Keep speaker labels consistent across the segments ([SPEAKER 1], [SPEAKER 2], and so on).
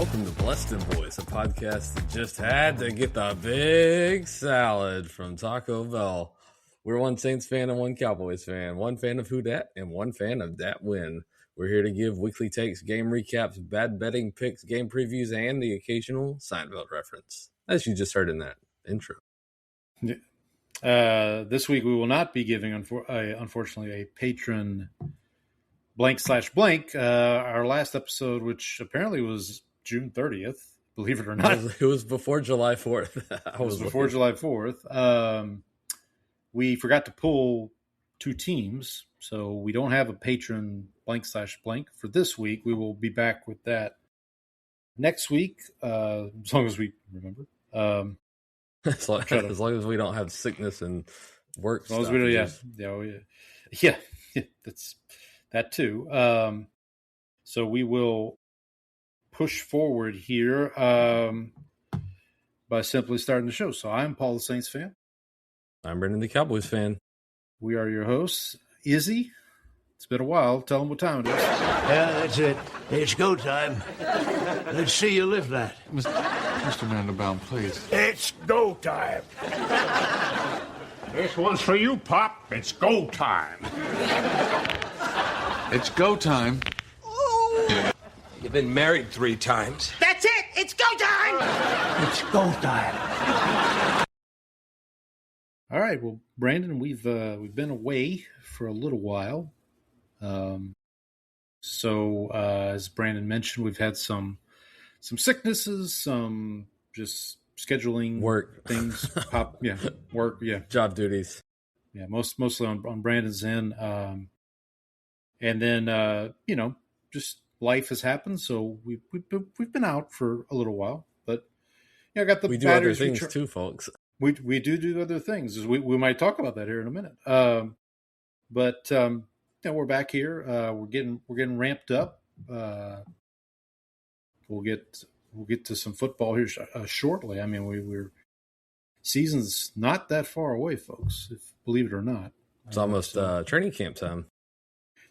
[SPEAKER 1] Welcome to Dem Boyz, a podcast that just had to get the big salad from Taco Bell. We're one Saints fan and one Cowboys fan, one fan of who dat and one fan of dat win. We're here to give weekly takes, game recaps, bad betting picks, game previews, and the occasional Seinfeld reference, as you just heard in that intro.
[SPEAKER 2] This week we will not be giving, unfortunately, a patron blank/blank. Our last episode, which apparently was June 30th, believe it or not.
[SPEAKER 1] It was before July 4th.
[SPEAKER 2] It was before July 4th. We forgot to pull two teams, so we don't have a patron blank/blank for this week. We will be back with that next week, as long as we remember.
[SPEAKER 1] As long as we don't have sickness and work.
[SPEAKER 2] As long as we don't, yeah, that's that too. So we will push forward here by simply starting the show. So I'm Paul the Saints fan.
[SPEAKER 1] I'm Brendan the Cowboys fan.
[SPEAKER 2] We are your hosts. Izzy, it's been a while. Tell them what time it is.
[SPEAKER 3] Yeah, that's it. It's go time. Let's see you live that.
[SPEAKER 4] Mr. Mandelbaum, please.
[SPEAKER 3] It's go time.
[SPEAKER 5] This one's for you, Pop. It's go time.
[SPEAKER 4] It's go time.
[SPEAKER 6] You've been married 3 times.
[SPEAKER 5] That's it. It's go time.
[SPEAKER 3] It's go time.
[SPEAKER 2] All right. Well, Brandon, we've been away for a little while. So as Brandon mentioned, we've had some sicknesses, some just scheduling
[SPEAKER 1] work
[SPEAKER 2] things work,
[SPEAKER 1] job duties,
[SPEAKER 2] mostly on Brandon's end, and then just life has happened, so we've been out for a little while, but I got the
[SPEAKER 1] we do other things too, folks.
[SPEAKER 2] We do other things. We might talk about that here in a minute, but we're back here. We're getting ramped up. We'll get to some football here shortly. I mean, we're season's not that far away, folks. Believe it or not,
[SPEAKER 1] it's almost training camp time.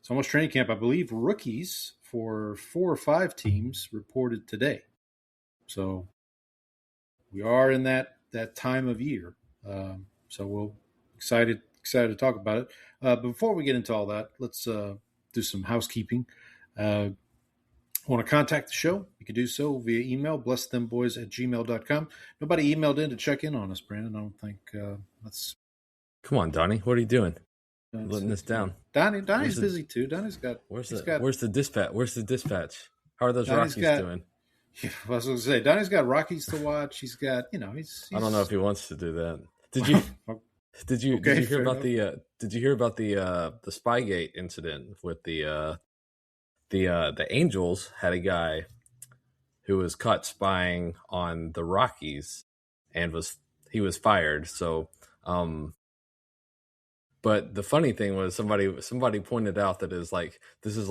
[SPEAKER 2] It's almost training camp. I believe rookies for 4 or 5 teams reported today. So we are in that time of year. So we'll excited to talk about it. But before we get into all that, let's do some housekeeping. Want to contact the show? You can do so via email, blessthemboys@gmail.com. Nobody emailed in to check in on us, Brandon. I don't think that's...
[SPEAKER 1] Come on, Donnie. What are you doing? Letting us down.
[SPEAKER 2] Donnie's busy too. Donnie's got...
[SPEAKER 1] Where's the dispatch? How are those Donnie's Rockies doing?
[SPEAKER 2] Yeah, I was going to say, Donnie's got Rockies to watch. He's got, he's
[SPEAKER 1] I don't know if he wants to do that. Did you hear about the Spygate incident with the Angels had a guy who was caught spying on the Rockies and he was fired. So, but the funny thing was somebody pointed out that this is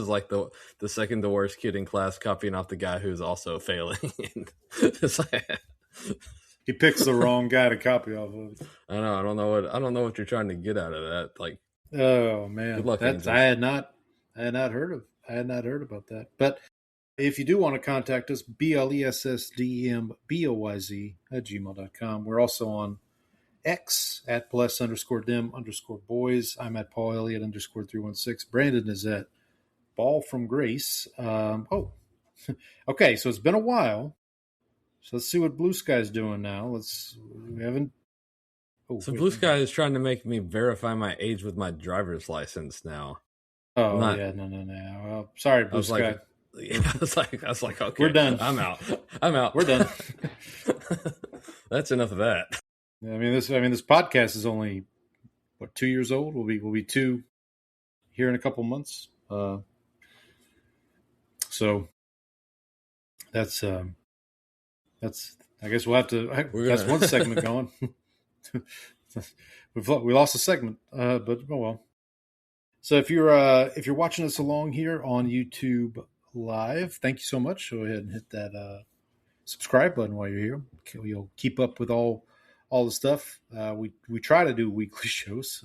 [SPEAKER 1] like the second to worst kid in class copying off the guy who's also failing. It's like,
[SPEAKER 2] he picks the wrong guy to copy off of.
[SPEAKER 1] I know. I don't know what you're trying to get out of that. Like,
[SPEAKER 2] oh man,
[SPEAKER 1] good luck,
[SPEAKER 2] I had not heard about that. But if you do want to contact us, blessdemboyz@gmail.com. We're also on X at bless_dem_boys. I'm at Paul Iliad _316. Brandon is at Ball from Grace. Okay. So it's been a while. So let's see what Blue Sky's doing now.
[SPEAKER 1] Blue Sky is trying to make me verify my age with my driver's license now.
[SPEAKER 2] Oh, no. Well, sorry, Blue Sky.
[SPEAKER 1] I was like, okay,
[SPEAKER 2] we're done.
[SPEAKER 1] I'm out.
[SPEAKER 2] We're done.
[SPEAKER 1] That's enough of that.
[SPEAKER 2] I mean, this podcast is only 2 years old. We'll be 2 here in a couple months. So that's I guess we'll have to. That's one segment going. We lost a segment, but oh well. So if you're watching us along here on YouTube Live, thank you so much. Go ahead and hit that subscribe button while you're here. You'll keep up with all the stuff. We try to do weekly shows.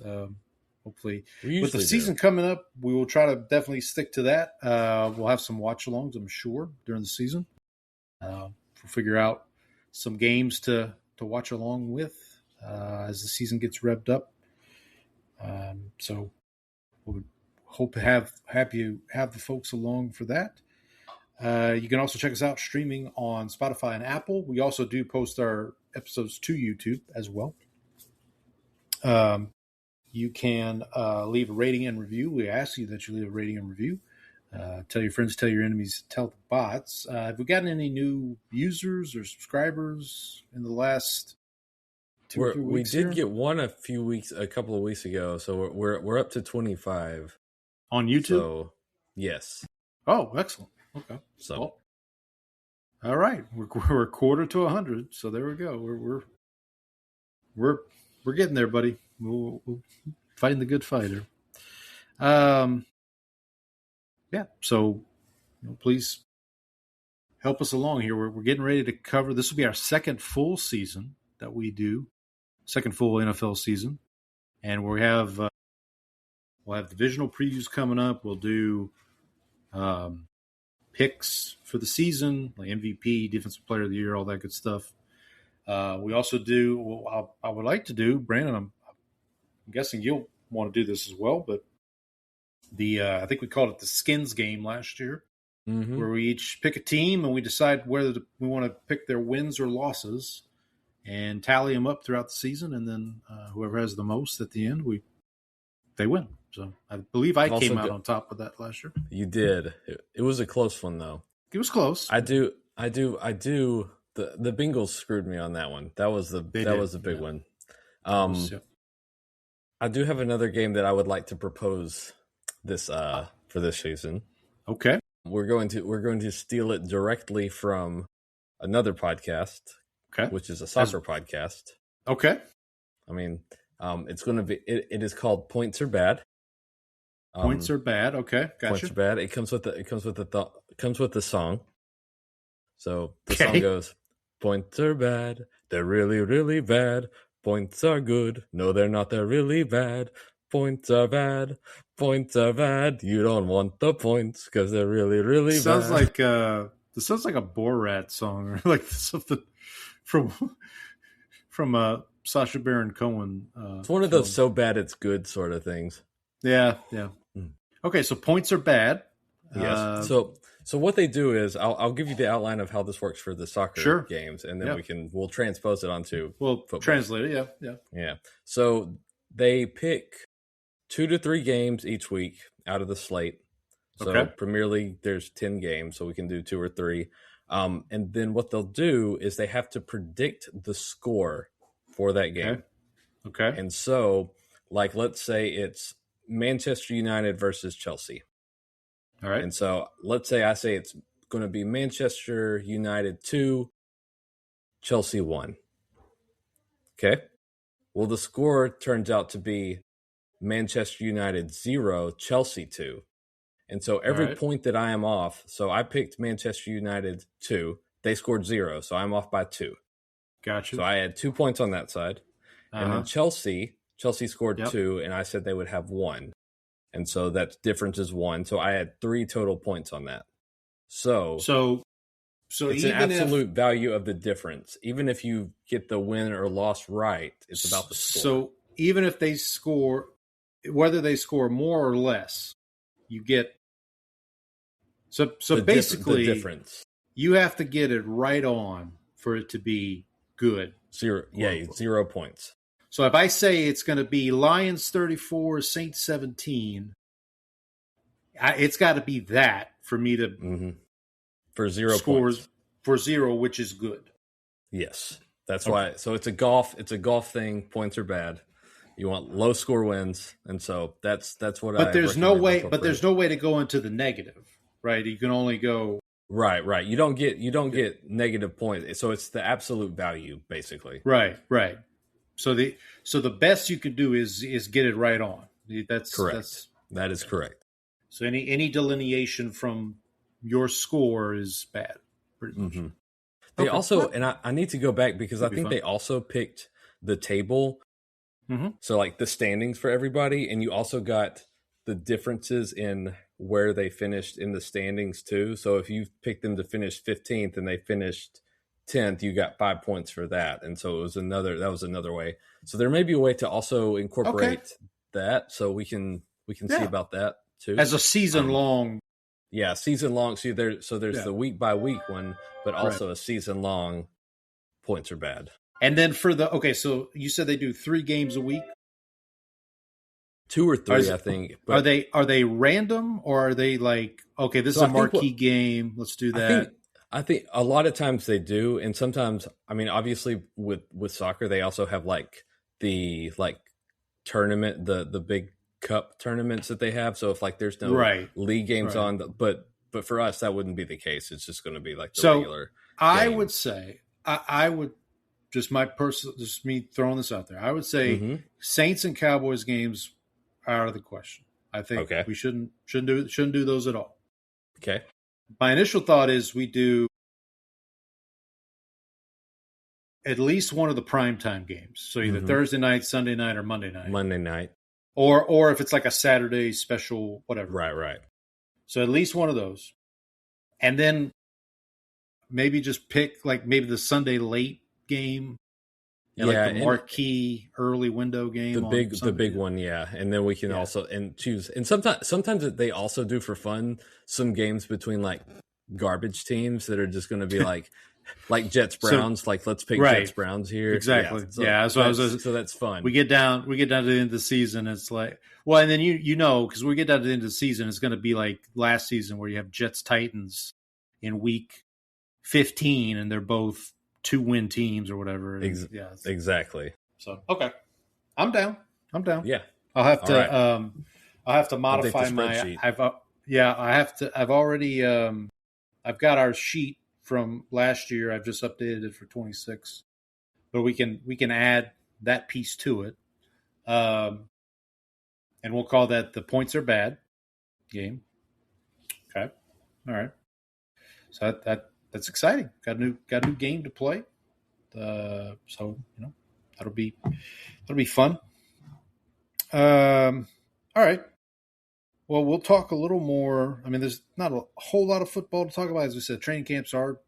[SPEAKER 2] Hopefully, with the season coming up, we will try to definitely stick to that. We'll have some watch-alongs, I'm sure, during the season. We'll figure out some games to watch along with as the season gets revved up. So we'll hope to have the folks along for that. You can also check us out streaming on Spotify and Apple. We also do post our episodes to YouTube as well. You can leave a rating and review. We ask you that you leave a rating and review. Tell your friends, tell your enemies, tell the bots. Have we gotten any new users or subscribers in the last 2 or 3 weeks?
[SPEAKER 1] We did get one a couple of weeks ago. So we're up to 25
[SPEAKER 2] on YouTube.
[SPEAKER 1] So yes.
[SPEAKER 2] Oh, excellent. Okay.
[SPEAKER 1] So,
[SPEAKER 2] well, all right, we're a quarter to 100. So there we go. We're getting there, buddy. We're fighting the good fighter. Yeah. So please help us along here. We're getting ready to cover. This will be our second full season that we do, second full NFL season, and we'll have divisional previews coming up. We'll do picks for the season, like MVP, Defensive Player of the Year, all that good stuff. We also do. I would like to do, Brandon. I'm guessing you'll want to do this as well, but I think we called it the Skins game last year, where we each pick a team and we decide whether we want to pick their wins or losses and tally them up throughout the season, and then whoever has the most at the end, they win. So I believe I came out on top with that last year.
[SPEAKER 1] You did. It was a close one though.
[SPEAKER 2] It was close.
[SPEAKER 1] I do. The Bengals screwed me on that one. That was the big one. I do have another game that I would like to propose for this season.
[SPEAKER 2] Okay.
[SPEAKER 1] We're going to steal it directly from another podcast, which is a soccer podcast.
[SPEAKER 2] Okay.
[SPEAKER 1] I mean, it's going to be. It is called Points Are Bad.
[SPEAKER 2] Points Are Bad. Okay, gotcha.
[SPEAKER 1] Points Are Bad. It comes with the song. So the song goes, "Points are bad. They're really, really bad. Points are good. No, they're not. They're really bad. Points are bad. Points are bad. You don't want the points because they're really, really bad."
[SPEAKER 2] This sounds like a Borat song or like something from Sacha Baron Cohen.
[SPEAKER 1] It's one of those so bad it's good sort of things.
[SPEAKER 2] Yeah. Okay, so points are bad.
[SPEAKER 1] Yes. So what they do is I'll give you the outline of how this works for the soccer games, and then we'll transpose it onto football.
[SPEAKER 2] Translate it.
[SPEAKER 1] Yeah. So they pick 2 to 3 games each week out of the slate. So Premier League, there's 10 games, so we can do 2 or 3. And then what they'll do is they have to predict the score for that game.
[SPEAKER 2] Okay.
[SPEAKER 1] And so, like, let's say it's Manchester United versus Chelsea.
[SPEAKER 2] All right.
[SPEAKER 1] And so let's say I say it's going to be Manchester United 2, Chelsea 1. Okay. Well, the score turns out to be Manchester United 0, Chelsea 2. And so every point that I am off, so I picked Manchester United 2. They scored 0, so I'm off by 2.
[SPEAKER 2] Gotcha.
[SPEAKER 1] So I had 2 points on that side. And then Chelsea scored 2, and I said they would have 1. And so that difference is 1. So I had 3 total points on that. So it's an absolute value of the difference. Even if you get the win or loss right, it's about the score.
[SPEAKER 2] So even if they score, whether they score more or less, you get. So basically,
[SPEAKER 1] the difference.
[SPEAKER 2] You have to get it right on for it to be good.
[SPEAKER 1] 0 points.
[SPEAKER 2] So if I say it's going to be Lions 34, Saints 17, it's got to be that for me to
[SPEAKER 1] for 0
[SPEAKER 2] score
[SPEAKER 1] points.
[SPEAKER 2] For 0, which is good.
[SPEAKER 1] Yes, that's why. So it's a golf thing. Points are bad. You want low score wins, and so that's what.
[SPEAKER 2] But there's no way. But there's no way to go into the negative, right? You can only go
[SPEAKER 1] right. You don't get negative points. So it's the absolute value, basically.
[SPEAKER 2] Right. So the best you can do is get it right on. That's
[SPEAKER 1] correct. That is correct.
[SPEAKER 2] So any delineation from your score is bad, pretty much.
[SPEAKER 1] They also, and I need to go back because I think they also picked the table. So like the standings for everybody, and you also got the differences in where they finished in the standings too. So if you picked them to finish 15th and they finished 10th, you got 5 points for that. And so that was another way. So there may be a way to also incorporate that, so we can see about that too.
[SPEAKER 2] As a season long.
[SPEAKER 1] Yeah, season long. So there's the week by week one, but also a season long points are bad.
[SPEAKER 2] And then so you said they do 3 games a week?
[SPEAKER 1] 2 or 3, I think.
[SPEAKER 2] But are they random, or are they like, okay, this is a marquee game, let's do that?
[SPEAKER 1] I think a lot of times they do, and sometimes, I mean, obviously with soccer, they also have like the tournament, the big cup tournaments that they have. So if like there's no league games on, but for us that wouldn't be the case. It's just going to be like the regular.
[SPEAKER 2] I would say I would just me throwing this out there. I would say Saints and Cowboys games are out of the question. I think we shouldn't do those at all.
[SPEAKER 1] Okay.
[SPEAKER 2] My initial thought is we do at least one of the primetime games. So either Thursday night, Sunday night, or Monday night. Or if it's like a Saturday special, whatever.
[SPEAKER 1] Right. So
[SPEAKER 2] at least one of those. And then maybe just pick like maybe the Sunday late game. And like the marquee early window game.
[SPEAKER 1] The big one, yeah. And then we can also choose. And sometimes they also do for fun some games between like garbage teams that are just going to be like Jets Browns. Like let's pick Jets Browns here.
[SPEAKER 2] Exactly. So
[SPEAKER 1] that's fun.
[SPEAKER 2] We get down to the end of the season. It's like, well, and then because we get down to the end of the season, it's going to be like last season where you have Jets Titans in week 15, and they're both 2-win teams or whatever.
[SPEAKER 1] Exactly.
[SPEAKER 2] So okay, I'm down.
[SPEAKER 1] Yeah,
[SPEAKER 2] I'll have to modify my. I've already. I've got our sheet from last year. I've just updated it for 26, but we can add that piece to it, and we'll call that the points are bad game. Okay, all right. So that's exciting. Got a new game to play. So that'll be fun. All right. Well, we'll talk a little more. I mean, there's not a whole lot of football to talk about. As we said, training camps are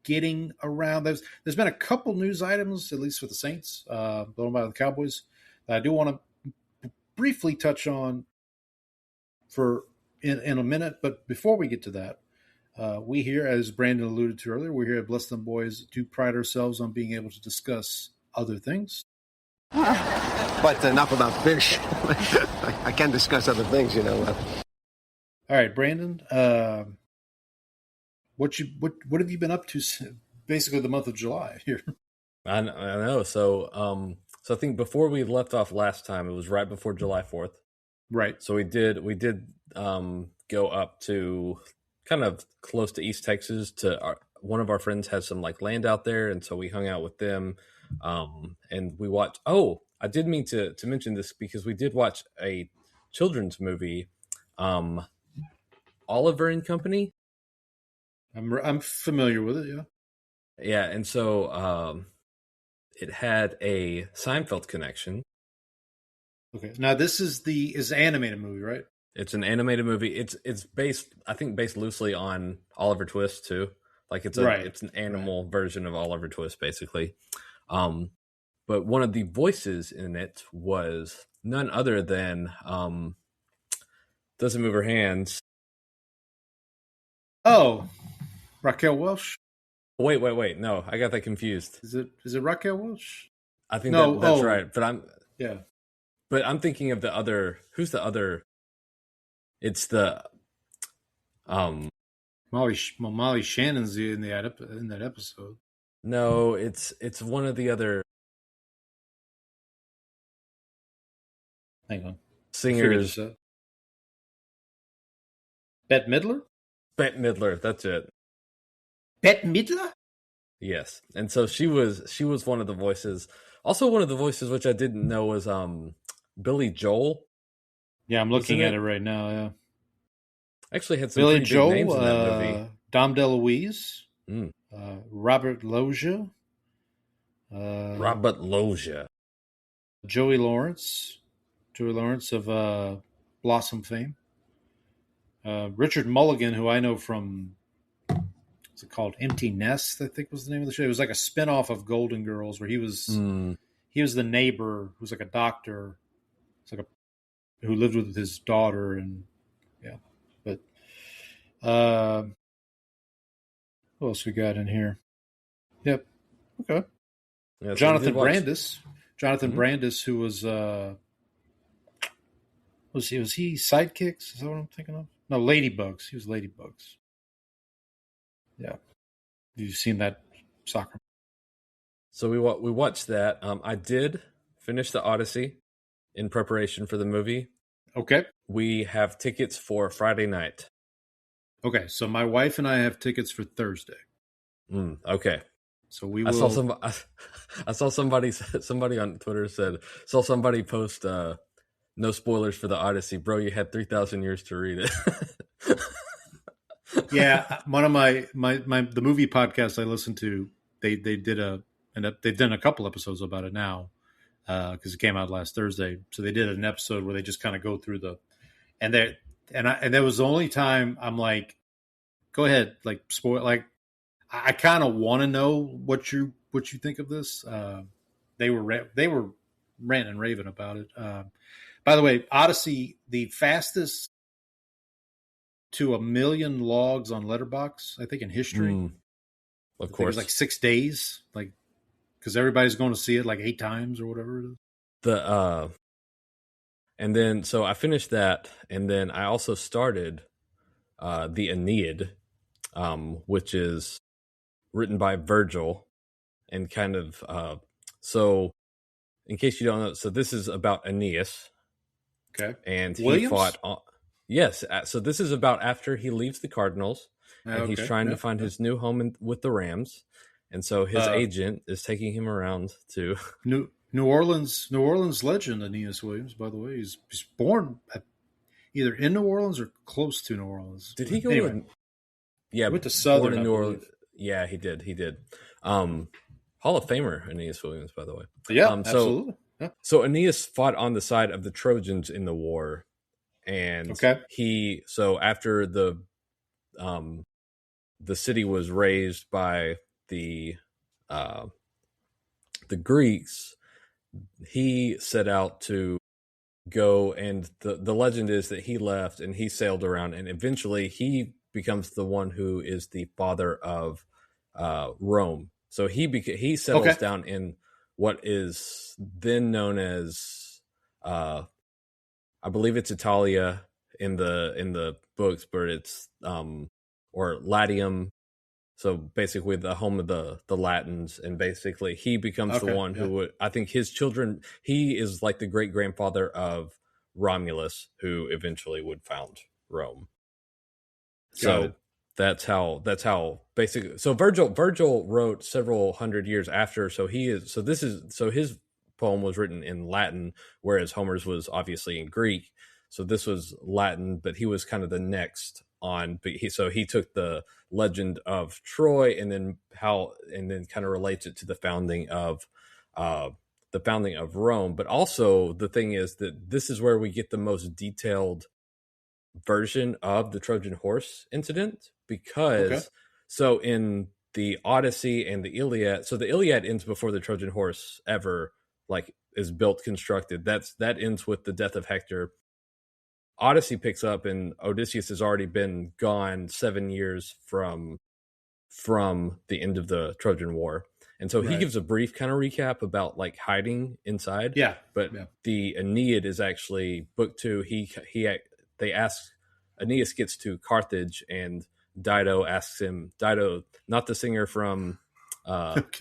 [SPEAKER 2] getting around. There's been a couple news items, at least for the Saints, blown by the Cowboys, that I do want to briefly touch on in a minute. But before we get to that, we here, as Brandon alluded to earlier, we're here at Bless Them Boys to pride ourselves on being able to discuss other things.
[SPEAKER 7] But enough about fish. I can discuss other things, All
[SPEAKER 2] right, Brandon. What have you been up to? Basically, the month of July here.
[SPEAKER 1] I know. So I think before we left off last time, it was right before July 4th.
[SPEAKER 2] Right.
[SPEAKER 1] So we did go up to kind of close to East Texas to one of our friends has some like land out there, and so we hung out with them. And we watched. Oh, I did mean to mention this because we did watch a children's movie, Oliver and Company.
[SPEAKER 2] I'm familiar with it. Yeah.
[SPEAKER 1] Yeah, and so it had a Seinfeld connection.
[SPEAKER 2] Okay, now this is an animated movie, right?
[SPEAKER 1] It's an animated movie. It's based loosely on Oliver Twist too. Like it's an animal version of Oliver Twist, basically. But one of the voices in it was none other than doesn't move her hands.
[SPEAKER 2] Oh, Raquel Welch.
[SPEAKER 1] Wait. No, I got that confused.
[SPEAKER 2] Is it Raquel Welch?
[SPEAKER 1] I think that's right. But But I'm thinking of the other. Who's the other? It's the
[SPEAKER 2] Molly Shannon's in that episode.
[SPEAKER 1] No, it's one of the other.
[SPEAKER 2] Hang on.
[SPEAKER 1] Singers.
[SPEAKER 2] Bette Midler?
[SPEAKER 1] Bette Midler, that's it.
[SPEAKER 2] Bette Midler?
[SPEAKER 1] Yes. And so she was one of the voices. Also one of the voices which I didn't know was Billy Joel.
[SPEAKER 2] Yeah, I'm looking at it right now, yeah.
[SPEAKER 1] Actually had some
[SPEAKER 2] Billy
[SPEAKER 1] pretty
[SPEAKER 2] Joel,
[SPEAKER 1] big names in that movie.
[SPEAKER 2] Dom DeLuise, Robert Loggia.
[SPEAKER 1] Robert Loggia.
[SPEAKER 2] Joey Lawrence of Blossom fame. Richard Mulligan, who I know from, what's it called? Empty Nest, I think was the name of the show. It was like a spinoff of Golden Girls where he was the neighbor who's like a doctor. It's like who lived with his daughter, and yeah. But what else we got in here? Yep. Okay.
[SPEAKER 1] Yeah, so
[SPEAKER 2] Jonathan Brandis. Jonathan Brandis, who was he Sidekicks? Is that what I'm thinking of? No, Ladybugs. He was Ladybugs. Yeah. You've seen that soccer?
[SPEAKER 1] So we watched that. I did finish the Odyssey in preparation for the movie.
[SPEAKER 2] Okay.
[SPEAKER 1] We have tickets for Friday night.
[SPEAKER 2] Okay, so my wife and I have tickets for Thursday.
[SPEAKER 1] Okay.
[SPEAKER 2] So we will.
[SPEAKER 1] I saw somebody on Twitter saw somebody post no spoilers for the Odyssey, bro. You had 3,000 years to read it.
[SPEAKER 2] Yeah, one of the movie podcasts I listen to, they've done a couple episodes about it now because it came out last Thursday. So they did an episode where they just kind of go through and that was the only time I'm like, go ahead, like spoil. Like I kind of want to know what you think of this. They were ranting and raving about it. By the way, Odyssey, the fastest to 1 million logs on Letterboxd, I think, in history.
[SPEAKER 1] Of course,
[SPEAKER 2] it was like 6 days, like because everybody's going to see it like 8 times or whatever it is.
[SPEAKER 1] And then so I finished that, and then I also started the Aeneid, which is written by Virgil, and kind of so. In case you don't know, so this is about Aeneas.
[SPEAKER 2] Okay,
[SPEAKER 1] and he
[SPEAKER 2] Williams?
[SPEAKER 1] fought. Yes, so this is about after he leaves the Cardinals, and he's trying to find his new home with the Rams, and so his agent is taking him around to
[SPEAKER 2] New Orleans legend Aeneas Williams. By the way, he's born either in New Orleans or close to New Orleans.
[SPEAKER 1] Did he go?
[SPEAKER 2] Anyway,
[SPEAKER 1] he
[SPEAKER 2] went to Southern
[SPEAKER 1] in New Orleans. Yeah, he did. Hall of Famer Aeneas Williams, by the way.
[SPEAKER 2] Yeah, absolutely. Yeah.
[SPEAKER 1] So Aeneas fought on the side of the Trojans in the war, and so after the city was razed by the Greeks, he set out to go, and the legend is that he left and he sailed around, and eventually he becomes the one who is the father of Rome. So he settles down in what is then known as I believe it's Italia in the books, but it's or Latium. So basically the home of the Latins, and basically he becomes the one who would, I think his children, he is like the great grandfather of Romulus, who eventually would found Rome. That's how basically. So Virgil wrote several hundred years after. So his poem was written in Latin, whereas Homer's was obviously in Greek. So this was Latin, but he was kind of the next on. But he took the legend of Troy and then kind of relates it to the founding of Rome. But also the thing is that this is where we get the most detailed version of the Trojan horse incident, because so in the Odyssey and the Iliad, so the Iliad ends before the Trojan horse ever is built, constructed. That ends with the death of Hector. Odyssey picks up, and Odysseus has already been gone 7 years from the end of the Trojan War. And so he gives a brief kind of recap about hiding inside.
[SPEAKER 2] Yeah.
[SPEAKER 1] But the Aeneid is actually book 2. They ask, Aeneas gets to Carthage, and Dido asks him, Dido, not the singer from, not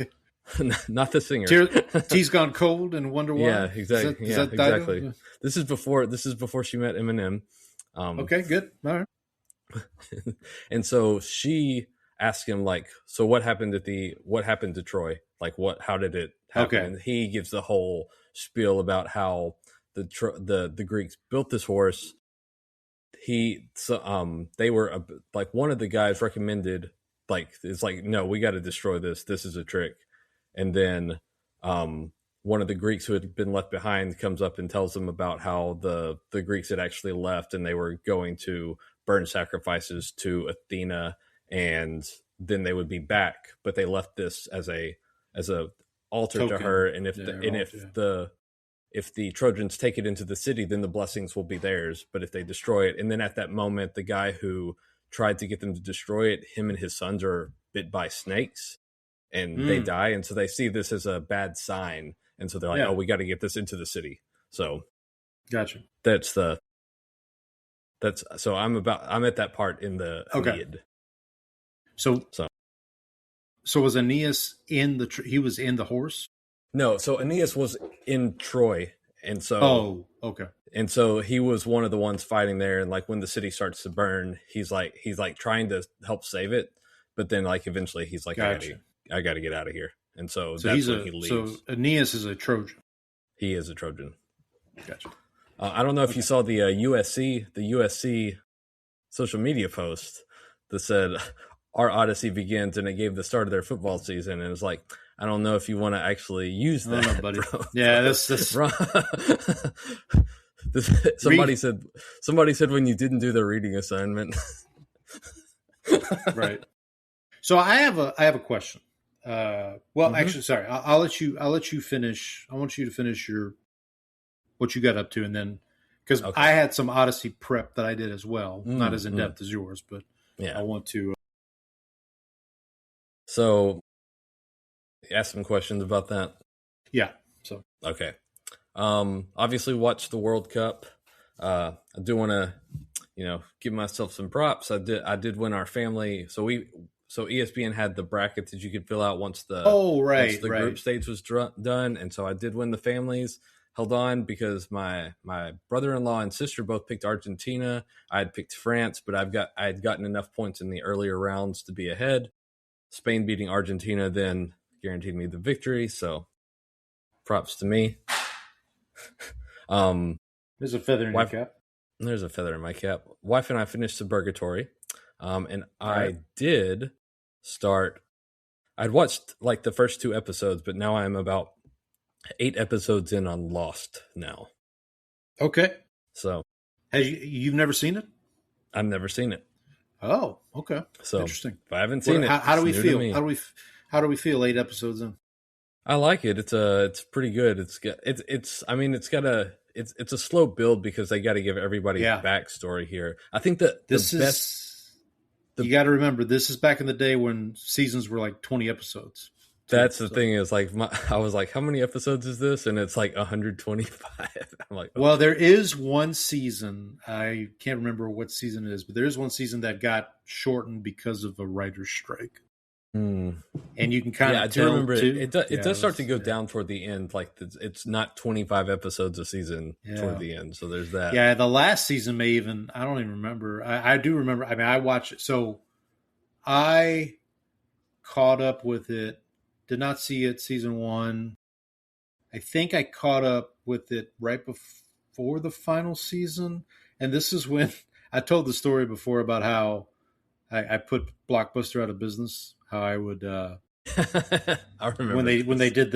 [SPEAKER 1] the singer.
[SPEAKER 2] Tea's Gone Cold and Wonder Why.
[SPEAKER 1] Yeah, exactly.
[SPEAKER 2] Is that
[SPEAKER 1] exactly.
[SPEAKER 2] Dido?
[SPEAKER 1] This is before she met Eminem.
[SPEAKER 2] Okay, good. All right.
[SPEAKER 1] And so she asks him, so what happened to Troy? How did it happen? And he gives the whole spiel about how the Greeks built this horse. They were one of the guys recommended, no, we got to destroy this. This is a trick. And then one of the Greeks who had been left behind comes up and tells them about how the Greeks had actually left and they were going to burn sacrifices to Athena, and then they would be back, but they left this as a altar
[SPEAKER 2] Token.
[SPEAKER 1] to her, and if if the Trojans take it into the city, then the blessings will be theirs. But if they destroy it, and then at that moment, the guy who tried to get them to destroy it, him and his sons are bit by snakes, and they die, and so they see this as a bad sign, and so they're like, "Oh, we got to get this into the city." So,
[SPEAKER 2] gotcha.
[SPEAKER 1] So I'm at that part in the Iliad.
[SPEAKER 2] So was Aeneas in he was in the horse?
[SPEAKER 1] No, so Aeneas was in Troy, and so and so he was one of the ones fighting there, and like when the city starts to burn, he's like trying to help save it, but then like eventually he's like,
[SPEAKER 2] gotcha.
[SPEAKER 1] I got to get out of here, and so that's when he leaves.
[SPEAKER 2] So Aeneas is a Trojan.
[SPEAKER 1] He is a Trojan.
[SPEAKER 2] Gotcha.
[SPEAKER 1] I don't know if you saw the USC social media post that said our Odyssey begins, and it gave the start of their football season, and it's like, I don't know if you want to actually use that.
[SPEAKER 2] I don't know, buddy.
[SPEAKER 1] Bro.
[SPEAKER 2] Yeah, that's
[SPEAKER 1] somebody said when you didn't do the reading assignment.
[SPEAKER 2] Right. So I have a question. Actually, sorry. I'll let you finish. I want you to finish what you got up to, and then because I had some Odyssey prep that I did as well, not as in depth as yours, but I want to.
[SPEAKER 1] So, ask some questions about that.
[SPEAKER 2] Yeah. So
[SPEAKER 1] okay. Obviously, watch the World Cup. I do want to, give myself some props. I did win our family. So ESPN had the bracket that you could fill out once the group stage was done, and so I did win the families. Held on because my brother-in-law and sister both picked Argentina. I had picked France, but I had gotten enough points in the earlier rounds to be ahead. Spain beating Argentina then guaranteed me the victory, so props to me.
[SPEAKER 2] There's a feather in your cap.
[SPEAKER 1] There's a feather in my cap. Wife and I finished Suburgatory, and I did start. I'd watched like the first 2 episodes, but now I'm about 8 episodes in on Lost now.
[SPEAKER 2] Okay.
[SPEAKER 1] So
[SPEAKER 2] you've never seen it?
[SPEAKER 1] I've never seen it.
[SPEAKER 2] Oh, okay.
[SPEAKER 1] So
[SPEAKER 2] interesting.
[SPEAKER 1] If I haven't seen it,
[SPEAKER 2] how do we feel? How do we feel 8 episodes in?
[SPEAKER 1] I like it. It's pretty good. It's a slow build because they got to give everybody a backstory here. I think that
[SPEAKER 2] you got to remember, this is back in the day when seasons were like 20 episodes.
[SPEAKER 1] That's the thing is like I was like, how many episodes is this? And it's like 125. I'm like,
[SPEAKER 2] well, there is one season. I can't remember what season it is, but there is one season that got shortened because of a writer's strike. And you can kind of tell.
[SPEAKER 1] Remember it does start to go down toward the end. Like it's not 25 episodes a season toward the end. So there's that.
[SPEAKER 2] Yeah, the last season may even. I don't even remember. I do remember. I mean, I watched it. So I caught up with it. Did not see it season 1. I think I caught up with it right before the final season. And this is when I told the story before about how I put Blockbuster out of business. How I would I remember when they started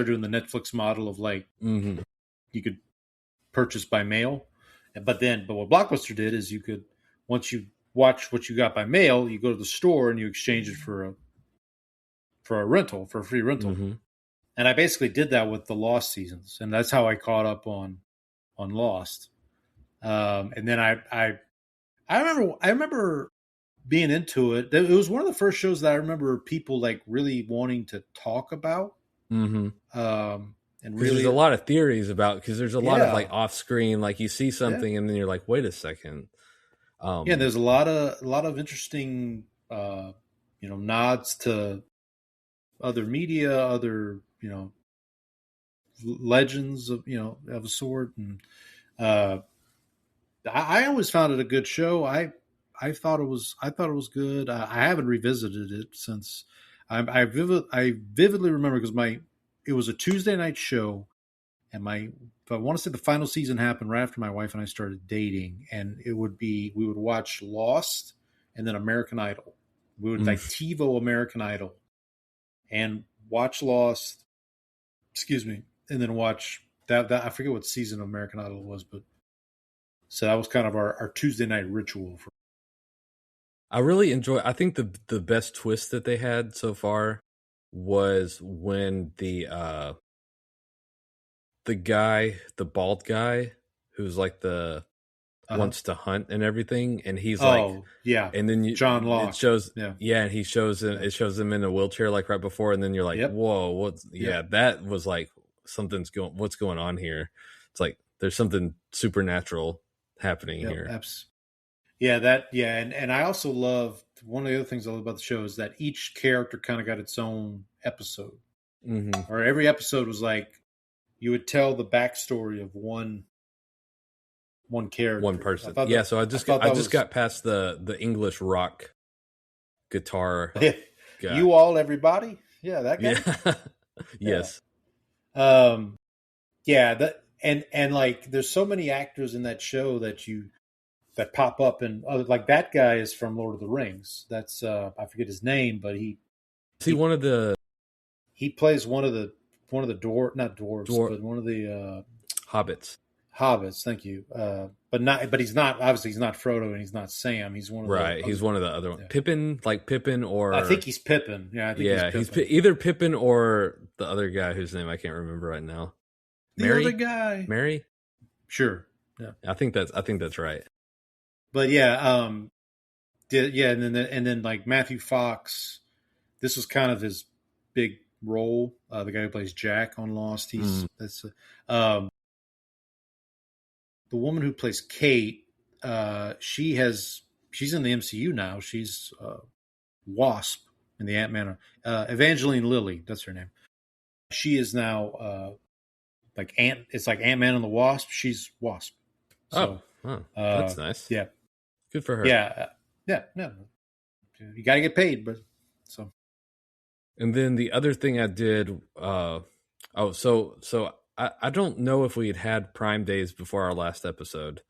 [SPEAKER 2] doing the Netflix model of like you could purchase by mail. But what Blockbuster did is you could, once you watch what you got by mail, you go to the store and you exchange it for a free rental. Mm-hmm. And I basically did that with the Lost seasons, and that's how I caught up on Lost. And then I remember being into it. It was one of the first shows that I remember people like really wanting to talk about. Mm-hmm. And really,
[SPEAKER 1] there's a lot of theories about, because there's a lot of like off screen, like you see something and then you're like, wait a second.
[SPEAKER 2] There's a lot of interesting, nods to other media, other, legends of a sort. And I always found it a good show. I thought it was good. I haven't revisited it since. I vividly remember because it was a Tuesday night show, and I want to say the final season happened right after my wife and I started dating, and we would watch Lost and then American Idol. We would like TiVo American Idol and watch Lost, excuse me, and then watch that. I forget what season of American Idol it was, but so that was kind of our Tuesday night ritual.
[SPEAKER 1] I really enjoy. I think the best twist that they had so far was when the guy, the bald guy, who's like the wants to hunt and everything, and he's like,
[SPEAKER 2] yeah,
[SPEAKER 1] and then
[SPEAKER 2] John Locke.
[SPEAKER 1] It shows, and he shows him. It shows him in a wheelchair like right before, and then you're like, whoa, what's that was like what's going on here? It's like there's something supernatural happening here.
[SPEAKER 2] And I also love one of the other things I love about the show is that each character kind of got its own episode, or every episode was like you would tell the backstory of one character,
[SPEAKER 1] one person. So I just got past the English rock guitar guy.
[SPEAKER 2] You all everybody, that guy.
[SPEAKER 1] Yes.
[SPEAKER 2] And like there's so many actors in that show that pop up, and like that guy is from Lord of the Rings. That's I forget his name, but he plays one of the not dwarves, but one of the
[SPEAKER 1] hobbits.
[SPEAKER 2] Hobbits, thank you. But he's not Frodo and he's not Sam. He's one of the
[SPEAKER 1] he's one of the other ones. Pippin, or
[SPEAKER 2] I think he's Pippin. Yeah, I think he's Pippin.
[SPEAKER 1] Either Pippin or the other guy whose name I can't remember right now.
[SPEAKER 2] Other guy,
[SPEAKER 1] Mary.
[SPEAKER 2] Sure. Yeah,
[SPEAKER 1] I think that's right.
[SPEAKER 2] But and then like Matthew Fox, this was kind of his big role. The guy who plays Jack on Lost. That's the woman who plays Kate. She's in the MCU now. She's Wasp in the Ant-Man. Evangeline Lilly, that's her name. She is now it's like Ant-Man and the Wasp. She's Wasp. So,
[SPEAKER 1] that's nice.
[SPEAKER 2] Yeah.
[SPEAKER 1] Good for her.
[SPEAKER 2] Yeah. You got to get paid, but so.
[SPEAKER 1] And then the other thing I did, so I don't know if we had Prime Days before our last episode,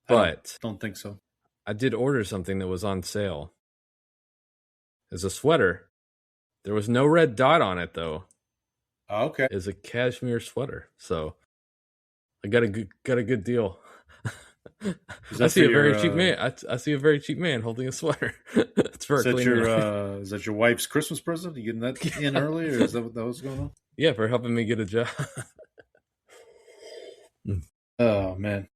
[SPEAKER 1] but
[SPEAKER 2] don't think so.
[SPEAKER 1] I did order something that was on sale. It's a sweater. There was no red dot on it though.
[SPEAKER 2] Oh, okay.
[SPEAKER 1] It's a cashmere sweater, so I got a good deal. I see a very cheap man. I see a very cheap man holding a sweater. It's for
[SPEAKER 2] is that your wife's Christmas present? Are you getting that in early, or is that what's going on?
[SPEAKER 1] Yeah, for helping me get a job.
[SPEAKER 2] Oh man.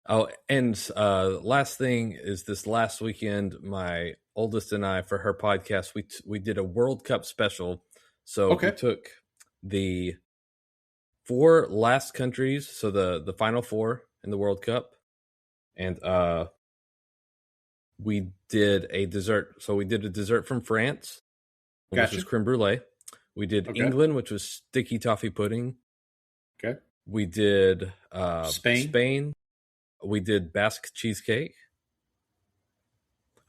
[SPEAKER 1] Oh, and last thing is this last weekend, my oldest and I, for her podcast, we did a World Cup special. So we took the 4 last countries, so the final 4 in the World Cup, and we did a dessert. So we did a dessert from France, which was creme brulee. We did England, which was sticky toffee pudding.
[SPEAKER 2] Okay.
[SPEAKER 1] We did
[SPEAKER 2] Spain.
[SPEAKER 1] We did Basque cheesecake.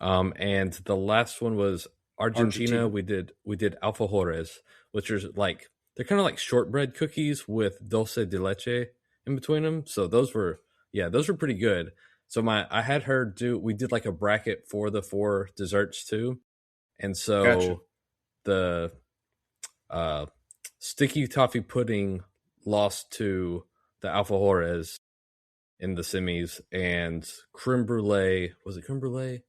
[SPEAKER 1] And the last one was Argentina. We did alfajores, which are like, they're kind of like shortbread cookies with dulce de leche in between them. So those were pretty good. So I had her we did like a bracket for the 4 desserts too. And so the sticky toffee pudding lost to the alfajores in the semis, and creme brulee, was it creme brulee?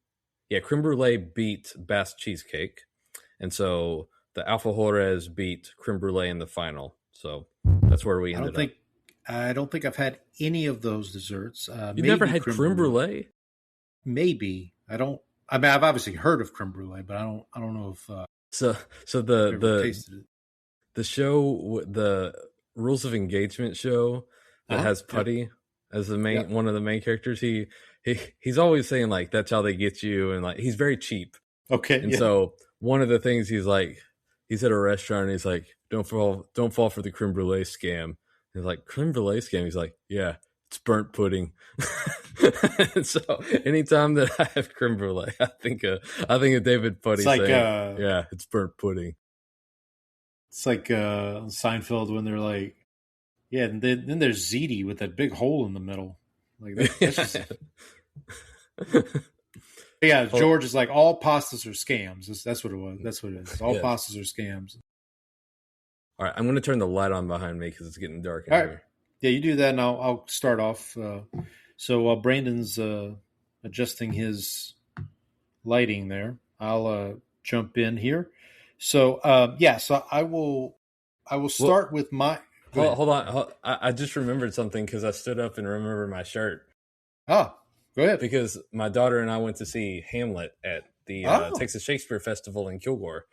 [SPEAKER 1] Yeah, creme brulee beat Basque cheesecake. And so the alfajores beat creme brulee in the final. So that's where we ended up.
[SPEAKER 2] I don't think I've had any of those desserts.
[SPEAKER 1] You never had creme brulee?
[SPEAKER 2] Maybe. I mean, I've obviously heard of creme brulee, but I don't know if
[SPEAKER 1] so the show, the Rules of Engagement show that has Putty as the main one of the main characters. He's always saying like that's how they get you, and like he's very cheap.
[SPEAKER 2] Okay.
[SPEAKER 1] And so one of the things he's at a restaurant and he's like, don't fall for the creme brulee scam. He's like, creme brulee scam? He's like, yeah, it's burnt pudding. And so anytime that I have creme brulee, I think of David Putty saying, yeah, it's burnt pudding.
[SPEAKER 2] It's like Seinfeld when they're like, yeah, and then there's ziti with that big hole in the middle. Like that's just yeah, George is like, all pastas are scams. That's what it was. That's what it is. All pastas are scams.
[SPEAKER 1] All right, I'm going to turn the light on behind me because it's getting dark in
[SPEAKER 2] All right.
[SPEAKER 1] here.
[SPEAKER 2] Yeah, you do that, and I'll start off. So while Brandon's adjusting his lighting there, I'll jump in here. So so I will start with my.
[SPEAKER 1] Hold on. I just remembered something because I stood up and remembered my shirt.
[SPEAKER 2] Go ahead.
[SPEAKER 1] Because my daughter and I went to see Hamlet at the Texas Shakespeare Festival in Kilgore.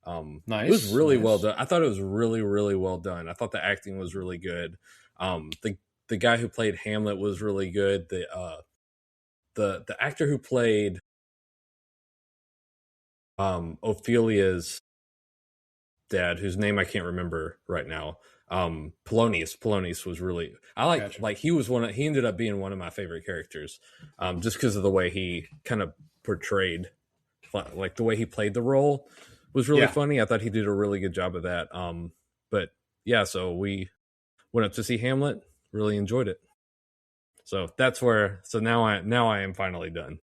[SPEAKER 2] Nice.
[SPEAKER 1] It was really well done. I thought it was really, really well done. I thought the acting was really good. The guy who played Hamlet was really good. The actor who played Ophelia's dad, whose name I can't remember right now, Polonius was really, I like,
[SPEAKER 2] Gotcha.
[SPEAKER 1] like he ended up being one of my favorite characters, just because of the way he kind of portrayed, like the way he played the role was really funny. I thought he did a really good job of that. But yeah, so we went up to see Hamlet, really enjoyed it. So that's where, so now I am finally done.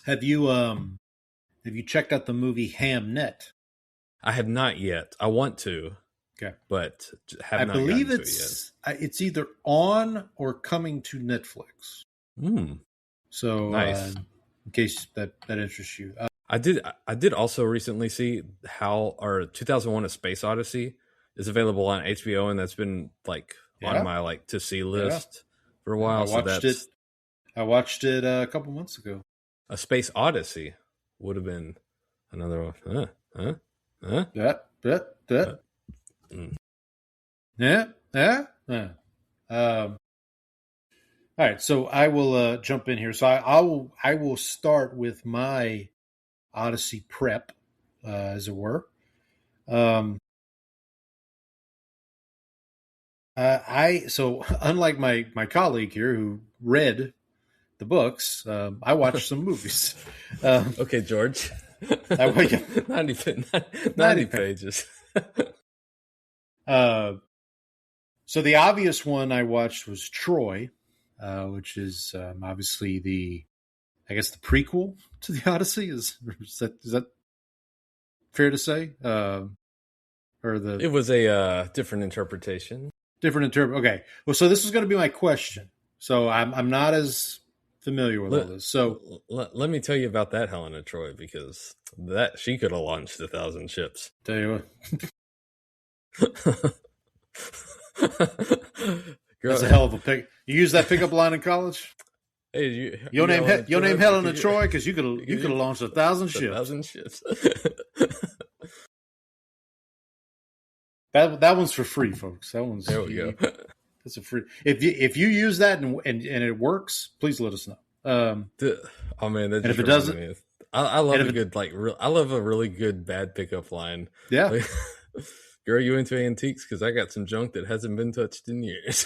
[SPEAKER 2] Have you checked out the movie Hamnet?
[SPEAKER 1] I have not yet. I want to.
[SPEAKER 2] Okay.
[SPEAKER 1] But have not
[SPEAKER 2] believe
[SPEAKER 1] gotten to it yet.
[SPEAKER 2] it's either on or coming to Netflix. So
[SPEAKER 1] nice.
[SPEAKER 2] In case that interests you.
[SPEAKER 1] I did also recently see 2001: A Space Odyssey is available on HBO, and that's been like on my to see list for a while.
[SPEAKER 2] I watched it a couple months ago.
[SPEAKER 1] A Space Odyssey would have been another one.
[SPEAKER 2] All right, so I will jump in here. So I will start with my Odyssey prep, as it were. So unlike my colleague here who read the books, I watched some movies.
[SPEAKER 1] Okay, George. 90 pages.
[SPEAKER 2] So the obvious one I watched was Troy, which is obviously the prequel to the Odyssey. Is that fair to say? It
[SPEAKER 1] was a different interpretation.
[SPEAKER 2] Okay. Well, so this is going to be my question. So I'm not as familiar with all this. So
[SPEAKER 1] let me tell you about that Helena Troy, because that she could have launched 1,000 ships.
[SPEAKER 2] Tell you
[SPEAKER 1] what.
[SPEAKER 2] That's a hell of a pick. You used that pickup line in college?
[SPEAKER 1] Hey,
[SPEAKER 2] your name Helena Troy, because you could have launched 1,000 ships.
[SPEAKER 1] 1,000 ships.
[SPEAKER 2] That one's for free, folks. That one's
[SPEAKER 1] there. We go.
[SPEAKER 2] That's a free. If you use that and it works, please let us know.
[SPEAKER 1] Oh man, that just, and if it doesn't, I love a good I love a really good bad pickup line.
[SPEAKER 2] Yeah.
[SPEAKER 1] Like, girl, you into antiques? Because I got some junk that hasn't been touched in years.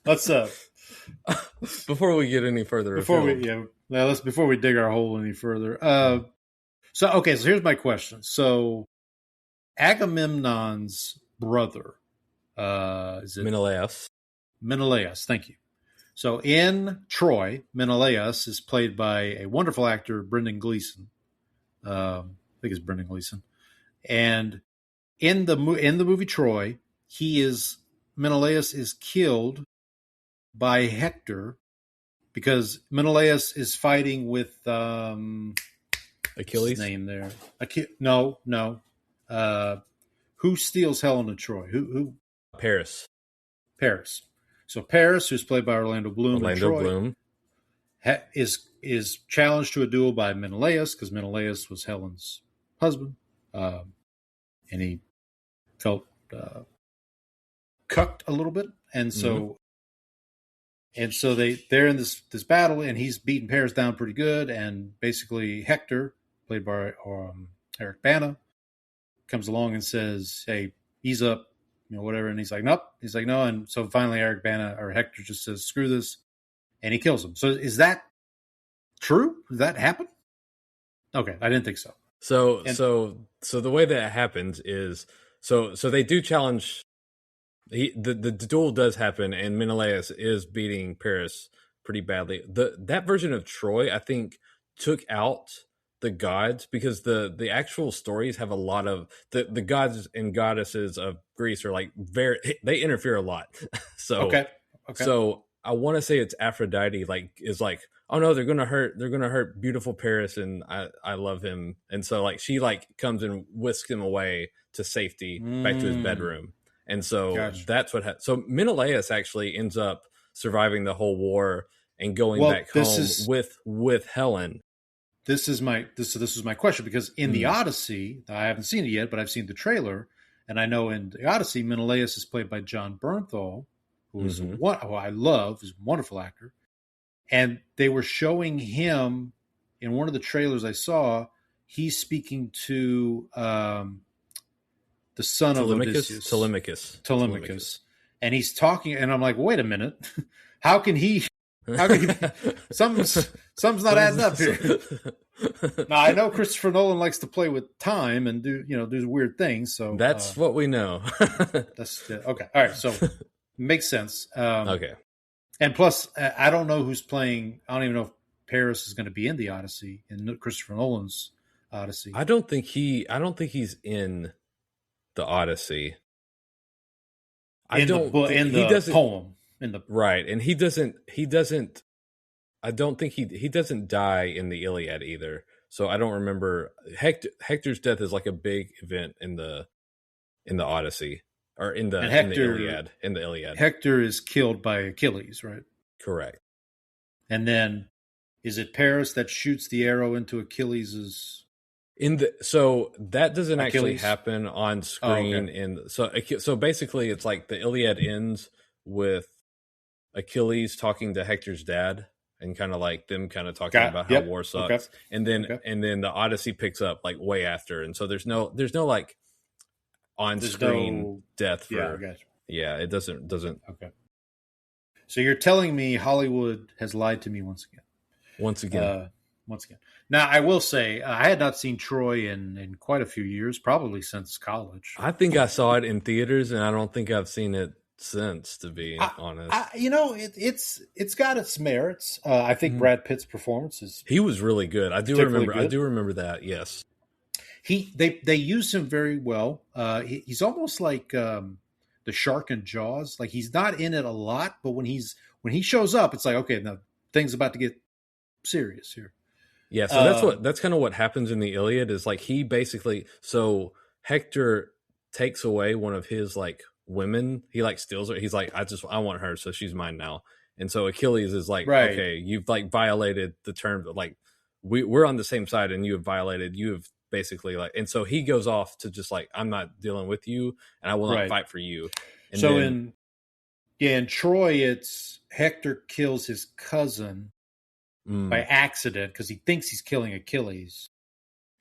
[SPEAKER 2] Let's
[SPEAKER 1] before we get any further.
[SPEAKER 2] Before we dig our hole any further. So here's my question. So Agamemnon's brother, is it Menelaus? Thank you. So in Troy, Menelaus is played by a wonderful actor, Brendan Gleeson. I think it's Brendan Gleeson. And in the movie Troy, Menelaus is killed by Hector because Menelaus is fighting with
[SPEAKER 1] Achilles.
[SPEAKER 2] What's his name there? No. Who steals Helena Troy? Who?
[SPEAKER 1] Paris.
[SPEAKER 2] So Paris, who's played by Orlando Bloom, is challenged to a duel by Menelaus because Menelaus was Helen's husband, and he felt cucked a little bit, and so they're in this battle, and he's beating Paris down pretty good, and basically Hector, played by Eric Bana, comes along and says, "Hey, ease up." Whatever. And he's like, nope. He's like, no. And so finally Eric Bana or Hector just says, screw this. And he kills him. So is that true? Did that happen? Okay. I didn't think so.
[SPEAKER 1] So the way that happens is, so they do challenge, the duel does happen, and Menelaus is beating Paris pretty badly. That version of Troy, I think, took out the gods, because the actual stories have a lot of the gods and goddesses of Greece are like they interfere a lot. So
[SPEAKER 2] Okay.
[SPEAKER 1] so I want to say it's Aphrodite is like, oh no, they're gonna hurt beautiful Paris, and I love him, and so like she like comes and whisks him away to safety back to his bedroom, and so
[SPEAKER 2] Gotcha.
[SPEAKER 1] that's what. So Menelaus actually ends up surviving the whole war and going back home with Helen.
[SPEAKER 2] This is my question, because in the Odyssey, I haven't seen it yet, but I've seen the trailer, and I know in the Odyssey, Menelaus is played by John Bernthal, who is who I love, is a wonderful actor, and they were showing him in one of the trailers I saw. He's speaking to the son of Odysseus, Telemachus, and he's talking, and I'm like, wait a minute, how can he? Something's not adding up here. Now I know Christopher Nolan likes to play with time and do weird things. So
[SPEAKER 1] that's what we know.
[SPEAKER 2] That's okay. All right, so makes sense.
[SPEAKER 1] Okay,
[SPEAKER 2] and plus, I don't know who's playing. I don't even know if Paris is going to be in the Odyssey, in Christopher Nolan's Odyssey.
[SPEAKER 1] I don't think he's in the Odyssey.
[SPEAKER 2] In the poem.
[SPEAKER 1] Right, and he doesn't. I don't think he doesn't die in the Iliad either. So I don't remember. Hector's death is like a big event in the Odyssey, or in the Iliad. In the Iliad,
[SPEAKER 2] Hector is killed by Achilles, right?
[SPEAKER 1] Correct.
[SPEAKER 2] And then, is it Paris that shoots the arrow into Achilles's?
[SPEAKER 1] So that doesn't actually
[SPEAKER 2] Achilles?
[SPEAKER 1] Happen on screen.
[SPEAKER 2] Oh, okay.
[SPEAKER 1] So basically, it's like the Iliad ends with Achilles talking to Hector's dad, and kind of like them kind of talking about how war sucks.
[SPEAKER 2] Okay.
[SPEAKER 1] And then the Odyssey picks up like way after. And so there's no like on screen death for,
[SPEAKER 2] I got you.
[SPEAKER 1] Yeah, it doesn't.
[SPEAKER 2] Okay. So you're telling me Hollywood has lied to me once again.
[SPEAKER 1] Once again.
[SPEAKER 2] Now, I will say, I had not seen Troy in quite a few years, probably since college.
[SPEAKER 1] I think I saw it in theaters, and I don't think I've seen it since, to be honest.
[SPEAKER 2] It's got its merits. I think Brad Pitt's performance is
[SPEAKER 1] he was really good. I do remember that. Yes,
[SPEAKER 2] they use him very well. He's almost like the shark in Jaws. Like, he's not in it a lot, but when he shows up, it's like, okay, now things about to get serious here.
[SPEAKER 1] Yeah, so that's kind of what happens in the Iliad, is like he basically, so Hector takes away one of his like women. He like steals her. He's like, I want her, so she's mine now. And so Achilles is like,
[SPEAKER 2] right.
[SPEAKER 1] Okay, you've like violated the terms. Like we're on the same side, and you have basically like. And so he goes off to just like, I'm not dealing with you, and I will not fight for you. And
[SPEAKER 2] so in Troy, it's Hector kills his cousin by accident because he thinks he's killing Achilles.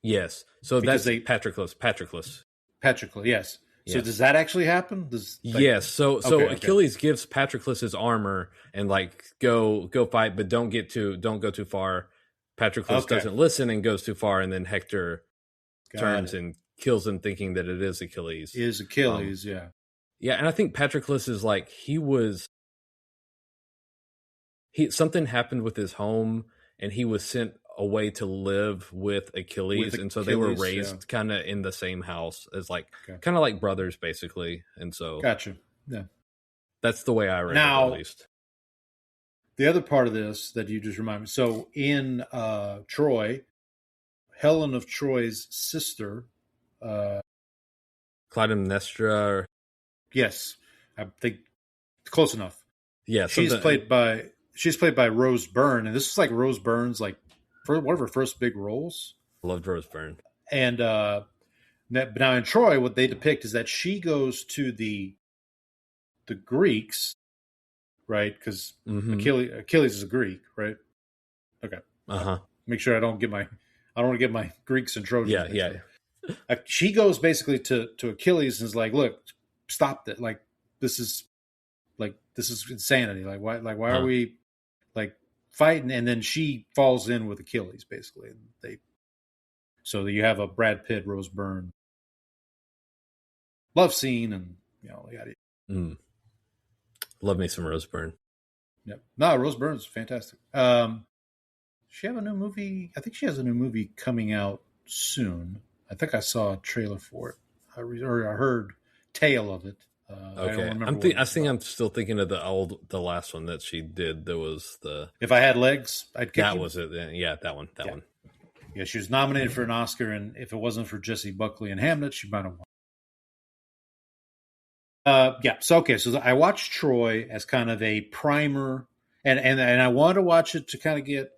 [SPEAKER 1] Yes. So
[SPEAKER 2] because
[SPEAKER 1] that's Patroclus.
[SPEAKER 2] Yes. So does that actually happen?
[SPEAKER 1] Yes. So Achilles gives Patroclus his armor and like go fight, but don't go too far. Patroclus doesn't listen and goes too far, and then Hector turns and kills him, thinking that it is Achilles.
[SPEAKER 2] Yeah.
[SPEAKER 1] Yeah, and I think Patroclus is like something happened with his home, and he was sent away to live with Achilles, and so they were raised kind of in the same house as like kind of like brothers, basically. And so,
[SPEAKER 2] gotcha. Yeah,
[SPEAKER 1] that's the way I read it, at least.
[SPEAKER 2] The other part of this that you just reminded me. So in Troy, Helen of Troy's sister,
[SPEAKER 1] Clytemnestra.
[SPEAKER 2] Yes, I think close enough.
[SPEAKER 1] Yeah,
[SPEAKER 2] she's played by Rose Byrne, and this is like Rose Byrne's like one of her first big roles.
[SPEAKER 1] I loved Rose Byrne. And
[SPEAKER 2] now in Troy, what they depict is that she goes to the Greeks, right? Because Achilles is a Greek, right? Okay. Make sure I don't want to get my Greeks and Trojans.
[SPEAKER 1] Yeah.
[SPEAKER 2] She goes basically to Achilles and is like, "Look, stop that! Like this is insanity. Like why are we like fighting?" And then she falls in with Achilles basically, and so you have a Brad Pitt, Rose Byrne love scene, and
[SPEAKER 1] love me some Rose Byrne.
[SPEAKER 2] Yep. No, Rose Byrne's fantastic. she have a new movie? I think she has a new movie coming out soon. I think I saw a trailer for it. I heard tale of it. I don't
[SPEAKER 1] Okay,
[SPEAKER 2] remember.
[SPEAKER 1] I'm still thinking of the last one that she did. There was the
[SPEAKER 2] If I Had Legs, I'd kick
[SPEAKER 1] that
[SPEAKER 2] you.
[SPEAKER 1] was it. Yeah, that one. One.
[SPEAKER 2] Yeah, she was nominated for an Oscar, and if it wasn't for Jessie Buckley and Hamlet, she might have won. So I watched Troy as kind of a primer, and I wanted to watch it to kind of get.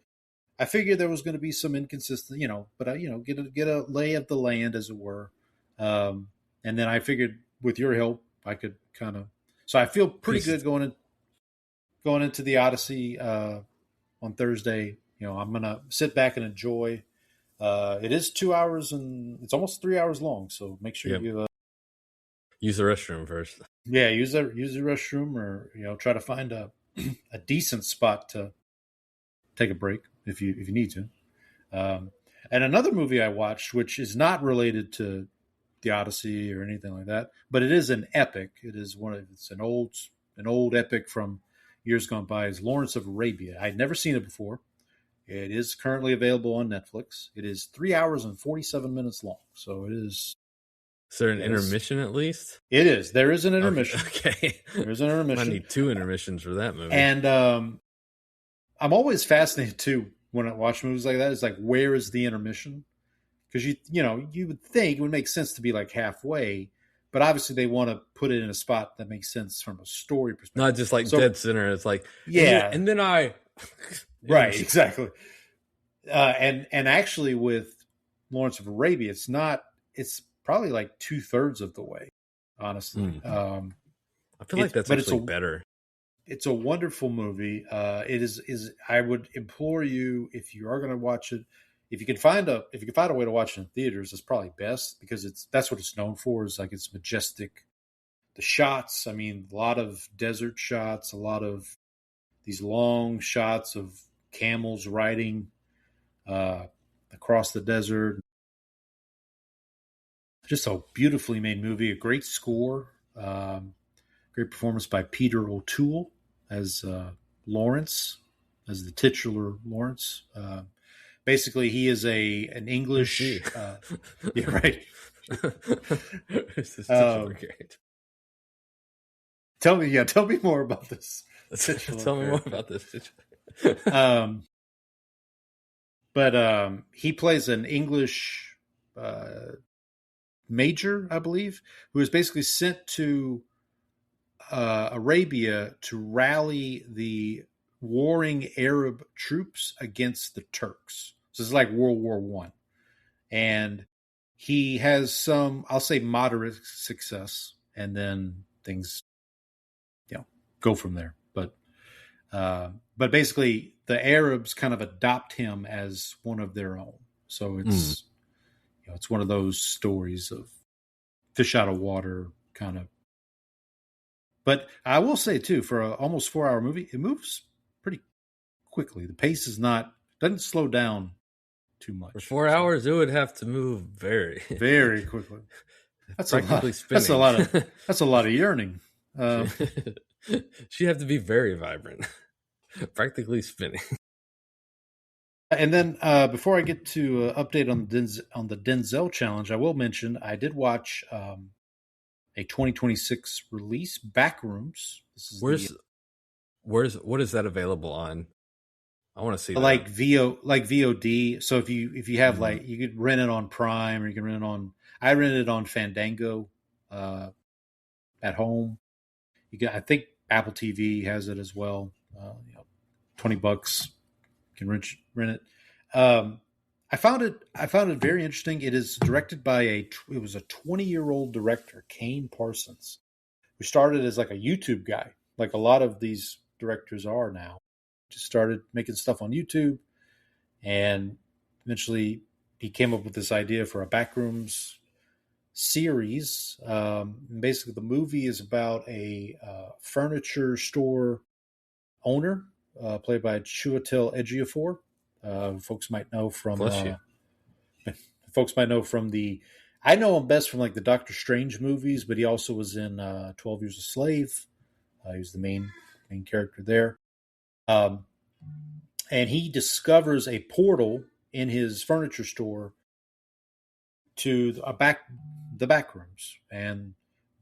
[SPEAKER 2] I figured there was going to be some inconsistent, but I, get a lay of the land, as it were, and then I figured with your help, I could kind of. So I feel pretty good going into the Odyssey on Thursday. I'm gonna sit back and enjoy. It is 2 hours and it's almost 3 hours long, so make sure you
[SPEAKER 1] use the restroom first.
[SPEAKER 2] Yeah, use the restroom, or try to find a decent spot to take a break if you need to. And another movie I watched, which is not related to the Odyssey or anything like that, but it is an epic. It's an old epic from years gone by. Is Lawrence of Arabia. I'd never seen it before. It is currently available on Netflix. It is 3 hours and 47 minutes long. So it is.
[SPEAKER 1] Is there an intermission at least?
[SPEAKER 2] It is. There is an intermission.
[SPEAKER 1] Okay.
[SPEAKER 2] There's an intermission.
[SPEAKER 1] I need 2 intermissions for that movie.
[SPEAKER 2] And I'm always fascinated too when I watch movies like that. It's like, where is the intermission? Because you would think it would make sense to be like halfway, but obviously they want to put it in a spot that makes sense from a story perspective.
[SPEAKER 1] Not just like dead center. It's like, and then I.
[SPEAKER 2] Right, exactly. And actually with Lawrence of Arabia, it's probably like 2/3 of the way, honestly.
[SPEAKER 1] I feel like that's actually better.
[SPEAKER 2] It's a wonderful movie. It is I would implore you, if you are going to watch it, if you can find a way to watch it in theaters, it's probably best, because that's what it's known for. Is like it's majestic. The shots, I mean, a lot of desert shots, a lot of these long shots of camels riding across the desert. Just a beautifully made movie, a great score, great performance by Peter O'Toole as Lawrence, as the titular Lawrence. Basically, he is an English. Yeah, right.
[SPEAKER 1] This is great.
[SPEAKER 2] Tell me more about this.
[SPEAKER 1] Tell me more about this.
[SPEAKER 2] But he plays an English major, I believe, who is basically sent to Arabia to rally the warring Arab troops against the Turks. So it's like World War I. And he has some, I'll say, moderate success, and then things, go from there. But basically, the Arabs kind of adopt him as one of their own. So it's it's one of those stories of fish out of water kind of. But I will say too, for an almost 4-hour movie, it moves pretty quickly. The pace doesn't slow down too much.
[SPEAKER 1] For 4 hours, it would have to move very,
[SPEAKER 2] very quickly. That's
[SPEAKER 1] practically spinning.
[SPEAKER 2] That's a lot of yearning.
[SPEAKER 1] She'd have to be very vibrant, practically spinning.
[SPEAKER 2] And then before I get to update on the Denzel challenge, I will mention I did watch a 2026 release, Backrooms. This is
[SPEAKER 1] what is that available on? I want to see that.
[SPEAKER 2] like VOD. So if you have you could rent it on Prime, or you can rent it on. I rented it on Fandango at home. I think Apple TV has it as well. $20 you can rent it. I found it very interesting. It is directed by it was a 20-year-old director, Kane Parsons, who started as like a YouTube guy, like a lot of these directors are now. Just started making stuff on YouTube, and eventually he came up with this idea for a Backrooms series. Basically, the movie is about a furniture store owner, played by Chiwetel Ejiofor. Folks might know from. I know him best from like the Doctor Strange movies, but he also was in 12 Years a Slave. He was the main character there. and he discovers a portal in his furniture store to the back rooms.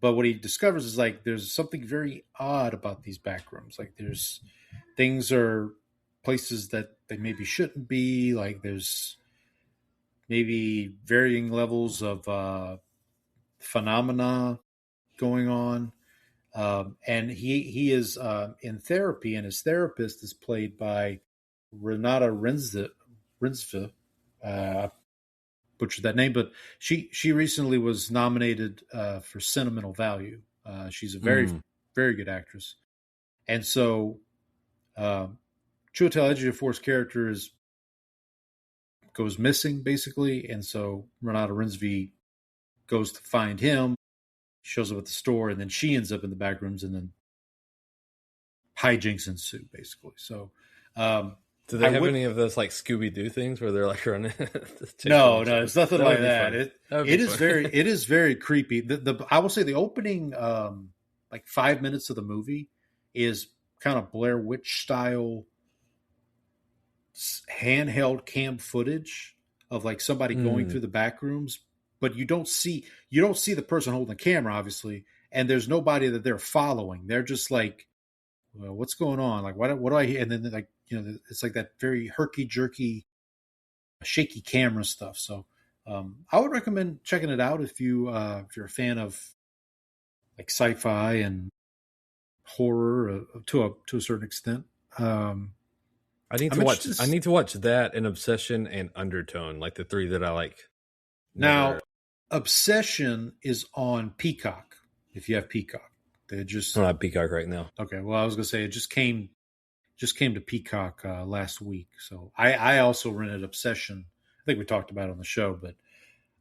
[SPEAKER 2] But what he discovers is like there's something very odd about these back rooms. Like there's things are places that they maybe shouldn't be. Like there's maybe varying levels of phenomena going on. And he is in therapy, and his therapist is played by Renata Rinsve. Butchered that name, but she recently was nominated for Sentimental Value. She's a very good actress, and so Chiwetel Ejiofor's character goes missing basically, and so Renata Rinsve goes to find him. Shows up at the store, and then she ends up in the back rooms, and then hijinks ensue basically. So.
[SPEAKER 1] Do they have any of those like Scooby-Doo things where they're like running?
[SPEAKER 2] No, it's nothing like that. It is very creepy. I will say the opening like 5 minutes of the movie is kind of Blair Witch style handheld cam footage of like somebody going through the back rooms, but you don't see the person holding the camera, obviously, and there's nobody that they're following. They're just like, well, what's going on? Like, what do I hear? And then like, it's like that very herky-jerky, shaky camera stuff. So I would recommend checking it out if you're a fan of like sci-fi and horror to a certain extent.
[SPEAKER 1] I need to watch that and Obsession and Undertone, like the three that I like.
[SPEAKER 2] Now, Obsession is on Peacock. If you have Peacock, they just
[SPEAKER 1] I don't have Peacock right now.
[SPEAKER 2] Okay, well, I was gonna say it just came to Peacock last week. So I also rented Obsession. I think we talked about it on the show, but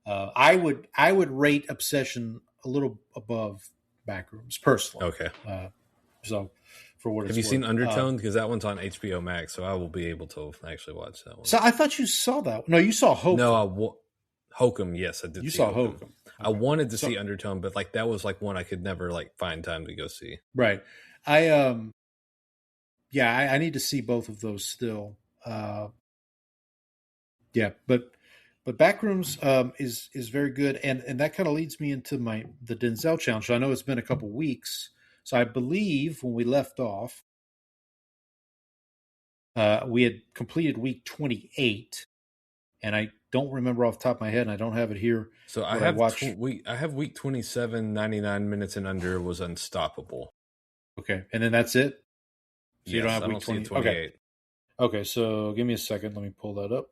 [SPEAKER 2] I would rate Obsession a little above Backrooms personally.
[SPEAKER 1] Okay.
[SPEAKER 2] So for what it's
[SPEAKER 1] have you
[SPEAKER 2] worth.
[SPEAKER 1] seen Undertone? Because that one's on HBO Max, so I will be able to actually watch that one.
[SPEAKER 2] So I thought you saw that. No, you saw Hokum.
[SPEAKER 1] No, Hokum. Yes, I did.
[SPEAKER 2] You saw Hokum. Okay.
[SPEAKER 1] I wanted to see Undertone, but like that was like one I could never like find time to go see.
[SPEAKER 2] Right. I need to see both of those still. But Backrooms is very good, and that kind of leads me into the Denzel challenge. So I know it's been a couple weeks, so I believe when we left off, we had completed week 28, and I don't remember off the top of my head, and I don't have it here.
[SPEAKER 1] So I have week 27, 99 minutes and under was Unstoppable.
[SPEAKER 2] Okay, and then that's it. So you
[SPEAKER 1] yes,
[SPEAKER 2] don't have week 28. Okay, so give me a second. Let me pull that up.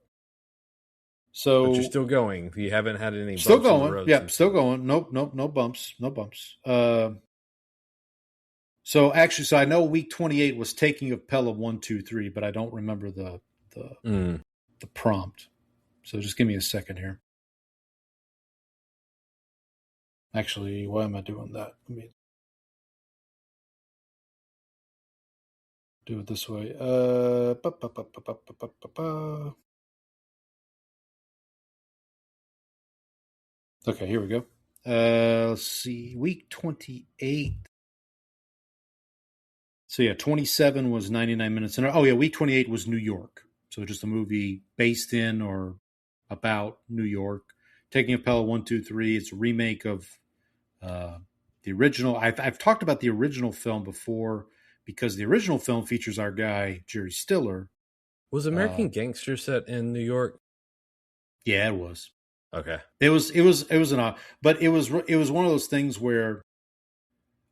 [SPEAKER 2] So
[SPEAKER 1] but you're still going. You haven't had any bumps
[SPEAKER 2] still going.
[SPEAKER 1] on the road.
[SPEAKER 2] Yeah, still going. Nope, no bumps. So I know week 28 was taking of Pella 1, 2, 3, but I don't remember the prompt. So just give me a second here. Actually, why am I doing that? Let me do it this way. Okay, here we go. Let's see. Week 28. So yeah, 27 was 99 minutes. Week 28 was New York. So just a movie based in or about New York. Taking a Pella 1, 2, 3. It's a remake of the original. I've talked about the original film before because the original film features our guy Jerry Stiller.
[SPEAKER 1] Was American Gangster set in New York?
[SPEAKER 2] Yeah, it was.
[SPEAKER 1] Okay.
[SPEAKER 2] It was but it was one of those things where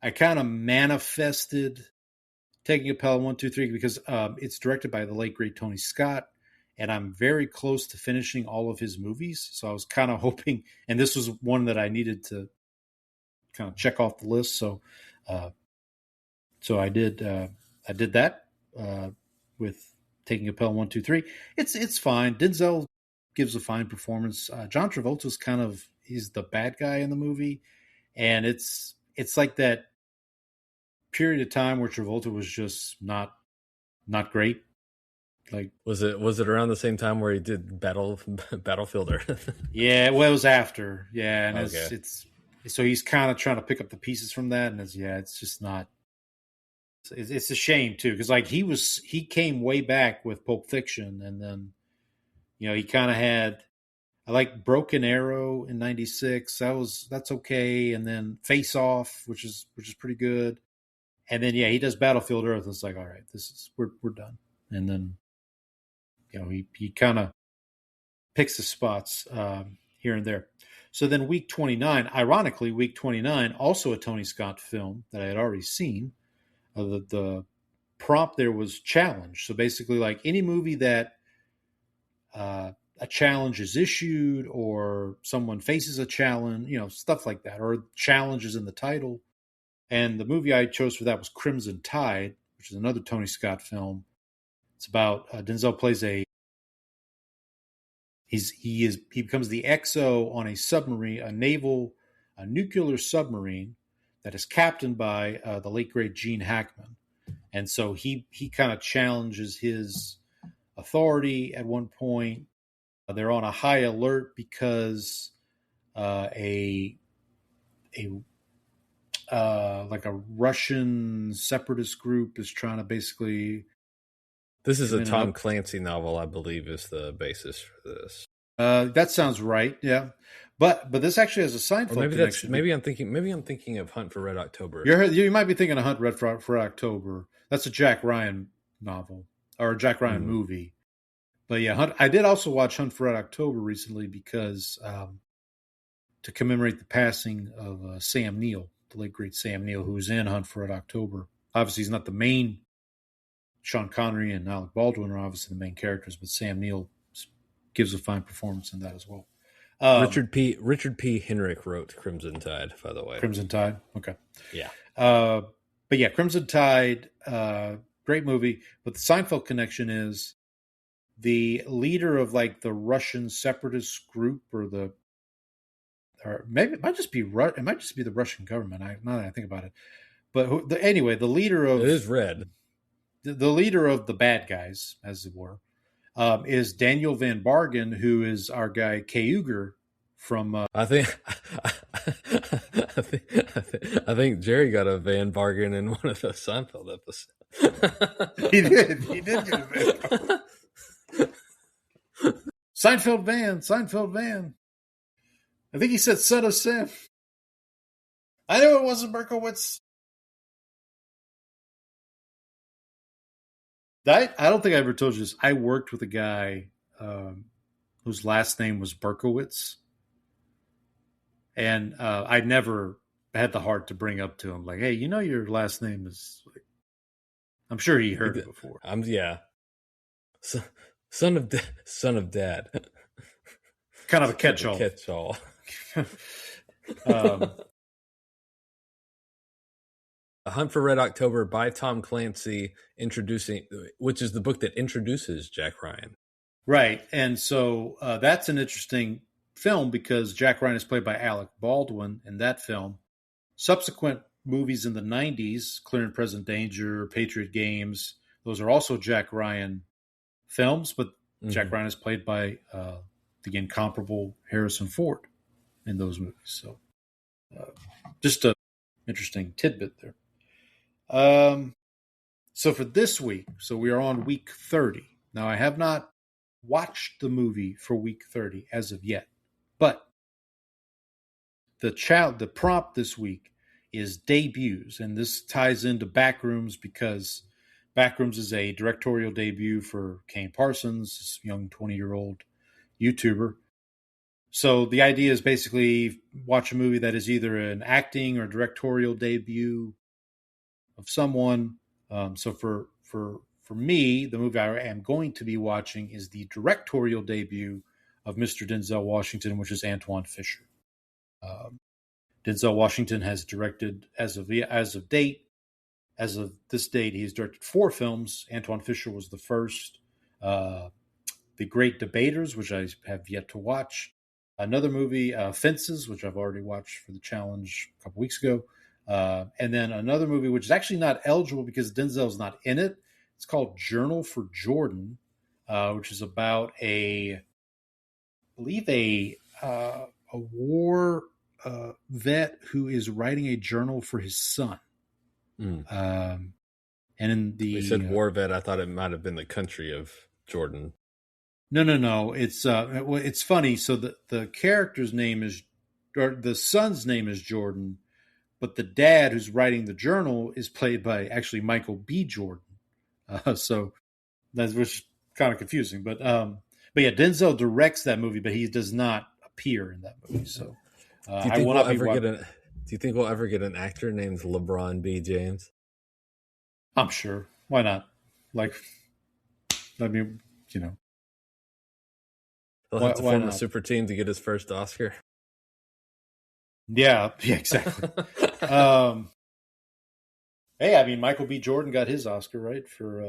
[SPEAKER 2] I kind of manifested Taking a Pella 1, 2, 3 because it's directed by the late great Tony Scott, and I'm very close to finishing all of his movies. So I was kind of hoping, and this was one that I needed to kind of check off the list. So I did that with Taking a Pella 1, 2, 3. It's fine. Denzel gives a fine performance. John Travolta's he's the bad guy in the movie, and it's like that period of time where Travolta was just not great. Like,
[SPEAKER 1] was it around the same time where he did Battlefield Earth?
[SPEAKER 2] Yeah, well, it was after. Yeah, and
[SPEAKER 1] okay.
[SPEAKER 2] it's so he's kind of trying to pick up the pieces from that, and it's just not It's a shame too, because like he came way back with Pulp Fiction, and then he kind of had. I like Broken Arrow in '96. That's okay, and then Face Off, which is pretty good, and then he does Battlefield Earth. And it's like, all right, we're done, and then he kind of picks the spots here and there. So then week 29, ironically, week 29, also a Tony Scott film that I had already seen. The prompt there was challenge. So basically, like any movie that a challenge is issued or someone faces a challenge, stuff like that, or challenges in the title. And the movie I chose for that was Crimson Tide, which is another Tony Scott film. It's about Denzel plays he becomes the XO on a submarine, a nuclear submarine that is captained by the late great Gene Hackman. And so he kind of challenges his authority at one point. They're on a high alert because a Russian separatist group is trying to basically.
[SPEAKER 1] This is a Tom Clancy novel, I believe, is the basis for this.
[SPEAKER 2] That sounds right. Yeah, but this actually has a Seinfeld connection.
[SPEAKER 1] Maybe I'm thinking of Hunt for Red October.
[SPEAKER 2] You might be thinking of Hunt for October. That's a Jack Ryan novel or a Jack Ryan movie. But yeah, I did also watch Hunt for Red October recently because to commemorate the passing of Sam Neill, the late great Sam Neill, who was in Hunt for Red October. Obviously, he's not the main. Sean Connery and Alec Baldwin are obviously the main characters, but Sam Neill gives a fine performance in that as well.
[SPEAKER 1] Richard P. Henrik wrote Crimson Tide, by the way.
[SPEAKER 2] Crimson Tide, okay.
[SPEAKER 1] Yeah.
[SPEAKER 2] But yeah, Crimson Tide, great movie. But the Seinfeld connection is the leader of like the Russian separatist group, or maybe it might just be the Russian government. Now that I think about it, but anyway, the leader of
[SPEAKER 1] it is red.
[SPEAKER 2] The leader of the bad guys, as it were, is Daniel Van Bargen, who is our guy Keuger from.
[SPEAKER 1] I think Jerry got a Van Bargen in one of the Seinfeld episodes.
[SPEAKER 2] He did get a Van Bargen. Seinfeld Van. I think he said son of Sam. I know it wasn't Berkowitz. I don't think I ever told you this. I worked with a guy whose last name was Berkowitz. And I never had the heart to bring up to him, like, hey, your last name is... I'm sure he heard it before.
[SPEAKER 1] Yeah. Son of Dad.
[SPEAKER 2] Kind of a catch-all.
[SPEAKER 1] Catch-all. A Hunt for Red October by Tom Clancy, which is the book that introduces Jack Ryan.
[SPEAKER 2] Right. And so that's an interesting film because Jack Ryan is played by Alec Baldwin in that film. Subsequent movies in the 90s, Clear and Present Danger, Patriot Games, those are also Jack Ryan films, but Jack Ryan is played by the incomparable Harrison Ford in those movies. So just a interesting tidbit there. So for this week, so we are on week 30. Now, I have not watched the movie for week 30 as of yet, but the prompt this week is debuts, and this ties into Backrooms because Backrooms is a directorial debut for Kane Parsons, this young 20-year-old YouTuber. So the idea is basically watch a movie that is either an acting or directorial debut of someone. So for me, the movie I am going to be watching is the directorial debut of Mr. Denzel Washington, which is Antoine Fisher. Denzel Washington has directed, as of this date, he's directed 4 films. Antoine Fisher was the first. The Great Debaters, which I have yet to watch. Another movie, Fences, which I've already watched for the challenge a couple weeks ago. And then another movie, which is actually not eligible because Denzel's not in it. It's called Journal for Jordan, which is about a war vet who is writing a journal for his son. And in the
[SPEAKER 1] You said war vet. I thought it might have been the country of Jordan.
[SPEAKER 2] No. It's funny. So the character's name is, or the son's name is Jordan, but the dad who's writing the journal is played by actually Michael B. Jordan. So that's which is kind of confusing. But yeah, Denzel directs that movie, but he does not appear in that movie. So
[SPEAKER 1] Do you think we'll ever get an actor named LeBron B. James?
[SPEAKER 2] I'm sure. Why not? Like, I mean,
[SPEAKER 1] He'll have to form a super team to get his first Oscar.
[SPEAKER 2] Yeah, exactly. Hey, I mean, Michael B. Jordan got his Oscar, right? For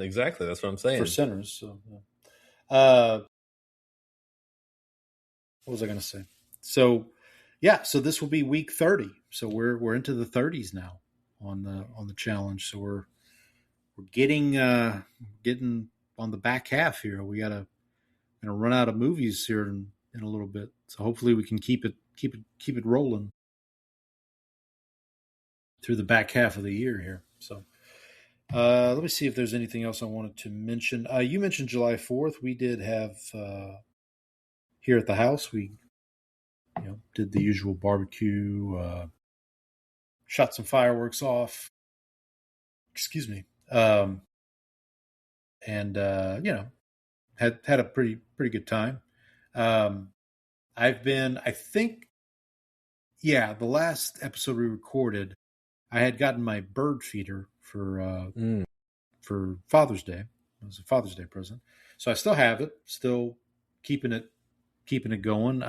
[SPEAKER 1] exactly, that's what I'm saying.
[SPEAKER 2] For Sinners. So, what was I going to say? So, yeah, so this will be week 30. So we're into the 30s now on the challenge. So we're getting on the back half here. We gonna run out of movies here in a little bit. So hopefully we can keep it rolling through the back half of the year here. So let me see if there's anything else I wanted to mention. You mentioned July 4th. We did have here at the house. We did the usual barbecue, shot some fireworks off. Excuse me. And had a pretty good time. The last episode we recorded, I had gotten my bird feeder for Father's Day. It was a Father's Day present, so I still have it. Still keeping it going.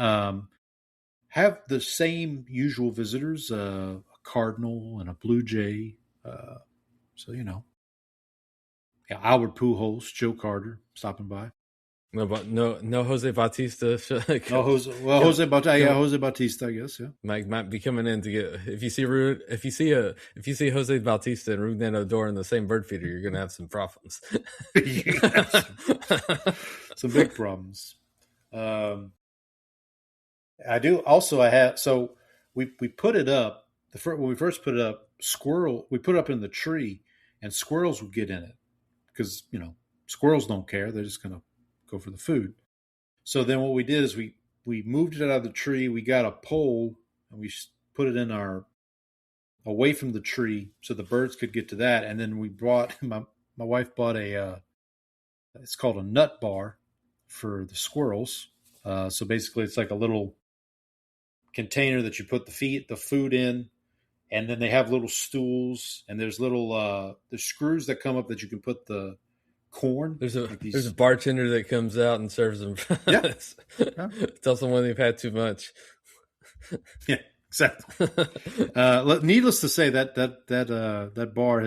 [SPEAKER 2] Have the same usual visitors: a cardinal and a blue jay. So Albert Pujols, Joe Carter stopping by.
[SPEAKER 1] No Jose Bautista.
[SPEAKER 2] Jose Bautista, I guess. Yeah,
[SPEAKER 1] might be coming in to get. If you see Jose Bautista and Rougned Odor in the same bird feeder, you're going to have some problems.
[SPEAKER 2] Some big problems. I do. Also, I have. So we put it up. When we first put it up, we put it up in the tree, and squirrels would get in it because squirrels don't care. They're just going to go for the food. So then what we did is we moved it out of the tree. We got a pole and we put it in away from the tree so the birds could get to that. And then we brought my wife bought it's called a nut bar for the squirrels. So basically it's like a little container that you put the food in, and then they have little stools, and there's little there's screws that come up that you can put the corn.
[SPEAKER 1] There's a bartender that comes out and serves them.
[SPEAKER 2] Yeah.
[SPEAKER 1] Tell someone they've had too much.
[SPEAKER 2] Yeah, exactly. Needless to say, that bar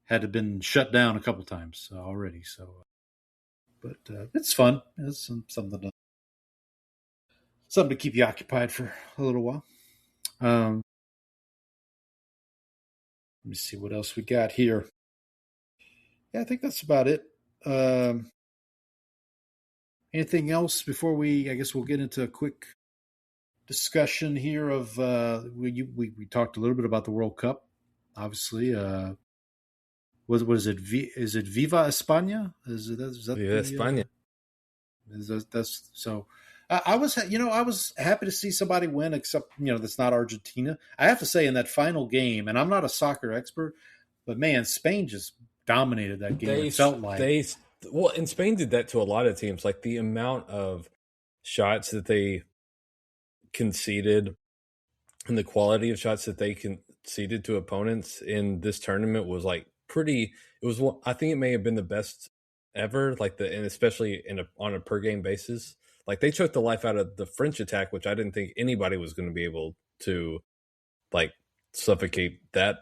[SPEAKER 2] had been shut down a couple times already. So, but it's fun. It's something to keep you occupied for a little while. Let me see what else we got here. Yeah, I think that's about it. Anything else before I guess we'll get into a quick discussion here of we talked a little bit about the World Cup, obviously. What is it? Is it Viva España? Is that
[SPEAKER 1] Viva España?
[SPEAKER 2] That's so. I was happy to see somebody win, except that's not Argentina. I have to say, in that final game, and I'm not a soccer expert, but man, Spain just dominated that game. It felt like
[SPEAKER 1] and Spain did that to a lot of teams. Like the amount of shots that they conceded and the quality of shots that they conceded to opponents in this tournament was like pretty. It was. I think it may have been the best ever. And especially on a per game basis. Like they choked the life out of the French attack, which I didn't think anybody was going to be able to like suffocate that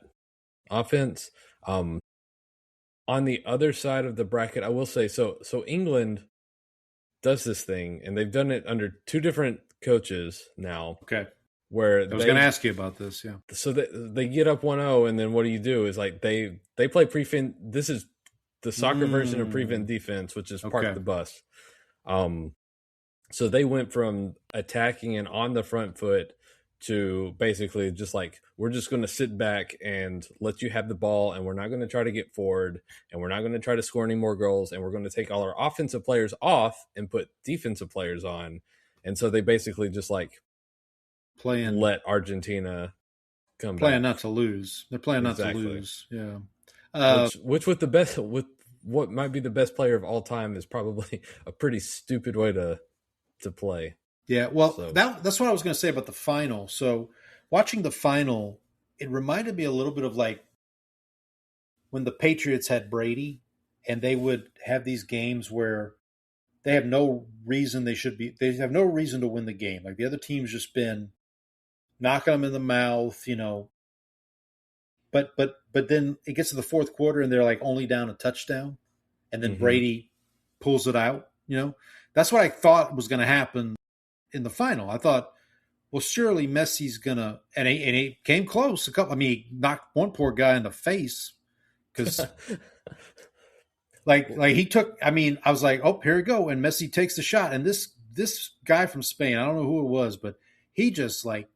[SPEAKER 1] offense. On the other side of the bracket, I will say, so England does this thing, and they've done it under two different coaches now.
[SPEAKER 2] Okay.
[SPEAKER 1] Where
[SPEAKER 2] I was going to ask you about this, yeah.
[SPEAKER 1] So they get up 1-0, and then what do? Is like they play prevent. This is the soccer version of prevent defense, which is park the bus. So they went from attacking and on the front foot to basically just like, we're just going to sit back and let you have the ball, and we're not going to try to get forward, and we're not going to try to score any more goals, and we're going to take all our offensive players off and put defensive players on. And so they basically just like let Argentina come
[SPEAKER 2] playing
[SPEAKER 1] back.
[SPEAKER 2] not to lose. They're playing not to lose. Yeah.
[SPEAKER 1] Which with the best, with what might be the best player of all time is probably a pretty stupid way to play.
[SPEAKER 2] Yeah, well, that's what I was going to say about the final. So watching the final, it reminded me a little bit of like when the Patriots had Brady, and they would have these games where they have no reason they have no reason to win the game. Like the other team's just been knocking them in the mouth, you know. But then it gets to the fourth quarter and they're like only down a touchdown, and then Brady pulls it out, you know. That's what I thought was going to happen in the final. I thought, well, surely Messi's gonna, and he came close. He knocked one poor guy in the face because, like he took. I mean, I was like, oh, here we go, and Messi takes the shot, and this guy from Spain, I don't know who it was, but he just like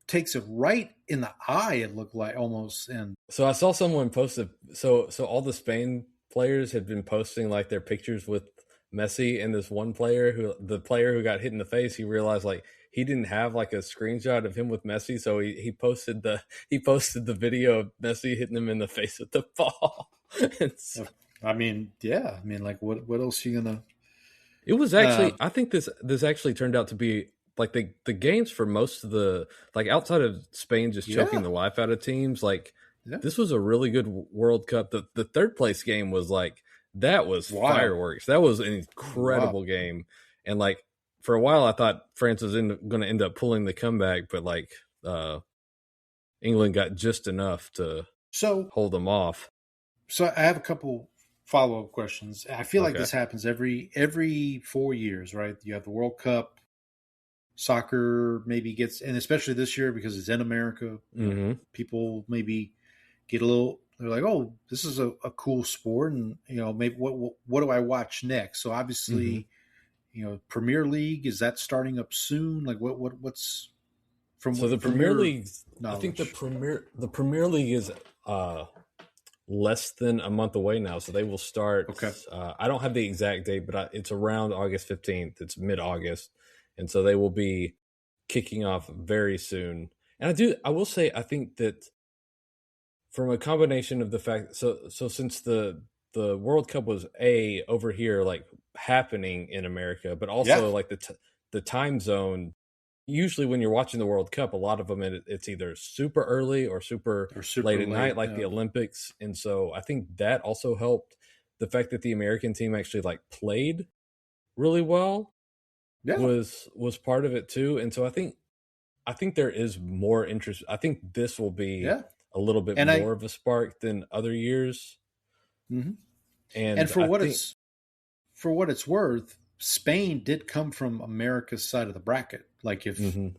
[SPEAKER 2] takes it right in the eye. It looked like almost. And
[SPEAKER 1] so I saw someone posted. So all the Spain players had been posting like their pictures with Messi, and this one player the player who got hit in the face, he realized like he didn't have like a screenshot of him with Messi, so he posted the video of Messi hitting him in the face with the ball. So,
[SPEAKER 2] I mean, yeah, I mean, like what else are you gonna?
[SPEAKER 1] It was actually I think this actually turned out to be like the games for most of the, like outside of Spain just choking the life out of teams, like this was a really good World Cup. The third place game was like, that was fireworks. That was an incredible game. And like for a while I thought France was going to end up pulling the comeback, but like England got just enough to hold them off.
[SPEAKER 2] So I have a couple follow-up questions. I feel like this happens every 4 years, right? You have the World Cup, soccer maybe gets, and especially this year because it's in America, people maybe get a little, they're like, oh, this is a cool sport, and you know, maybe what do I watch next? So obviously, you know, Premier League, is that starting up soon? Like what's from?
[SPEAKER 1] So the Premier League, I think the Premier League is less than a month away now, so they will start. I don't have the exact date, but it's around August 15th. It's mid-August, and so they will be kicking off very soon. And I will say, I think that from a combination of the fact, so since the World Cup was over here, like happening in America, but also like the time zone. Usually, when you're watching the World Cup, a lot of them it's either super early or super late at night, like the Olympics, and so I think that also helped. The fact that the American team actually like played really well was part of it too, and so I think there is more interest. I think this will be a little bit more of a spark than other years.
[SPEAKER 2] And for what it's worth, Spain did come from America's side of the bracket. Like if the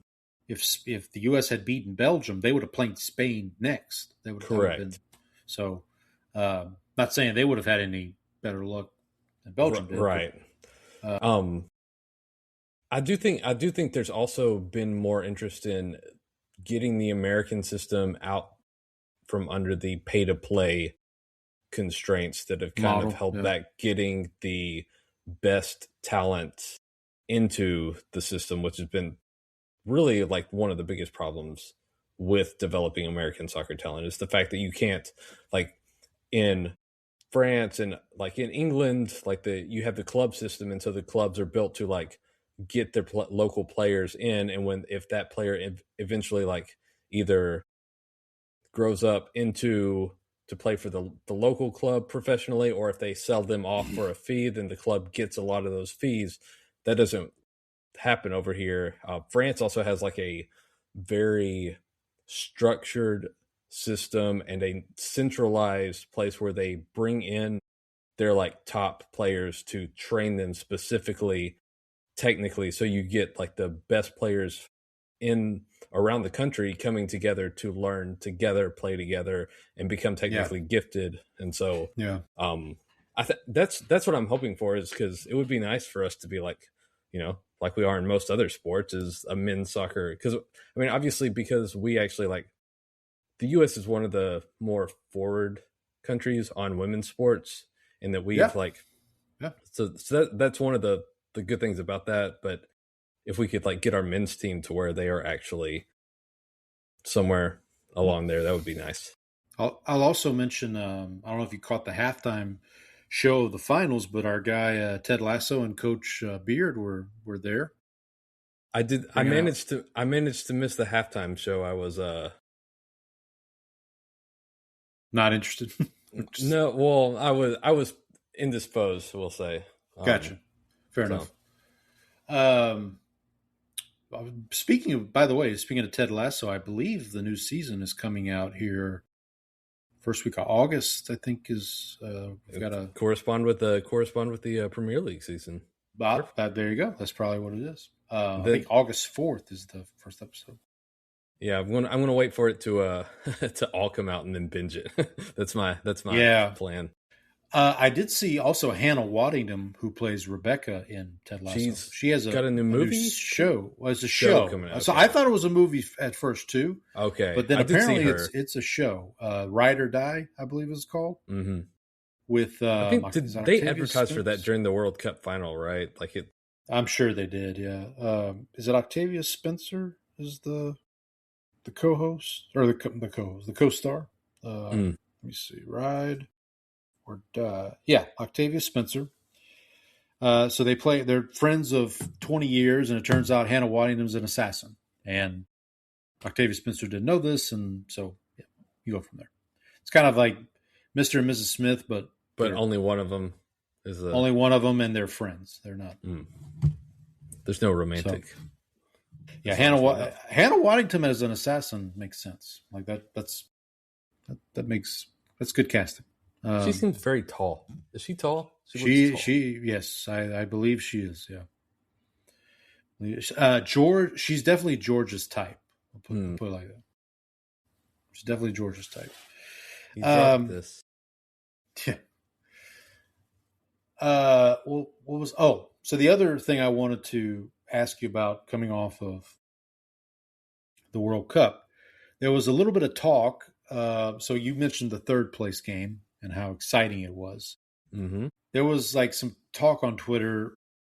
[SPEAKER 2] U.S. had beaten Belgium, they would have played Spain next. They would have been. So, not saying they would have had any better luck than Belgium did.
[SPEAKER 1] Right. I do think there's also been more interest in getting the American system out from under the pay-to-play constraints that have kind of held back getting the best talent into the system, which has been really like one of the biggest problems with developing American soccer talent, is the fact that you can't, like in France and like in England, like you have the club system, and so the clubs are built to like get their local players in, and if that player eventually like either grows up to play for the local club professionally, or if they sell them off for a fee, then the club gets a lot of those fees. That doesn't happen over here. France also has like a very structured system and a centralized place where they bring in their like top players to train them specifically technically, so you get like the best players in around the country coming together to learn together, play together, and become technically gifted. And so that's what I'm hoping for, is because it would be nice for us to be like, you know, like we are in most other sports, is a men's soccer. Because I mean, obviously, because we actually like the U.S. is one of the more forward countries on women's sports, and that we've so that's one of the good things about that. But if we could like get our men's team to where they are actually somewhere along there, that would be nice.
[SPEAKER 2] I'll also mention, I don't know if you caught the halftime show of the finals, but our guy Ted Lasso and Coach Beard were there.
[SPEAKER 1] I did. I managed to miss the halftime show. I was
[SPEAKER 2] not interested.
[SPEAKER 1] No, well, I was indisposed, we'll say.
[SPEAKER 2] Gotcha. Fair enough. Speaking of Ted Lasso, I believe the new season is coming out here first week of August. I think is we've got to
[SPEAKER 1] correspond with the Premier League season.
[SPEAKER 2] There you go. That's probably what it is. I think August 4th is the first episode.
[SPEAKER 1] Yeah, I'm gonna wait for it to to all come out and then binge it. that's my plan.
[SPEAKER 2] I did see also Hannah Waddingham, who plays Rebecca in Ted Lasso. She has
[SPEAKER 1] got a new movie
[SPEAKER 2] show. Well, it's a show
[SPEAKER 1] coming out.
[SPEAKER 2] So I thought it was a movie at first too.
[SPEAKER 1] Okay,
[SPEAKER 2] but then apparently it's a show. Ride or Die, I believe it's called.
[SPEAKER 1] Mm-hmm.
[SPEAKER 2] With
[SPEAKER 1] I think they advertised for that during the World Cup final, right? Like it.
[SPEAKER 2] I'm sure they did. Yeah. Is it Octavia Spencer? Is the co-host or the co-host, the co-star? Let me see. Ride or Die. Yeah, Octavia Spencer. So they're friends of 20 years, and it turns out Hannah Waddingham's an assassin. And Octavia Spencer didn't know this, and so you go from there. It's kind of like Mr. and Mrs. Smith, but
[SPEAKER 1] only one of them is
[SPEAKER 2] only one of them, and they're friends. They're not.
[SPEAKER 1] There's no romantic.
[SPEAKER 2] So, yeah, Hannah Waddingham as an assassin makes sense. Like that's good casting.
[SPEAKER 1] She seems very tall. Is she tall?
[SPEAKER 2] Yes, I believe she is. Yeah. George, she's definitely George's type. I'll put it like that. She's definitely George's type.
[SPEAKER 1] He dropped this.
[SPEAKER 2] Yeah. So the other thing I wanted to ask you about coming off of the World Cup, there was a little bit of talk. So you mentioned the third place game and how exciting it was.
[SPEAKER 1] Mm-hmm.
[SPEAKER 2] There was like some talk on Twitter,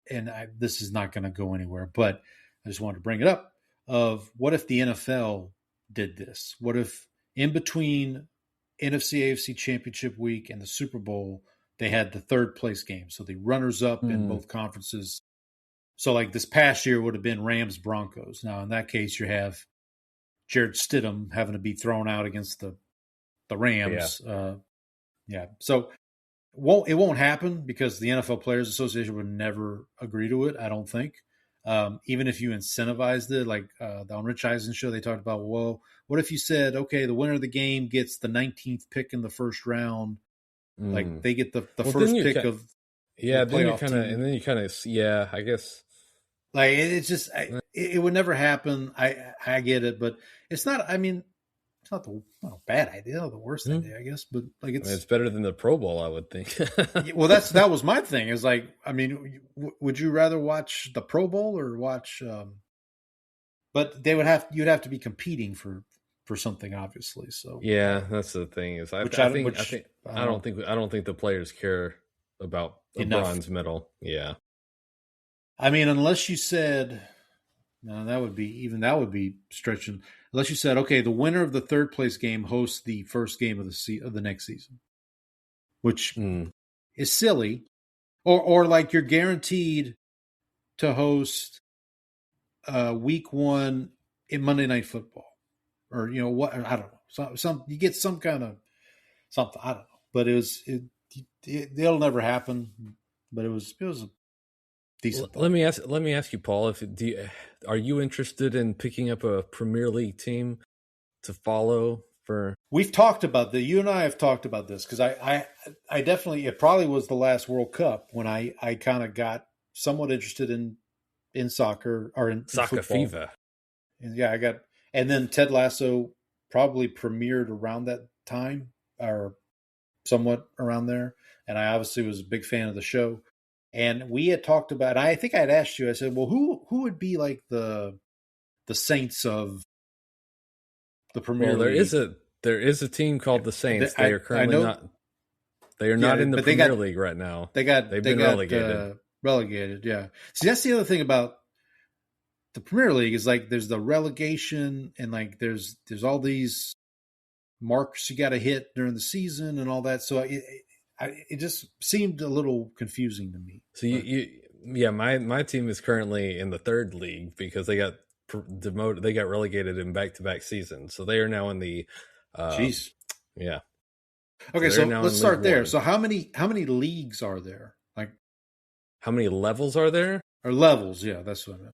[SPEAKER 2] and this is not going to go anywhere, but I just wanted to bring it up, of what if the NFL did this? What if in between NFC AFC Championship week and the Super Bowl, they had the third place game? So the runners up in both conferences. So like this past year would have been Rams Broncos. Now in that case, you have Jared Stidham having to be thrown out against the Rams. Yeah. So it won't happen because the NFL Players Association would never agree to it, I don't think. Even if you incentivized it, like on Rich Eisen show, they talked about, well, what if you said, okay, the winner of the game gets the 19th pick in the first round, like they get the first pick of
[SPEAKER 1] then you kind of I guess
[SPEAKER 2] like it's just it would never happen. I get it, but it's not. I mean, it's not a bad idea, or the worst idea, I guess. But like
[SPEAKER 1] it's better than the Pro Bowl, I would think.
[SPEAKER 2] Well, that was my thing. Is like, I mean, would you rather watch the Pro Bowl or watch? But you'd have to be competing for something, obviously. So
[SPEAKER 1] yeah, that's the thing. Is I don't think the players care about a bronze medal. Yeah,
[SPEAKER 2] I mean, unless you said, no, that would be stretching. Unless you said, okay, the winner of the third place game hosts the first game of the next season, which is silly, or like you're guaranteed to host week one in Monday Night Football, or what, I don't know, some you get some kind of something, I don't know, but it'll never happen. But it was a decent thought.
[SPEAKER 1] Let me ask you, Paul, are you interested in picking up a Premier League team to follow for?
[SPEAKER 2] We've talked about that. You and I have talked about this because I definitely, it probably was the last World Cup when I kind of got somewhat interested in soccer or in
[SPEAKER 1] soccer
[SPEAKER 2] football.
[SPEAKER 1] fever.
[SPEAKER 2] And and then Ted Lasso probably premiered around that time or somewhat around there. And I obviously was a big fan of the show. And we had talked about. I think I had asked you. I said, "Well, who would be like the Saints of the Premier
[SPEAKER 1] Well,
[SPEAKER 2] League?"
[SPEAKER 1] there is a team called the Saints.
[SPEAKER 2] I-
[SPEAKER 1] They are currently
[SPEAKER 2] I know-
[SPEAKER 1] not. They are not in the
[SPEAKER 2] but they
[SPEAKER 1] Premier
[SPEAKER 2] got-
[SPEAKER 1] League right now.
[SPEAKER 2] They've been
[SPEAKER 1] relegated.
[SPEAKER 2] Relegated, yeah. See, that's the other thing about the Premier League is like there's the relegation and like there's all these marks you got to hit during the season and all that. So it just seemed a little confusing to me.
[SPEAKER 1] So my team is currently in the third league because they got demoted. They got relegated in back-to-back seasons. So they are now in the.
[SPEAKER 2] Jeez.
[SPEAKER 1] Yeah.
[SPEAKER 2] Okay, so
[SPEAKER 1] now
[SPEAKER 2] let's
[SPEAKER 1] in
[SPEAKER 2] start
[SPEAKER 1] League
[SPEAKER 2] there.
[SPEAKER 1] One.
[SPEAKER 2] So how many leagues are there? Like
[SPEAKER 1] How many levels are there?
[SPEAKER 2] or levels? Yeah, that's what I meant.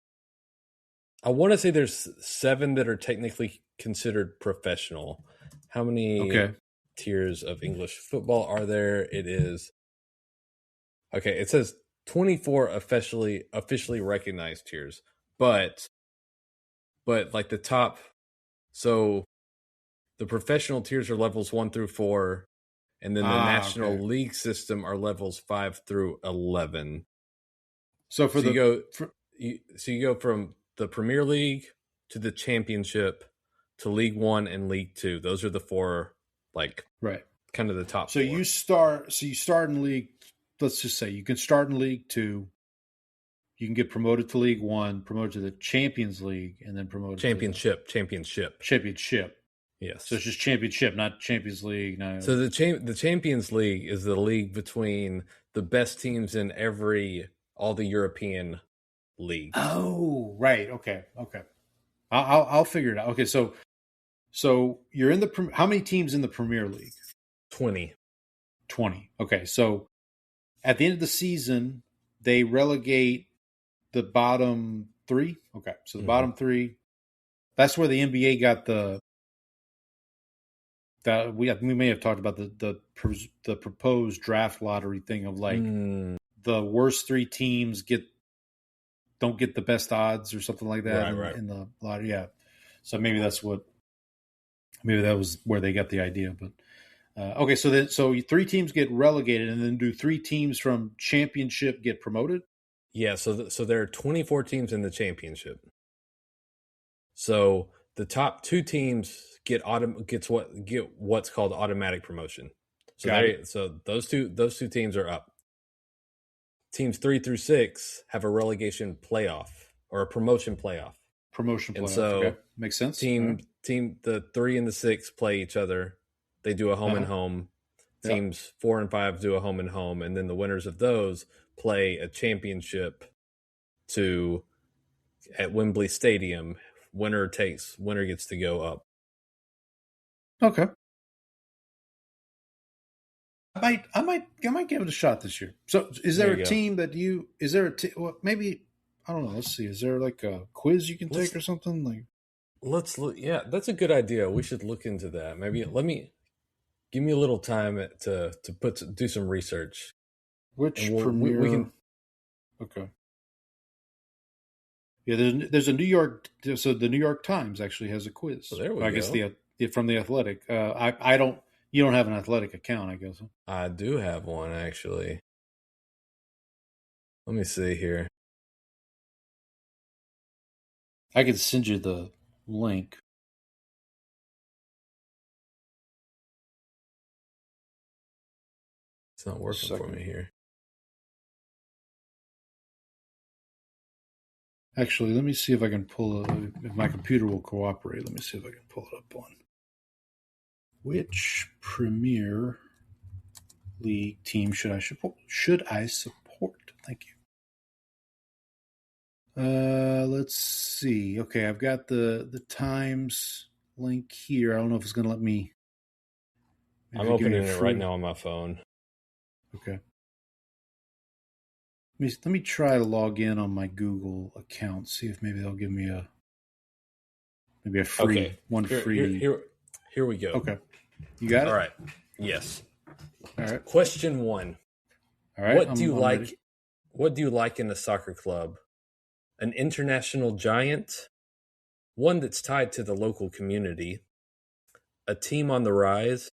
[SPEAKER 1] I want to say there's 7 that are technically considered professional. How many tiers of English football are there? It is okay. It says 24 officially recognized tiers, but like the top. So the professional tiers are levels 1 through 4, and then the National League system are levels 5 through 11.
[SPEAKER 2] So
[SPEAKER 1] you go from the Premier League to the Championship to League 1 and League 2. Those are the 4, like, kind of the top.
[SPEAKER 2] So
[SPEAKER 1] 4.
[SPEAKER 2] you start in League. Let's just say you can start in League 2. You can get promoted to League 1, promoted to the Champions League, and then promoted
[SPEAKER 1] Championship.
[SPEAKER 2] Championship.
[SPEAKER 1] Yes.
[SPEAKER 2] So it's just Championship, not Champions League. No.
[SPEAKER 1] So the Champions League is the league between the best teams in all the European leagues.
[SPEAKER 2] Oh, right. Okay. I'll figure it out. Okay, so you're in the how many teams in the Premier League?
[SPEAKER 1] 20.
[SPEAKER 2] Okay, so at the end of the season, they relegate the bottom 3. Okay, so the bottom 3. That's where the NBA got we may have talked about the proposed draft lottery thing of like the worst 3 teams don't get the best odds or something like that in the lottery. Yeah, so maybe that was where they got the idea. But okay, so 3 teams get relegated, and then do 3 teams from Championship get promoted?
[SPEAKER 1] Yeah, so there are 24 teams in the Championship. So the top 2 teams get what's called automatic promotion. So those two teams are up. Teams 3 through 6 have a relegation playoff or a promotion playoff.
[SPEAKER 2] And so makes sense.
[SPEAKER 1] The 3 and the 6 play each other. They do a home and home. Teams 4 and 5 do a home and home, and then the winners of those play a championship at Wembley Stadium. Winner gets to go up.
[SPEAKER 2] Okay. I might give it a shot this year. So is there a team that maybe, I don't know, let's see. Is there like a quiz you can take or something? Like,
[SPEAKER 1] let's look. Yeah, that's a good idea. We should look into that. Maybe give me a little time to do some research.
[SPEAKER 2] Which Premier? We can. Okay. Yeah, there's a New York. So the New York Times actually has a quiz.
[SPEAKER 1] So there we go.
[SPEAKER 2] I guess from the Athletic. I don't. You don't have an Athletic account, I guess.
[SPEAKER 1] I do have one actually. Let me see here.
[SPEAKER 2] I can send you the link.
[SPEAKER 1] It's not working for me here.
[SPEAKER 2] Actually, let me see if I can if my computer will cooperate. Let me see if I can pull it up on. Which Premier League team should I support? Thank you. Let's see. Okay, I've got the Times link here. I don't know if it's going to let me.
[SPEAKER 1] I'm opening it right now on my phone.
[SPEAKER 2] Okay. Let me try to log in on my Google account. See if maybe they'll give me a free free.
[SPEAKER 1] Here we go.
[SPEAKER 2] Okay, you got it.
[SPEAKER 1] All right. Yes.
[SPEAKER 2] All right.
[SPEAKER 1] Question 1.
[SPEAKER 2] All right.
[SPEAKER 1] What do you like? Ready. What do you like in a soccer club? An international giant, one that's tied to the local community, a team on the rise,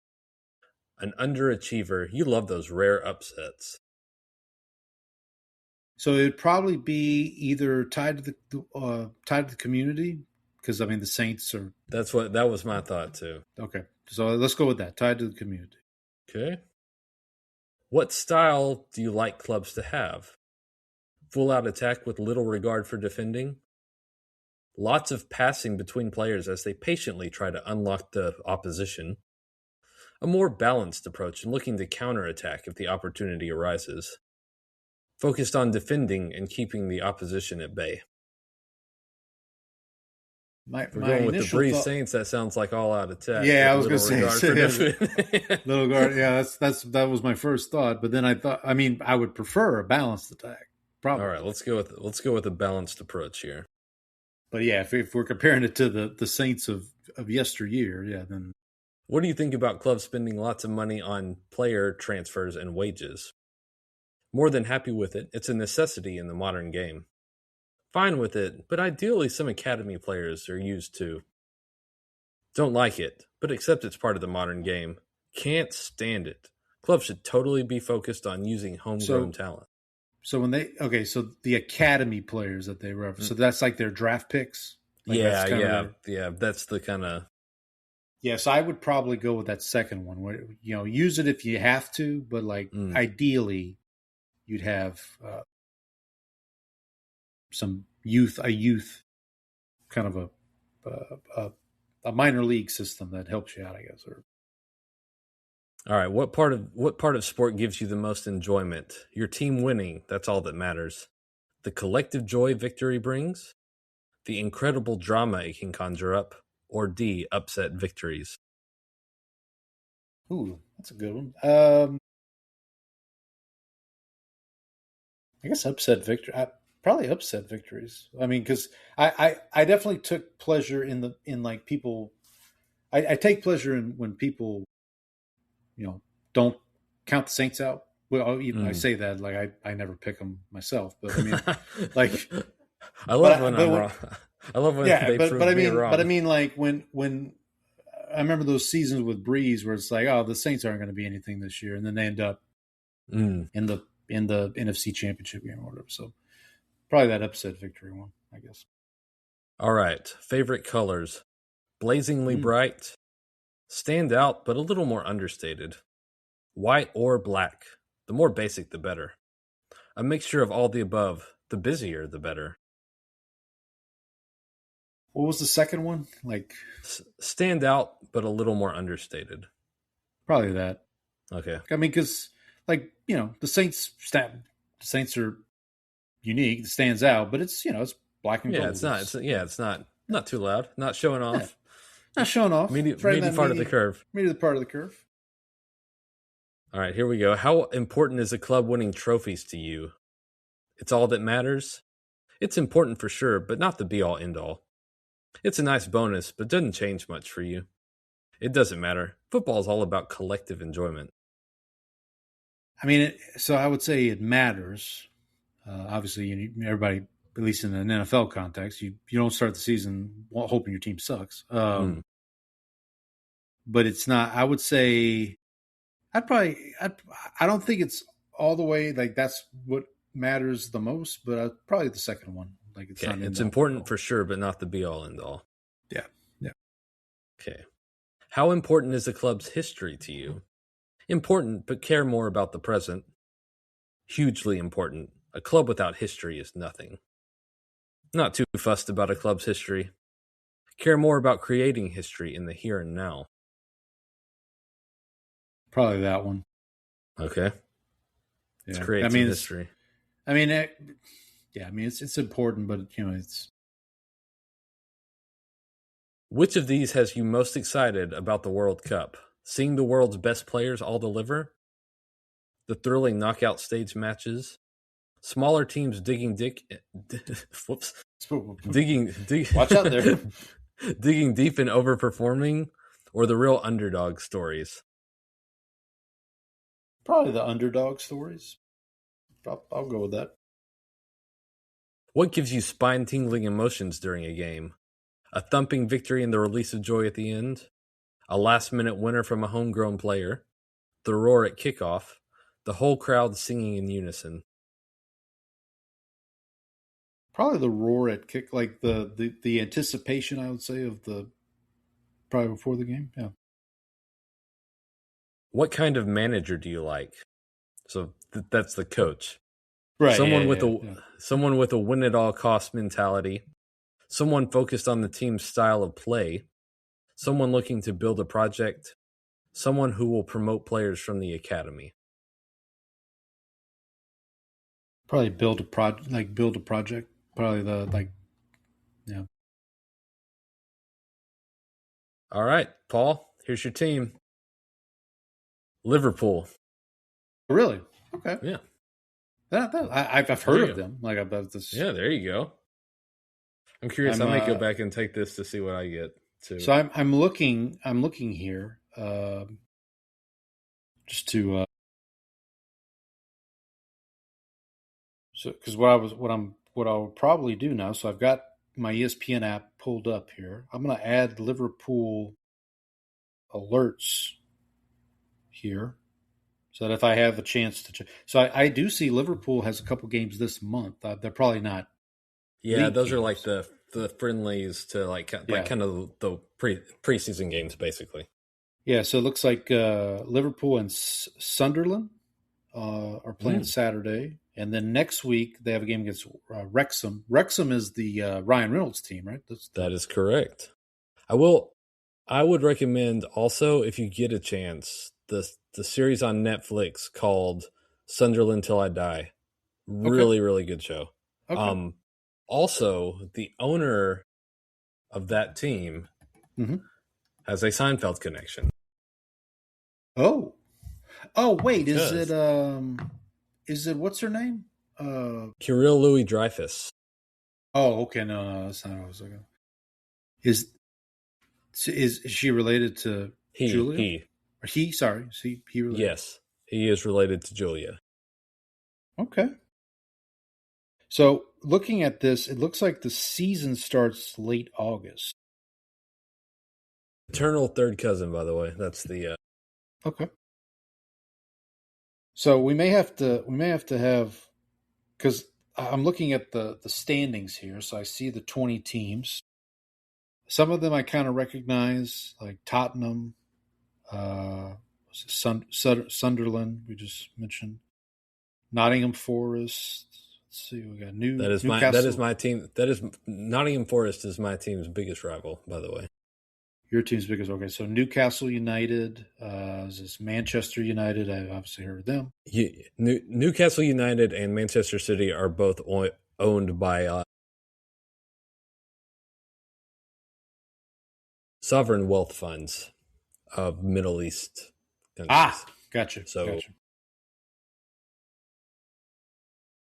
[SPEAKER 1] an underachiever. You love those rare upsets.
[SPEAKER 2] So it'd probably be either tied to the community, because I mean the Saints are
[SPEAKER 1] That was my thought too.
[SPEAKER 2] okay. So let's go with that, tied to the community.
[SPEAKER 1] Okay. What style do you like clubs to have? Full out attack with little regard for defending? Lots of passing between players as they patiently try to unlock the opposition? A more balanced approach and looking to counterattack if the opportunity arises? Focused on defending and keeping the opposition at bay?
[SPEAKER 2] My
[SPEAKER 1] Going with the
[SPEAKER 2] initial
[SPEAKER 1] Breeze
[SPEAKER 2] thought-
[SPEAKER 1] Saints, that sounds like all out attack.
[SPEAKER 2] Yeah, I
[SPEAKER 1] with
[SPEAKER 2] was going to
[SPEAKER 1] little regard
[SPEAKER 2] say
[SPEAKER 1] for defending.
[SPEAKER 2] little guard. Yeah, that was my first thought. But then I thought, I mean, I would prefer a balanced attack, probably.
[SPEAKER 1] All right, let's go with a balanced approach here.
[SPEAKER 2] But yeah, if we're comparing it to the Saints of yesteryear, yeah, then
[SPEAKER 1] What do you think about clubs spending lots of money on player transfers and wages? More than happy with it. It's a necessity in the modern game. Fine with it, but ideally some academy players are used too. Don't like it, but accept it's part of the modern game. Can't stand it. Clubs should totally be focused on using homegrown talent.
[SPEAKER 2] so so the academy players that they reference, so that's like their draft picks. Like that's
[SPEAKER 1] Yeah. That's the kind of.
[SPEAKER 2] Yes, I would probably go with that second one. Where, use it if you have to, but like ideally, you'd have a youth kind of a minor league system that helps you out, I guess. Or
[SPEAKER 1] All right, what part of sport gives you the most enjoyment? Your team winning, that's all that matters. The collective joy victory brings, the incredible drama it can conjure up, or D, upset victories.
[SPEAKER 2] ooh, that's a good one. I guess probably upset victories. I mean, because I definitely took pleasure in like people. I take pleasure in when people, don't count the Saints out. Well, I say that like I never pick them myself, but I mean, like
[SPEAKER 1] I love when I'm wrong. I love when they prove me wrong.
[SPEAKER 2] But I mean, like when I remember those seasons with Breeze where it's like, oh, the Saints aren't going to be anything this year, and then they end up in the NFC Championship game or whatever. So probably that upset victory one, I guess.
[SPEAKER 1] All right, favorite colors: blazingly bright, stand out but a little more understated, white or black. The more basic, the better. A mixture of all the above. The busier, the better.
[SPEAKER 2] What was the second one? Like
[SPEAKER 1] Stand out, but a little more understated.
[SPEAKER 2] probably that.
[SPEAKER 1] Okay.
[SPEAKER 2] I mean, because like the Saints are unique. It stands out, but it's it's black and gold.
[SPEAKER 1] It's not too loud. Not showing off.
[SPEAKER 2] Yeah. Not showing off.
[SPEAKER 1] Media part of the curve.
[SPEAKER 2] Media part of the curve.
[SPEAKER 1] All right, here we go. How important is a club winning trophies to you? It's all that matters. It's important for sure, but not the be-all, end-all. It's a nice bonus, but doesn't change much for you. It doesn't matter. Football is all about collective enjoyment.
[SPEAKER 2] I mean, so I would say it matters. Obviously, everybody, at least in an NFL context, you don't start the season hoping your team sucks. But it's not. I would say I don't think it's all the way like that's what matters the most, but probably the second one. Like it's
[SPEAKER 1] important for sure, but not the be all end all.
[SPEAKER 2] Yeah.
[SPEAKER 1] Okay. How important is the club's history to you? Important, but care more about the present. Hugely important. A club without history is nothing. Not too fussed about a club's history. Care more about creating history in the here and now.
[SPEAKER 2] Probably that one.
[SPEAKER 1] Okay.
[SPEAKER 2] Yeah.
[SPEAKER 1] Let's create some history.
[SPEAKER 2] It's important, but it's.
[SPEAKER 1] Which of these has you most excited about the World Cup? Seeing the world's best players all deliver? The thrilling knockout stage matches? Smaller teams digging watch out there. Digging deep and overperforming? Or the real underdog stories?
[SPEAKER 2] Probably the underdog stories. I'll go with that.
[SPEAKER 1] What gives you spine-tingling emotions during a game? A thumping victory and the release of joy at the end? A last-minute winner from a homegrown player? The roar at kickoff? The whole crowd singing in unison?
[SPEAKER 2] Probably the roar at kick, like the anticipation, I would say, of the probably before the game. Yeah.
[SPEAKER 1] What kind of manager do you like? So that's the coach.
[SPEAKER 2] Right.
[SPEAKER 1] Someone with a win at all cost mentality, someone focused on the team's style of play, someone looking to build a project, someone who will promote players from the academy.
[SPEAKER 2] Probably build a project. Probably yeah.
[SPEAKER 1] All right, Paul, here's your team. Liverpool.
[SPEAKER 2] Really? Okay.
[SPEAKER 1] Yeah.
[SPEAKER 2] I've heard of them. Like about this.
[SPEAKER 1] Yeah, there you go. I'm curious. I might go back and take this to see what I get too.
[SPEAKER 2] So I'm looking here, just to so because what I'll probably do now. So I've got my ESPN app pulled up here. I'm going to add Liverpool alerts here, so that if I have a chance to, so I do see Liverpool has a couple games this month. They're probably not.
[SPEAKER 1] Yeah, those games are like the friendlies to like kind of the preseason games, basically.
[SPEAKER 2] Yeah, so it looks like Liverpool and Sunderland are playing Saturday, and then next week they have a game against Wrexham. Wrexham is the Ryan Reynolds team, right?
[SPEAKER 1] That is correct. I would recommend also, if you get a chance, the series on Netflix called Sunderland Till I Die. Really, really good show. Okay. Also, the owner of that team has a Seinfeld connection.
[SPEAKER 2] Oh, wait, is it what's her name?
[SPEAKER 1] Kirill Louis Dreyfus.
[SPEAKER 2] Oh, okay, no, that's not what I was looking. Is she related to Julia? He related?
[SPEAKER 1] Yes, he is related to Julia.
[SPEAKER 2] Okay. So looking at this, it looks like the season starts late August.
[SPEAKER 1] Eternal third cousin, by the way. That's the
[SPEAKER 2] Okay. So we may have to have, because I'm looking at the standings here, so I see the 20 teams. Some of them I kind of recognize, like Tottenham, Sunderland, we just mentioned, Nottingham Forest. Let's see, we got Newcastle.
[SPEAKER 1] That is my team. That is Nottingham Forest is my team's biggest rival, by the way.
[SPEAKER 2] Your team's biggest. Okay, so Newcastle United, is this Manchester United? I've obviously heard of them.
[SPEAKER 1] Newcastle United and Manchester City are both owned by sovereign wealth funds of Middle East countries.
[SPEAKER 2] Gotcha.
[SPEAKER 1] So,
[SPEAKER 2] gotcha.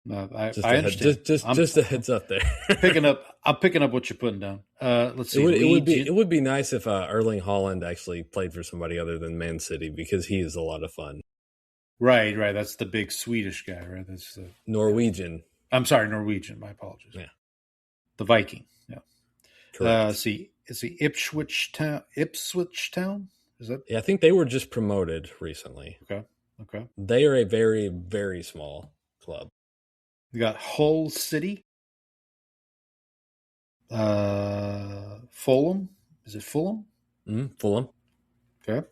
[SPEAKER 2] No, I
[SPEAKER 1] understand. Just a heads up there.
[SPEAKER 2] I'm picking up what you're putting down. Let's see.
[SPEAKER 1] It would be nice if Erling Haaland actually played for somebody other than Man City, because he is a lot of fun.
[SPEAKER 2] Right. That's the big Swedish guy, right? That's the
[SPEAKER 1] Norwegian.
[SPEAKER 2] I'm sorry, Norwegian. My apologies.
[SPEAKER 1] Yeah.
[SPEAKER 2] The Viking. Yeah.
[SPEAKER 1] Correct.
[SPEAKER 2] Is the Ipswich Town? Is that?
[SPEAKER 1] Yeah, I think they were just promoted recently.
[SPEAKER 2] Okay.
[SPEAKER 1] They are a very, very small club.
[SPEAKER 2] We got Hull City. Fulham. Is it Fulham?
[SPEAKER 1] Fulham.
[SPEAKER 2] Okay.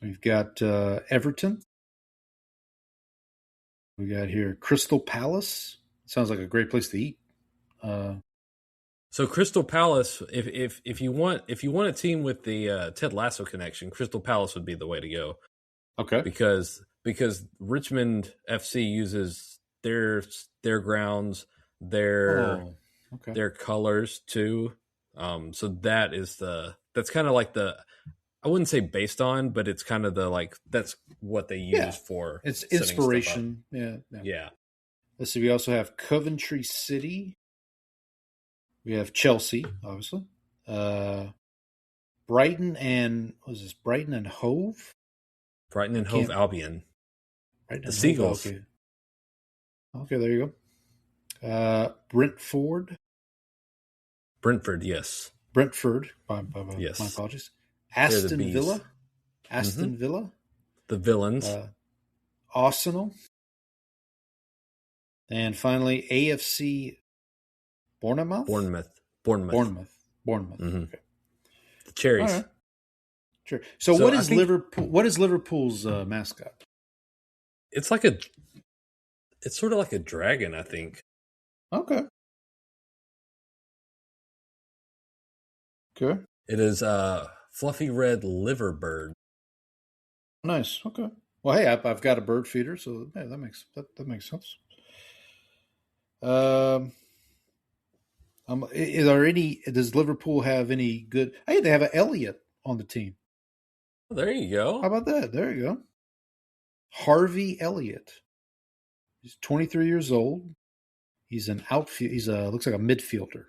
[SPEAKER 2] We've got Everton. We got here Crystal Palace. Sounds like a great place to eat.
[SPEAKER 1] So Crystal Palace, if you want a team with the Ted Lasso connection, Crystal Palace would be the way to go.
[SPEAKER 2] Okay.
[SPEAKER 1] Because Richmond FC uses their grounds, their colors too. So that's kind of like I wouldn't say based on, but it's kind of that's what they use for.
[SPEAKER 2] It's inspiration. Yeah. Let's see. We also have Coventry City. We have Chelsea, obviously. Brighton and Hove?
[SPEAKER 1] Brighton and Hove Albion.
[SPEAKER 2] Brighton
[SPEAKER 1] the Seagulls.
[SPEAKER 2] Okay, there you go. Brentford,
[SPEAKER 1] yes.
[SPEAKER 2] Brentford.
[SPEAKER 1] Yes.
[SPEAKER 2] My apologies. Aston Villa.
[SPEAKER 1] The villains.
[SPEAKER 2] Arsenal. And finally, AFC Bournemouth?
[SPEAKER 1] Bournemouth.
[SPEAKER 2] Bournemouth.
[SPEAKER 1] Mm-hmm.
[SPEAKER 2] Okay.
[SPEAKER 1] The Cherries.
[SPEAKER 2] All right. Sure. So what is Liverpool? What is Liverpool's mascot?
[SPEAKER 1] It's sort of like a dragon, I think.
[SPEAKER 2] Okay. Okay.
[SPEAKER 1] It is a fluffy red liver bird.
[SPEAKER 2] Nice. Okay. Well, hey, I've got a bird feeder, so yeah, that makes sense. Is there any? Does Liverpool have any good? Hey, they have an Iliad on the team.
[SPEAKER 1] Oh, there you go.
[SPEAKER 2] How about that? There you go. Harvey Elliott. He's 23 years old. He's an outfield. Looks like a midfielder.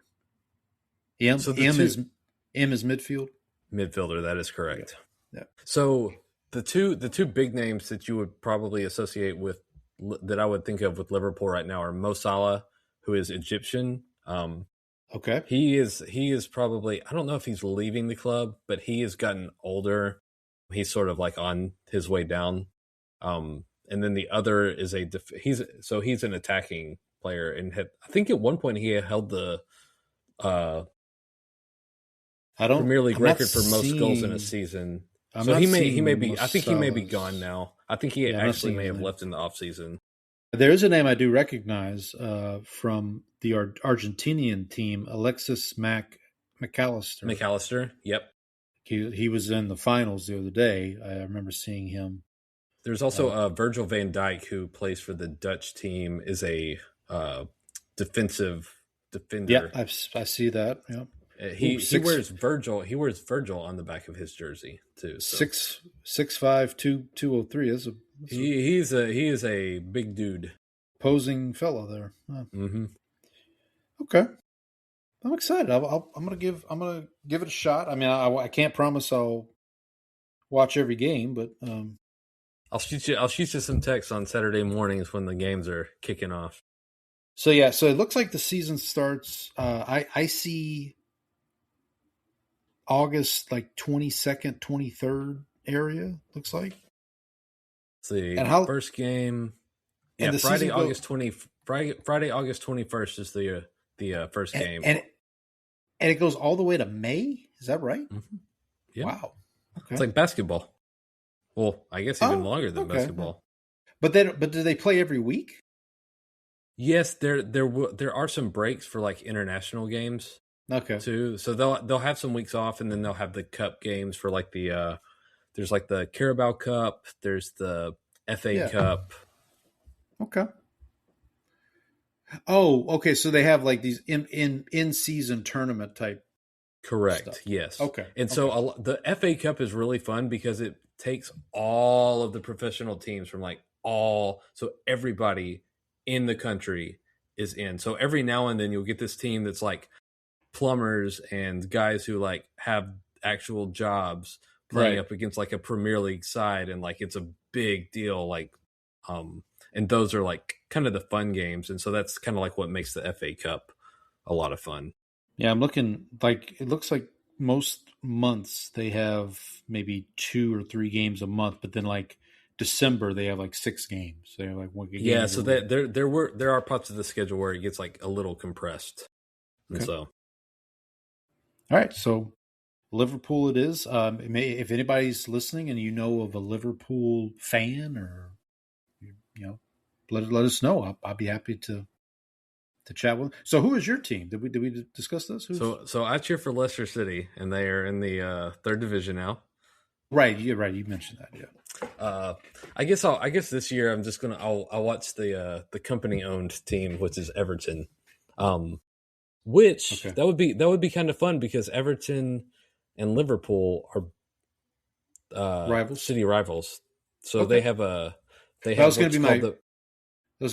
[SPEAKER 2] M is midfield.
[SPEAKER 1] Midfielder. That is correct.
[SPEAKER 2] Yeah.
[SPEAKER 1] So the two big names that you would probably associate with that I would think of with Liverpool right now are Mo Salah, who is Egyptian.
[SPEAKER 2] Okay.
[SPEAKER 1] He is probably, I don't know if he's leaving the club, but he has gotten older. He's sort of like on his way down. And then the other is he's an attacking player, and I think at one point he held the Premier League record for most goals in a season. So he may be. I think he may be gone now. I think he actually may have left in the offseason.
[SPEAKER 2] There is a name I do recognize from the Argentinian team, Alexis McAllister.
[SPEAKER 1] McAllister, yep.
[SPEAKER 2] He was in the finals the other day. I remember seeing him.
[SPEAKER 1] There's also Virgil van Dijk, who plays for the Dutch team, is a defensive defender.
[SPEAKER 2] Yeah, I see that. Yeah.
[SPEAKER 1] He wears Virgil. He wears Virgil on the back of his jersey too. So.
[SPEAKER 2] 6'5", 203.
[SPEAKER 1] He is a big dude,
[SPEAKER 2] posing fellow there. Huh.
[SPEAKER 1] Mm-hmm.
[SPEAKER 2] Okay, I'm excited. I'm gonna give it a shot. I mean, I can't promise I'll watch every game, but
[SPEAKER 1] I'll shoot you some texts on Saturday mornings when the games are kicking off.
[SPEAKER 2] So yeah, so it looks like the season starts. I see August like 22nd, 23rd area. Looks like.
[SPEAKER 1] Let's see, first game. Yeah, Friday, August 21st is the first game,
[SPEAKER 2] and it goes all the way to May. Is that right?
[SPEAKER 1] Mm-hmm. Yeah.
[SPEAKER 2] Wow. Okay.
[SPEAKER 1] It's like basketball. Well, I guess even longer than basketball.
[SPEAKER 2] But do they play every week?
[SPEAKER 1] Yes, there are some breaks for like international games.
[SPEAKER 2] Okay.
[SPEAKER 1] Too. So they'll have some weeks off, and then they'll have the cup games for like the there's like the Carabao Cup, there's the FA Cup.
[SPEAKER 2] Okay. Oh, okay. So they have like these in season tournament type.
[SPEAKER 1] Correct.
[SPEAKER 2] Stuff.
[SPEAKER 1] Yes.
[SPEAKER 2] Okay.
[SPEAKER 1] And so the FA Cup is really fun because it takes all of the professional teams from so everybody in the country is in. So every now and then you'll get this team that's like plumbers and guys who like have actual jobs playing up against like a Premier League side, and like it's a big deal. And those are like kind of the fun games, and so that's kind of like what makes the FA Cup a lot of fun. Yeah,
[SPEAKER 2] I'm looking, like it looks like most months they have maybe 2 or 3 games a month, but then like December they have like 6 games. They're like one game.
[SPEAKER 1] Yeah, so that there are parts of the schedule where it gets like a little compressed. And so
[SPEAKER 2] all right, so Liverpool it is. If anybody's listening and you know of a Liverpool fan, or let us know. I'll be happy to chat with them. So who is your team? Did we discuss this?
[SPEAKER 1] So I cheer for Leicester City, and they are in the 3rd division now.
[SPEAKER 2] Right, you're right. You mentioned that, yeah.
[SPEAKER 1] I guess this year I'm just I'll watch the company owned team, which is Everton. That would be kind of fun because Everton and Liverpool are
[SPEAKER 2] rivals,
[SPEAKER 1] city rivals. So they have a
[SPEAKER 2] that was going to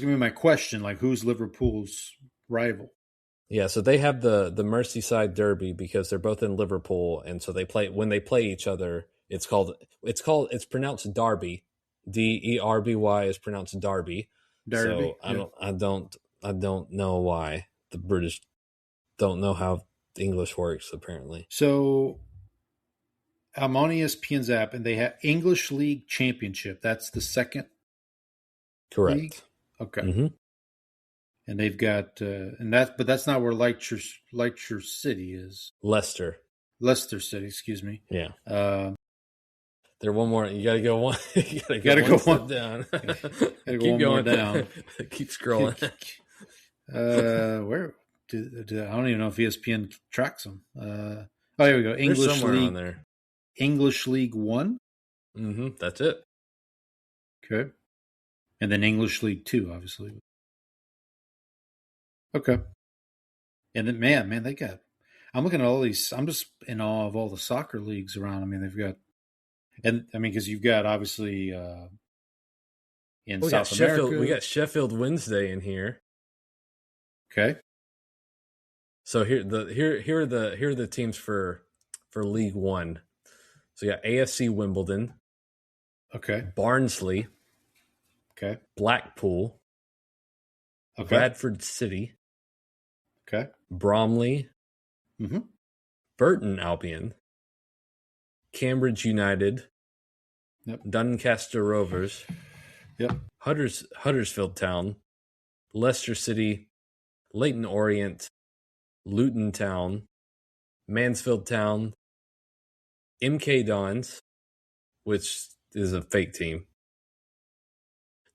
[SPEAKER 2] be my question. Like, who's Liverpool's rival?
[SPEAKER 1] Yeah, so they have the Merseyside Derby because they're both in Liverpool, and so when they play each other. It's pronounced Derby. Derby is pronounced Derby.
[SPEAKER 2] Derby.
[SPEAKER 1] So I don't know why the British don't know how English works, apparently.
[SPEAKER 2] So I'm on ESPN's app, and they have English League Championship. That's the second.
[SPEAKER 1] Correct.
[SPEAKER 2] League? Okay.
[SPEAKER 1] Mm-hmm.
[SPEAKER 2] And they've got but that's not where Leicester City is.
[SPEAKER 1] Leicester
[SPEAKER 2] City, excuse me.
[SPEAKER 1] Yeah.
[SPEAKER 2] They're
[SPEAKER 1] one more. You gotta go one. You
[SPEAKER 2] gotta go
[SPEAKER 1] one down.
[SPEAKER 2] Keep
[SPEAKER 1] Keep
[SPEAKER 2] one more down.
[SPEAKER 1] Keep scrolling.
[SPEAKER 2] Where? I don't even know if ESPN tracks them. Here we go. English
[SPEAKER 1] somewhere
[SPEAKER 2] League
[SPEAKER 1] on there.
[SPEAKER 2] English League One.
[SPEAKER 1] That's it.
[SPEAKER 2] Okay. And then English League Two, obviously. Okay. And then, man, they got. I'm looking at all these. I'm just in awe of all the soccer leagues around. I mean, they've got, because you've got obviously in South America.
[SPEAKER 1] We got Sheffield Wednesday in here.
[SPEAKER 2] Okay.
[SPEAKER 1] So here are the teams for League One. So you got AFC Wimbledon.
[SPEAKER 2] Okay.
[SPEAKER 1] Barnsley.
[SPEAKER 2] Okay.
[SPEAKER 1] Blackpool.
[SPEAKER 2] Okay.
[SPEAKER 1] Bradford City.
[SPEAKER 2] Okay.
[SPEAKER 1] Bromley.
[SPEAKER 2] Mm-hmm.
[SPEAKER 1] Burton Albion. Cambridge United.
[SPEAKER 2] Yep.
[SPEAKER 1] Doncaster Rovers.
[SPEAKER 2] Yep.
[SPEAKER 1] Huddersfield Town. Leicester City. Leyton Orient. Luton Town. Mansfield Town. MK Dons, which is a fake team.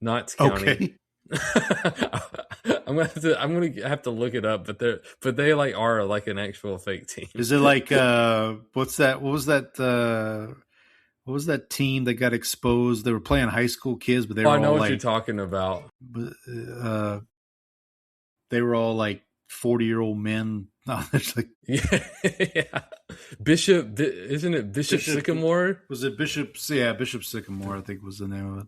[SPEAKER 1] Notts County.
[SPEAKER 2] Okay.
[SPEAKER 1] I'm gonna have to look it up, but they like are like an actual fake team.
[SPEAKER 2] Is it like what's that? What was that team that got exposed? They were playing high school kids, but they were
[SPEAKER 1] I know
[SPEAKER 2] all
[SPEAKER 1] what you're talking about.
[SPEAKER 2] They were all like 40-year-old men. No, there's like
[SPEAKER 1] yeah. Bishop, isn't it Bishop Sycamore?
[SPEAKER 2] Was it Bishop? Yeah, Bishop Sycamore, I think was the name of it.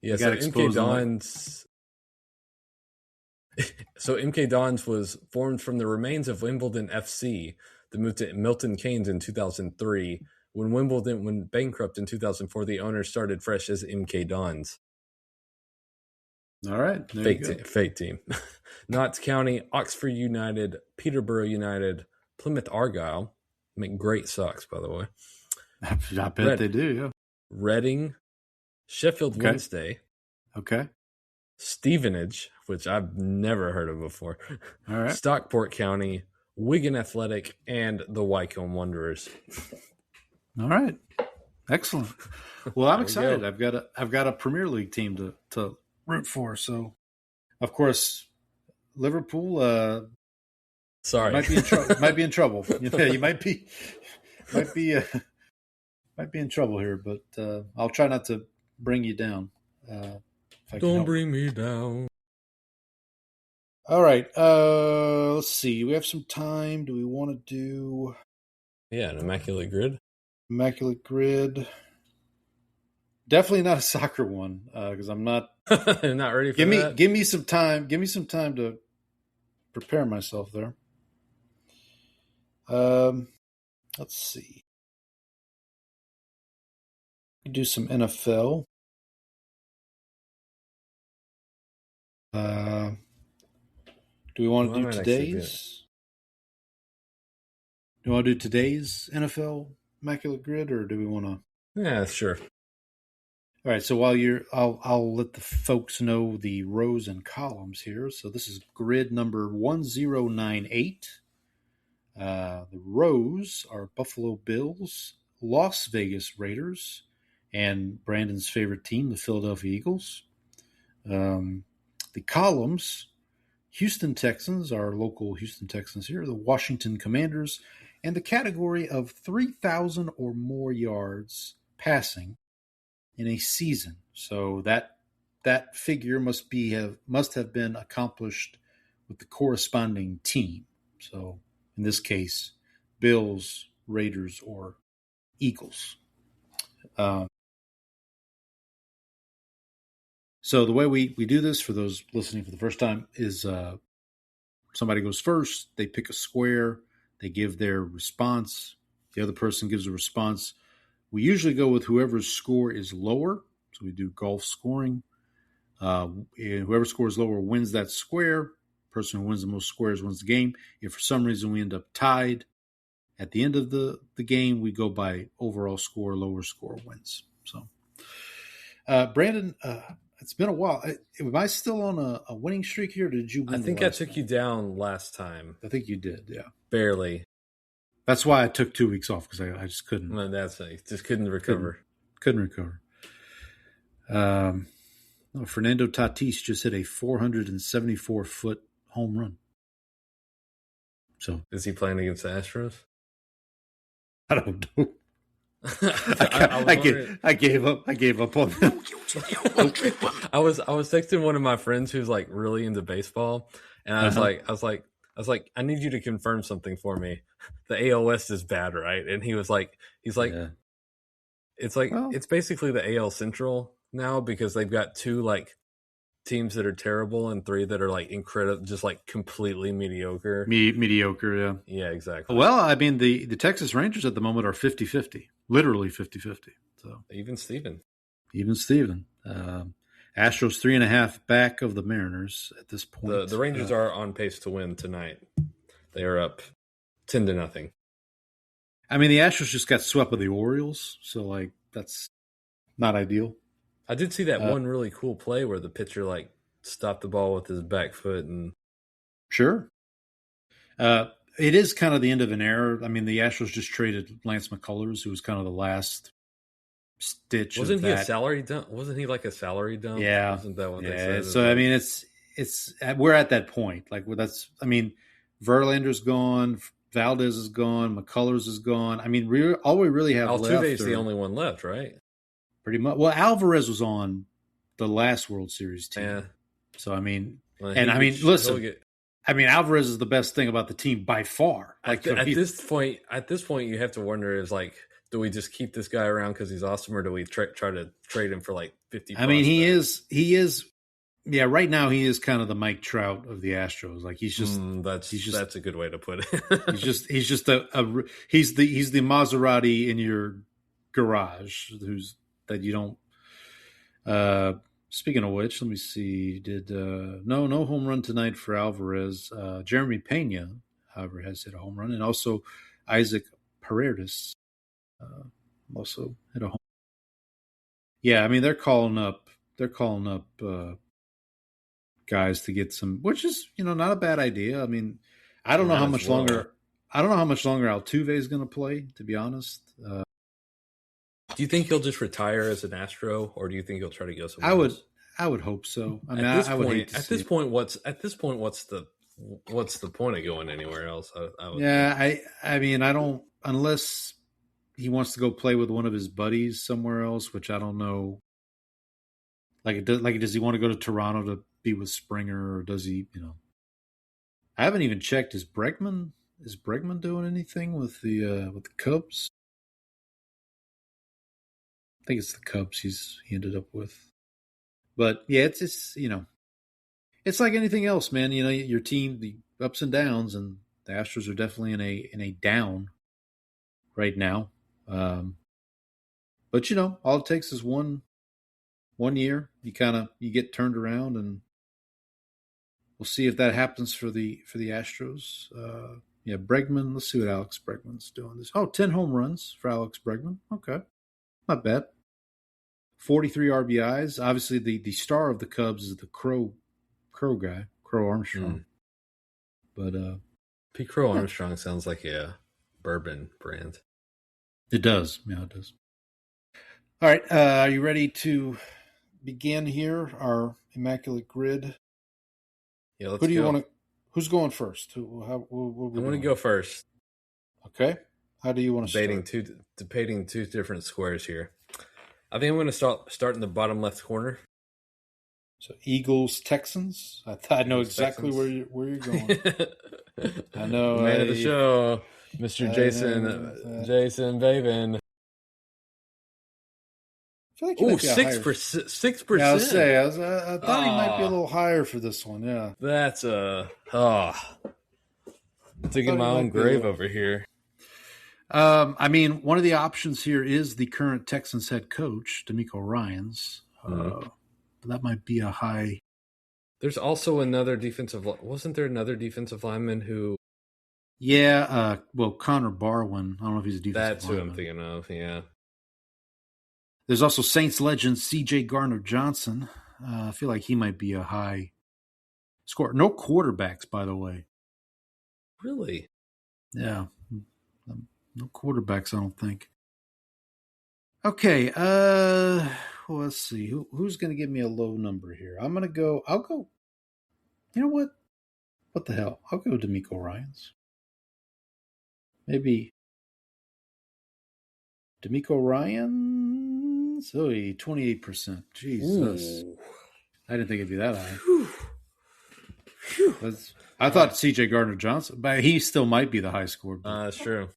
[SPEAKER 1] Yeah, so MK Dons. So MK Dons was formed from the remains of Wimbledon FC that moved to Milton Keynes in 2003. When Wimbledon went bankrupt in 2004, the owners started fresh as MK Dons.
[SPEAKER 2] All right,
[SPEAKER 1] fake team. Notts County, Oxford United, Peterborough United, Plymouth Argyle make great socks, by the way.
[SPEAKER 2] I bet they do. Yeah.
[SPEAKER 1] Reading, Sheffield Wednesday.
[SPEAKER 2] Okay.
[SPEAKER 1] Stevenage, which I've never heard of before.
[SPEAKER 2] All right.
[SPEAKER 1] Stockport County, Wigan Athletic, and the Wycombe Wanderers.
[SPEAKER 2] All right. Excellent. Well, I'm excited. I've got a Premier League team to root for. So, of course, Liverpool.
[SPEAKER 1] Sorry,
[SPEAKER 2] might be in trouble. Yeah, you might be in trouble here. But I'll try not to bring you down.
[SPEAKER 1] Don't bring me down.
[SPEAKER 2] All right. Let's see. We have some time. Do we want to do?
[SPEAKER 1] Yeah, an immaculate grid.
[SPEAKER 2] Immaculate grid. Definitely not a soccer one because I'm not.
[SPEAKER 1] Not ready for that.
[SPEAKER 2] Give me some time. Give me some time to prepare myself there. Let's see. We do some NFL. Do we want to do today's? Do you want to do today's NFL Immaculate Grid, or do we want to?
[SPEAKER 1] Yeah, sure.
[SPEAKER 2] All right. So while I'll let the folks know the rows and columns here. So this is grid number 1098. The rows are Buffalo Bills, Las Vegas Raiders, and Brandon's favorite team, the Philadelphia Eagles. The columns, Houston Texans, our local Houston Texans here, the Washington Commanders, and the category of 3,000 or more yards passing in a season. So that figure must have been accomplished with the corresponding team. So in this case, Bills, Raiders, or Eagles. So the way we do this for those listening for the first time is somebody goes first, they pick a square, they give their response, the other person gives a response. We usually go with whoever's score is lower, so we do golf scoring. And whoever scores lower wins that square. Person who wins the most squares wins the game. If for some reason we end up tied at the end of the game, we go by overall score, lower score wins. So, Brandon, It's been a while. Am I still on a winning streak here? Or did you win?
[SPEAKER 1] I think I took you down last time.
[SPEAKER 2] I think you did, yeah.
[SPEAKER 1] Barely.
[SPEAKER 2] That's why I took 2 weeks off, because I just couldn't.
[SPEAKER 1] No, that's it. Just couldn't recover.
[SPEAKER 2] Couldn't recover. Fernando Tatis just hit a 474-foot home run. So
[SPEAKER 1] is he playing against the Astros?
[SPEAKER 2] I don't know. I gave up on them.
[SPEAKER 1] I was texting one of my friends who's like really into baseball, and I was like, I need you to confirm something for me. The AL West is bad, right? And he's like, yeah. It's basically the AL Central now, because they've got 2 like teams that are terrible and 3 that are like incredible, just like completely mediocre.
[SPEAKER 2] Mediocre, yeah.
[SPEAKER 1] Yeah, exactly.
[SPEAKER 2] Well, I mean, the Texas Rangers at the moment are 50-50, literally 50-50. So
[SPEAKER 1] even Steven.
[SPEAKER 2] Astros 3.5 back of the Mariners at this point.
[SPEAKER 1] The Rangers are on pace to win tonight. They are up 10-0.
[SPEAKER 2] I mean, the Astros just got swept by the Orioles, so like that's not ideal.
[SPEAKER 1] I did see that one really cool play where the pitcher like stopped the ball with his back foot, and
[SPEAKER 2] sure. It is kind of the end of an era. I mean, the Astros just traded Lance McCullers, who was kind of the last stitch.
[SPEAKER 1] Wasn't he a salary dump? Wasn't he like a salary dump?
[SPEAKER 2] Yeah.
[SPEAKER 1] Wasn't that what they said?
[SPEAKER 2] So I mean, it's we're at that point. Like I mean, Verlander's gone, Valdez is gone, McCullers is gone. I mean, all we really have left.
[SPEAKER 1] Altuve's the only one left, right?
[SPEAKER 2] Pretty much. Well, Alvarez was on the last World Series team.
[SPEAKER 1] Yeah.
[SPEAKER 2] So I mean, listen. I mean, Alvarez is the best thing about the team by far.
[SPEAKER 1] Like at this point, you have to wonder: is like, do we just keep this guy around because he's awesome, or do we try to trade him for like 50?
[SPEAKER 2] I mean, he is. Yeah, right now he is kind of the Mike Trout of the Astros. Like he's just
[SPEAKER 1] that's a good way to put it.
[SPEAKER 2] he's the Maserati in your garage that you don't. Speaking of which, let me see. Did no home run tonight for Alvarez. Jeremy Pena, however, has hit a home run, and also Isaac Paredes also hit a home. Yeah, I mean they're calling up guys to get some, which is not a bad idea. I mean, I don't know how much longer Altuve is going to play. To be honest.
[SPEAKER 1] Do you think he'll just retire as an Astro, or do you think he'll try to go somewhere else?
[SPEAKER 2] I would hope so. I mean,
[SPEAKER 1] at this point, what's the point of going anywhere else?
[SPEAKER 2] I mean, I don't, unless he wants to go play with one of his buddies somewhere else, which I don't know. Does he want to go to Toronto to be with Springer, or does he? I haven't even checked. Is Bregman doing anything with the Cubs? I think it's the Cubs he ended up with. But yeah, it's it's like anything else, man. Your team, the ups and downs, and the Astros are definitely in a down right now. But all it takes is one year. You get turned around, and we'll see if that happens for the Astros. Bregman. Let's see what Alex Bregman's doing. 10 home runs for Alex Bregman. Okay, not bad. 43 RBIs. Obviously, the star of the Cubs is the Crow guy, Crow Armstrong. But
[SPEAKER 1] Pete Crow Armstrong sounds like a bourbon brand.
[SPEAKER 2] It does. Yeah, it does. All right. Are you ready to begin here? Our immaculate grid.
[SPEAKER 1] Yeah, let's go.
[SPEAKER 2] Who's going first? I
[SPEAKER 1] want to go first.
[SPEAKER 2] Okay. How do you want to
[SPEAKER 1] start? Debating two different squares here. I think I'm going to start in the bottom left corner.
[SPEAKER 2] So Eagles, Texans. I know exactly where you're going. I know.
[SPEAKER 1] Man of the show, Mr. Jason Babin.
[SPEAKER 2] I feel like
[SPEAKER 1] 6%.
[SPEAKER 2] Yeah, I thought he might be a little higher for this one. Yeah,
[SPEAKER 1] that's digging my own grave over here.
[SPEAKER 2] I mean, one of the options here is the current Texans head coach, DeMeco Ryans. That might be a high.
[SPEAKER 1] There's also another defensive. Wasn't there another defensive lineman who?
[SPEAKER 2] Yeah, Connor Barwin. I don't know if he's a defensive lineman.
[SPEAKER 1] That's who I'm thinking of. Yeah.
[SPEAKER 2] There's also Saints legend C.J. Gardner-Johnson. I feel like he might be a high scorer. No quarterbacks, by the way.
[SPEAKER 1] Really?
[SPEAKER 2] Yeah. No quarterbacks, I don't think. Okay. Well, let's see. Who's going to give me a low number here? I'll go. You know what? What the hell? I'll go D'Amico Ryans. Maybe D'Amico Ryans? Oh, 28%. Jesus. Ooh. I didn't think it'd be that high. I thought CJ Gardner-Johnson, but he still might be the high score.
[SPEAKER 1] That's true.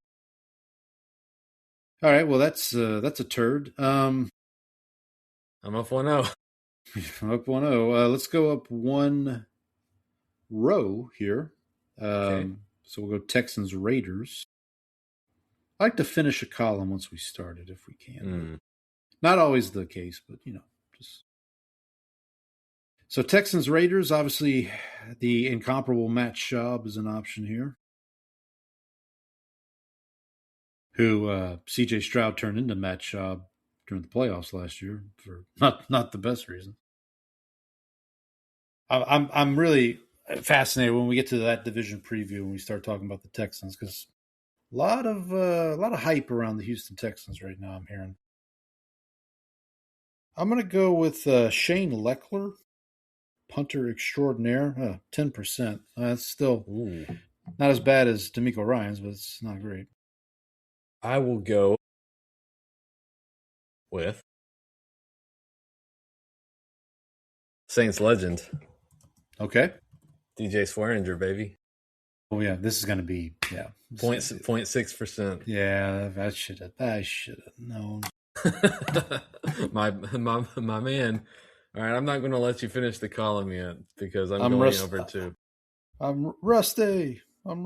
[SPEAKER 2] All right, well, that's a turd. I'm
[SPEAKER 1] up 1-0.
[SPEAKER 2] Up 1-0. Let's go up one row here. Okay. So we'll go Texans Raiders. I like to finish a column once we start it if we can. Not always the case, but just. So Texans Raiders, obviously the incomparable Matt Schaub is an option here. Who C.J. Stroud turned into Matt Schaub during the playoffs last year for not the best reason. I'm really fascinated when we get to that division preview when we start talking about the Texans because a lot of hype around the Houston Texans right now. I'm hearing. I'm going to go with Shane Leckler, punter extraordinaire, 10%. That's still not as bad as D'Amico Ryans, but it's not great.
[SPEAKER 1] I will go with Saints legend.
[SPEAKER 2] Okay.
[SPEAKER 1] DJ Swearinger, baby.
[SPEAKER 2] Oh, yeah. This is going to be,
[SPEAKER 1] 0.6%.
[SPEAKER 2] Yeah, I should have known.
[SPEAKER 1] my man. All right, I'm not going to let you finish the column yet because I'm going over to.
[SPEAKER 2] I'm rusty.
[SPEAKER 1] All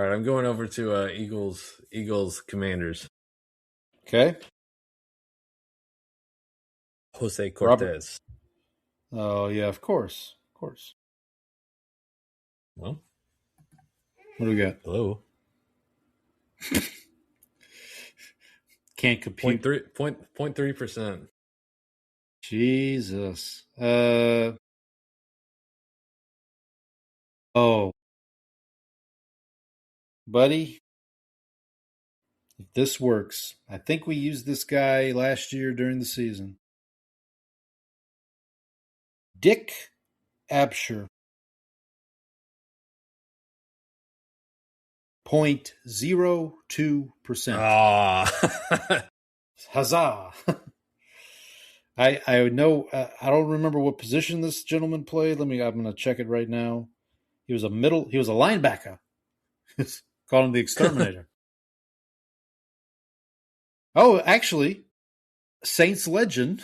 [SPEAKER 1] right, I'm going over to Eagles Commanders.
[SPEAKER 2] Okay.
[SPEAKER 1] Jose Cortez.
[SPEAKER 2] Oh, yeah, of course.
[SPEAKER 1] Well,
[SPEAKER 2] what do we got?
[SPEAKER 1] Hello.
[SPEAKER 2] Can't compute.
[SPEAKER 1] 0.3%.
[SPEAKER 2] Jesus. Buddy, if this works, I think we used this guy last year during the season. Dick Absher. 0.02%. Huzzah. I know, I don't remember what position this gentleman played. I'm going to check it right now. He was a linebacker. Call him the Exterminator. Oh, actually, Saints legend,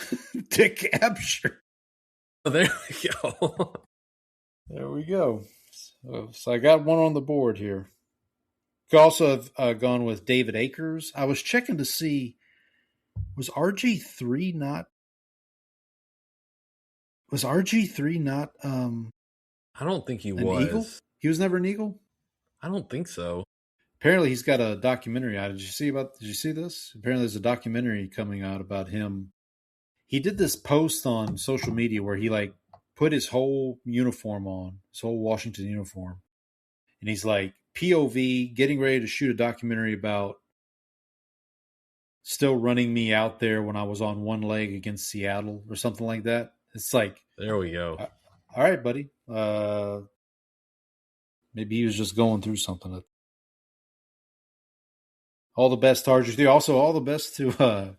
[SPEAKER 2] Dick Absher.
[SPEAKER 1] Oh, there we go.
[SPEAKER 2] There we go. So I got one on the board here. Could also have gone with David Akers. I was checking to see, was RG3 not?
[SPEAKER 1] I don't think he
[SPEAKER 2] an
[SPEAKER 1] was.
[SPEAKER 2] Eagle? He was never an Eagle?
[SPEAKER 1] I don't think so.
[SPEAKER 2] Apparently he's got a documentary out. Did you see this? Apparently there's a documentary coming out about him. He did this post on social media where he put his whole uniform on, his whole Washington uniform. And he's like, POV, getting ready to shoot a documentary about still running me out there when I was on one leg against Seattle or something like that. It's like,
[SPEAKER 1] there we go.
[SPEAKER 2] All right, buddy. Maybe he was just going through something. All the best to RG3. Also, all the best to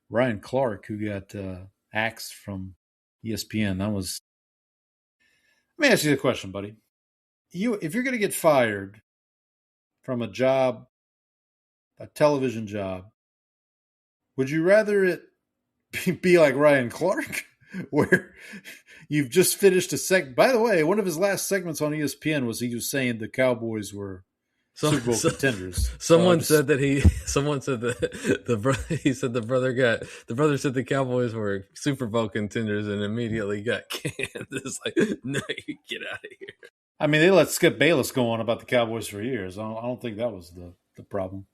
[SPEAKER 2] Ryan Clark, who got axed from ESPN. Let me ask you a question, buddy. If you're going to get fired from a job, a television job, would you rather it be like Ryan Clark, where you've just finished By the way, one of his last segments on ESPN was he was saying the Cowboys were Super Bowl contenders.
[SPEAKER 1] Someone said that he said the brother said the Cowboys were Super Bowl contenders and immediately got canned. It's like, no, you get out of here.
[SPEAKER 2] I mean, they let Skip Bayless go on about the Cowboys for years. I don't think that was the problem.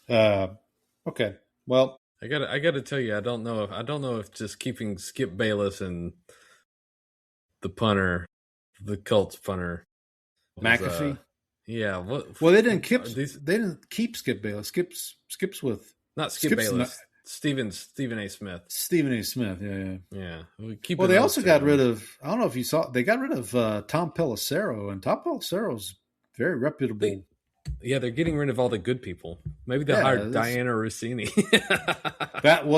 [SPEAKER 2] Okay. Well,
[SPEAKER 1] I gotta tell you, I don't know if just keeping Skip Bayless and the punter, the Colts punter, was,
[SPEAKER 2] McAfee.
[SPEAKER 1] yeah. What?
[SPEAKER 2] Well, they
[SPEAKER 1] are these
[SPEAKER 2] didn't keep Skip Bayless. Skip's with
[SPEAKER 1] not Skip Bayless. Stephen A. Smith.
[SPEAKER 2] Stephen A. Smith. Yeah.
[SPEAKER 1] Yeah.
[SPEAKER 2] Well, they also got rid of. I don't know if you saw. They got rid of Tom Pelissero, and Tom Pelissero's very reputable.
[SPEAKER 1] They're getting rid of all the good people. Maybe they'll hire Diana Rossini.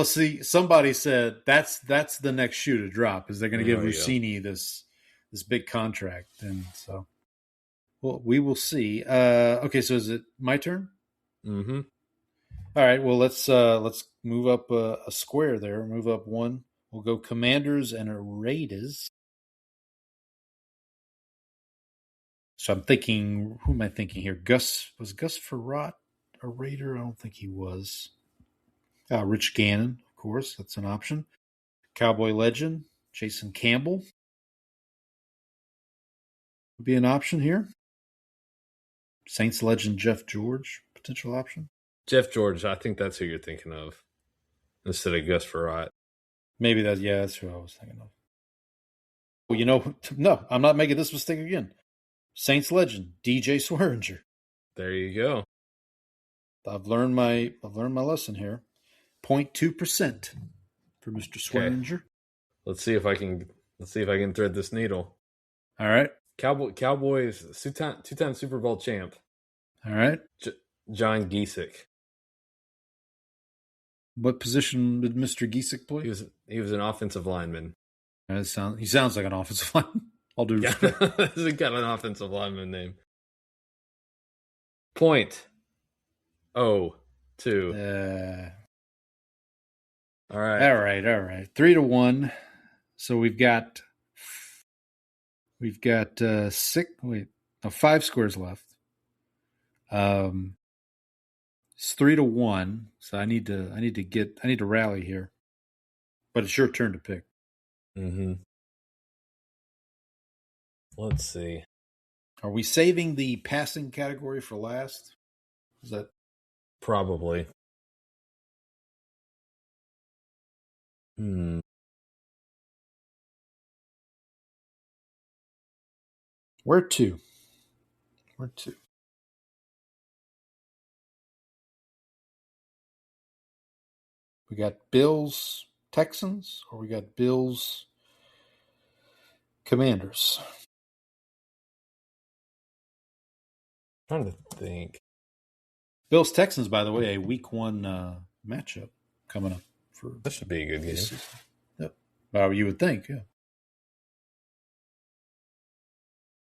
[SPEAKER 2] See, somebody said that's the next shoe to drop. Is they're going to give Rossini this big contract, and so. Well, we will see. Okay, so is it my turn?
[SPEAKER 1] Mm-hmm.
[SPEAKER 2] All right. Well, let's move up a square there. Move up one. We'll go Commanders and Raiders. So I'm thinking, who am I thinking here? Was Gus Frerotte a Raider? I don't think he was. Rich Gannon, of course. That's an option. Cowboy legend, Jason Campbell would be an option here. Saints legend, Jeff George, potential option.
[SPEAKER 1] Jeff George, I think that's who you're thinking of instead of Gus Frerotte.
[SPEAKER 2] Maybe that's who I was thinking of. Well, no, I'm not making this mistake again. Saints legend, DJ Swearinger.
[SPEAKER 1] There you go.
[SPEAKER 2] I've learned my lesson here. 0.2% for Mr. Swearinger.
[SPEAKER 1] Okay. Let's see if I can thread this needle.
[SPEAKER 2] All right.
[SPEAKER 1] Cowboys two-time Super Bowl champ.
[SPEAKER 2] All right.
[SPEAKER 1] John Giesick.
[SPEAKER 2] What position did Mr. Giesick play?
[SPEAKER 1] He was an offensive lineman.
[SPEAKER 2] He sounds like an offensive lineman. I'll do respect.
[SPEAKER 1] He's got an offensive lineman name. 0.02. All right.
[SPEAKER 2] 3-1. So we've got 5 squares left. It's 3-1. So I need to rally here. But it's your turn to pick.
[SPEAKER 1] Mm-hmm. Let's see.
[SPEAKER 2] Are we saving the passing category for last? Is that
[SPEAKER 1] probably?
[SPEAKER 2] Where to? We got Bills, Texans, or we got Bills, Commanders?
[SPEAKER 1] I'm trying to think.
[SPEAKER 2] Bills, Texans, by the way, a week 1 matchup coming up.
[SPEAKER 1] That should be a good game.
[SPEAKER 2] Yep. Well, you would think, yeah.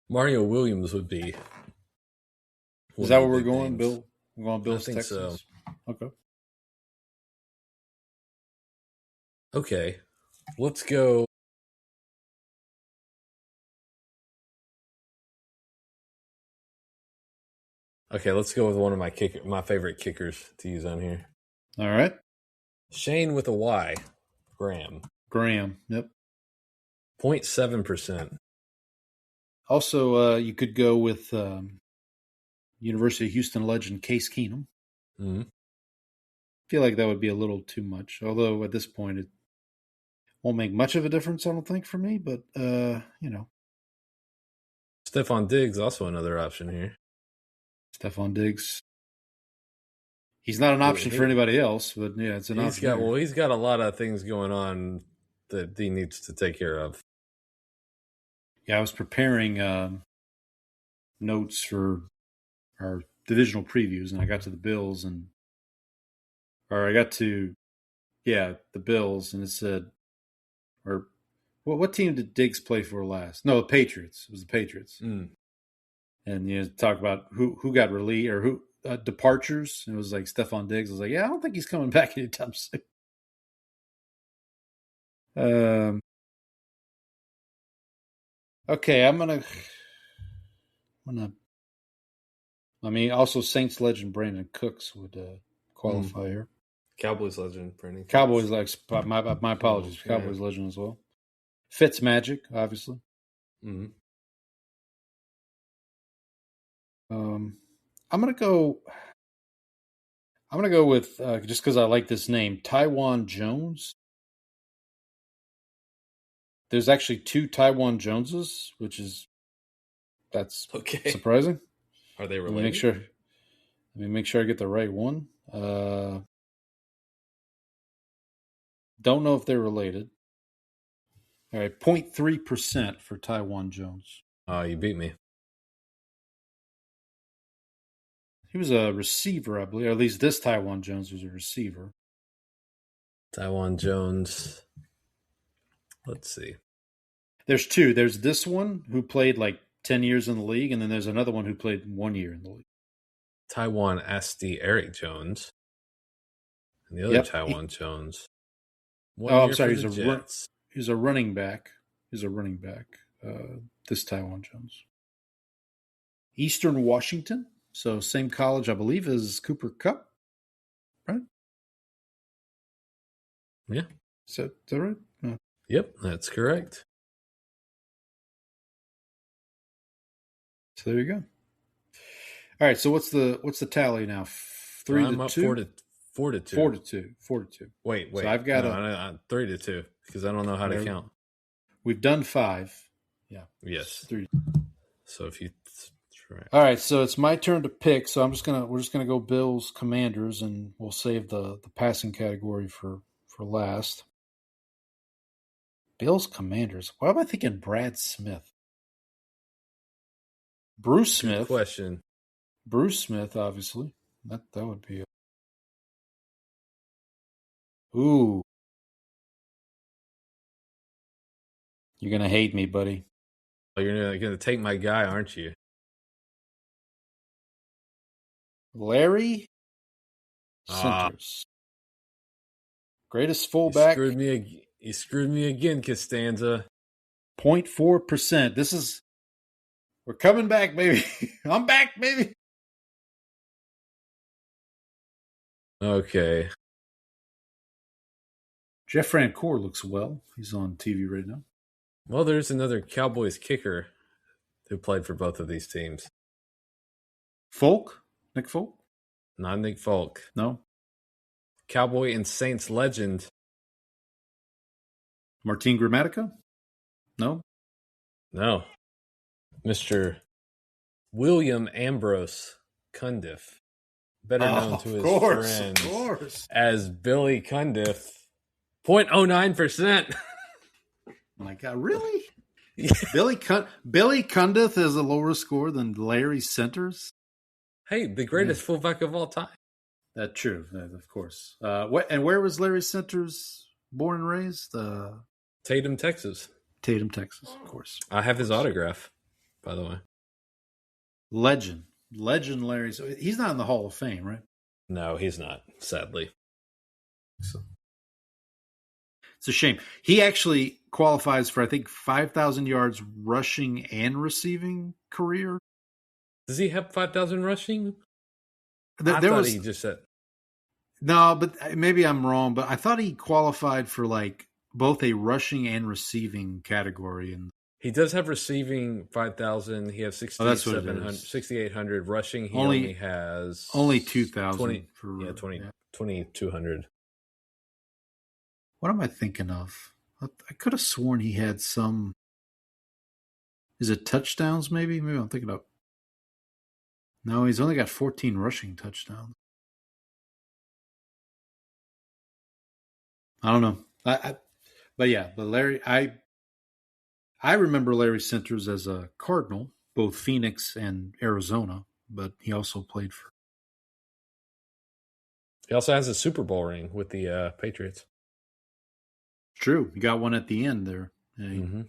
[SPEAKER 1] Mario Williams would be.
[SPEAKER 2] Is that where we're going, Bill? We're going Bills,
[SPEAKER 1] I think
[SPEAKER 2] Texans?
[SPEAKER 1] So.
[SPEAKER 2] Okay.
[SPEAKER 1] Okay. Let's go. Okay, let's go with one of my favorite kickers to use on here.
[SPEAKER 2] All right.
[SPEAKER 1] Shane with a Y. Graham.
[SPEAKER 2] Yep.
[SPEAKER 1] 0.7%.
[SPEAKER 2] Also, you could go with University of Houston legend Case Keenum.
[SPEAKER 1] Mm-hmm.
[SPEAKER 2] I feel like that would be a little too much. Although at this point it won't make much of a difference, I don't think, for me. But,
[SPEAKER 1] Stephon Diggs, also another option here.
[SPEAKER 2] Stephon Diggs. He's not an option for anybody else, but yeah, it's an option.
[SPEAKER 1] He's got a lot of things going on that he needs to take care of.
[SPEAKER 2] Yeah, I was preparing notes for our divisional previews, and I got to the Bills, the Bills, and it said, what team did Diggs play for last? No, the Patriots. It was the Patriots.
[SPEAKER 1] Mm.
[SPEAKER 2] And talk about who got relieved or who departures. And it was like Stephon Diggs. I was like, yeah, I don't think he's coming back anytime soon. Okay, also Saints legend Brandon Cooks would qualify here.
[SPEAKER 1] Cowboys legend Brandon Cooks.
[SPEAKER 2] Cowboys my apologies. Yeah. Cowboys legend as well. Fitz Magic, obviously.
[SPEAKER 1] Mm-hmm.
[SPEAKER 2] I'm gonna go I'm going to go with, just because I like this name, Taiwan Jones. There's actually 2 Taiwan Joneses, that's
[SPEAKER 1] Okay.
[SPEAKER 2] surprising.
[SPEAKER 1] Are they
[SPEAKER 2] Let me
[SPEAKER 1] related?
[SPEAKER 2] make sure I get the right one. Don't know if they're related. All right, 0.3% for Taiwan Jones.
[SPEAKER 1] Oh, you beat me.
[SPEAKER 2] He was a receiver, I believe. Or at least this Taiwan Jones was a receiver.
[SPEAKER 1] Taiwan Jones. Let's see.
[SPEAKER 2] There's 2. There's this one who played like 10 years in the league, and then there's another one who played 1 year in the league.
[SPEAKER 1] Taiwan Asti Eric Jones. And the other Taiwan Jones.
[SPEAKER 2] I'm sorry. He's a running back. This Taiwan Jones. Eastern Washington. So same college, I believe, as Cooper Kupp. Right?
[SPEAKER 1] Yeah.
[SPEAKER 2] Is that right? No.
[SPEAKER 1] Yep, that's correct.
[SPEAKER 2] So there you go. All right. So what's the tally now? 3-2.
[SPEAKER 1] 4-2.
[SPEAKER 2] 4-2.
[SPEAKER 1] Wait.
[SPEAKER 2] So I've got
[SPEAKER 1] 3-2 because I don't know how to count.
[SPEAKER 2] We've done 5. Yeah.
[SPEAKER 1] Yes.
[SPEAKER 2] 3.
[SPEAKER 1] So if you try.
[SPEAKER 2] All right. So it's my turn to pick. So we're just gonna go Bills Commanders, and we'll save the passing category for last. Bills Commanders. Why am I thinking Brad Smith? Bruce Smith.
[SPEAKER 1] Good question.
[SPEAKER 2] Bruce Smith, obviously. That would be Ooh. You're going to hate me, buddy.
[SPEAKER 1] Oh, you're going to take my guy, aren't you?
[SPEAKER 2] Larry Centers. Greatest fullback.
[SPEAKER 1] You screwed me again, Costanza.
[SPEAKER 2] 0.4%. We're coming back, baby. I'm back, baby.
[SPEAKER 1] Okay.
[SPEAKER 2] Jeff Francoeur looks well. He's on TV right now.
[SPEAKER 1] Well, there's another Cowboys kicker who played for both of these teams.
[SPEAKER 2] Nick Folk?
[SPEAKER 1] Not Nick Folk.
[SPEAKER 2] No.
[SPEAKER 1] Cowboy and Saints legend.
[SPEAKER 2] Martin Gramatica? No.
[SPEAKER 1] No. Mr. William Ambrose Cundiff. Better known to his friends as Billy Cundiff. 0.09%.
[SPEAKER 2] My God, really? Billy Cundiff has a lower score than Larry Centers?
[SPEAKER 1] Hey, the greatest fullback of all time.
[SPEAKER 2] That's true, of course. Where was Larry Centers born and raised?
[SPEAKER 1] Tatum, Texas.
[SPEAKER 2] Tatum, Texas, of course.
[SPEAKER 1] I have his autograph, by the way.
[SPEAKER 2] Legend Larry. He's not in the Hall of Fame, right?
[SPEAKER 1] No, he's not, sadly.
[SPEAKER 2] So it's a shame. He actually qualifies for, I think, 5,000 yards rushing and receiving career.
[SPEAKER 1] Does he have 5,000 rushing?
[SPEAKER 2] I thought
[SPEAKER 1] he just said.
[SPEAKER 2] No, but maybe I'm wrong. But I thought he qualified for like both a rushing and receiving category. And
[SPEAKER 1] he does have receiving 5,000. He has 6,800 rushing. He only has
[SPEAKER 2] 2,000 for
[SPEAKER 1] 2,200.
[SPEAKER 2] What am I thinking of? I could have sworn he had some. Is it touchdowns? Maybe I'm thinking of. No, he's only got 14 rushing touchdowns. I don't know. But Larry, I remember Larry Centers as a Cardinal, both Phoenix and Arizona, but he also played for.
[SPEAKER 1] He also has a Super Bowl ring with the Patriots.
[SPEAKER 2] True. He got one at the end there. Yeah.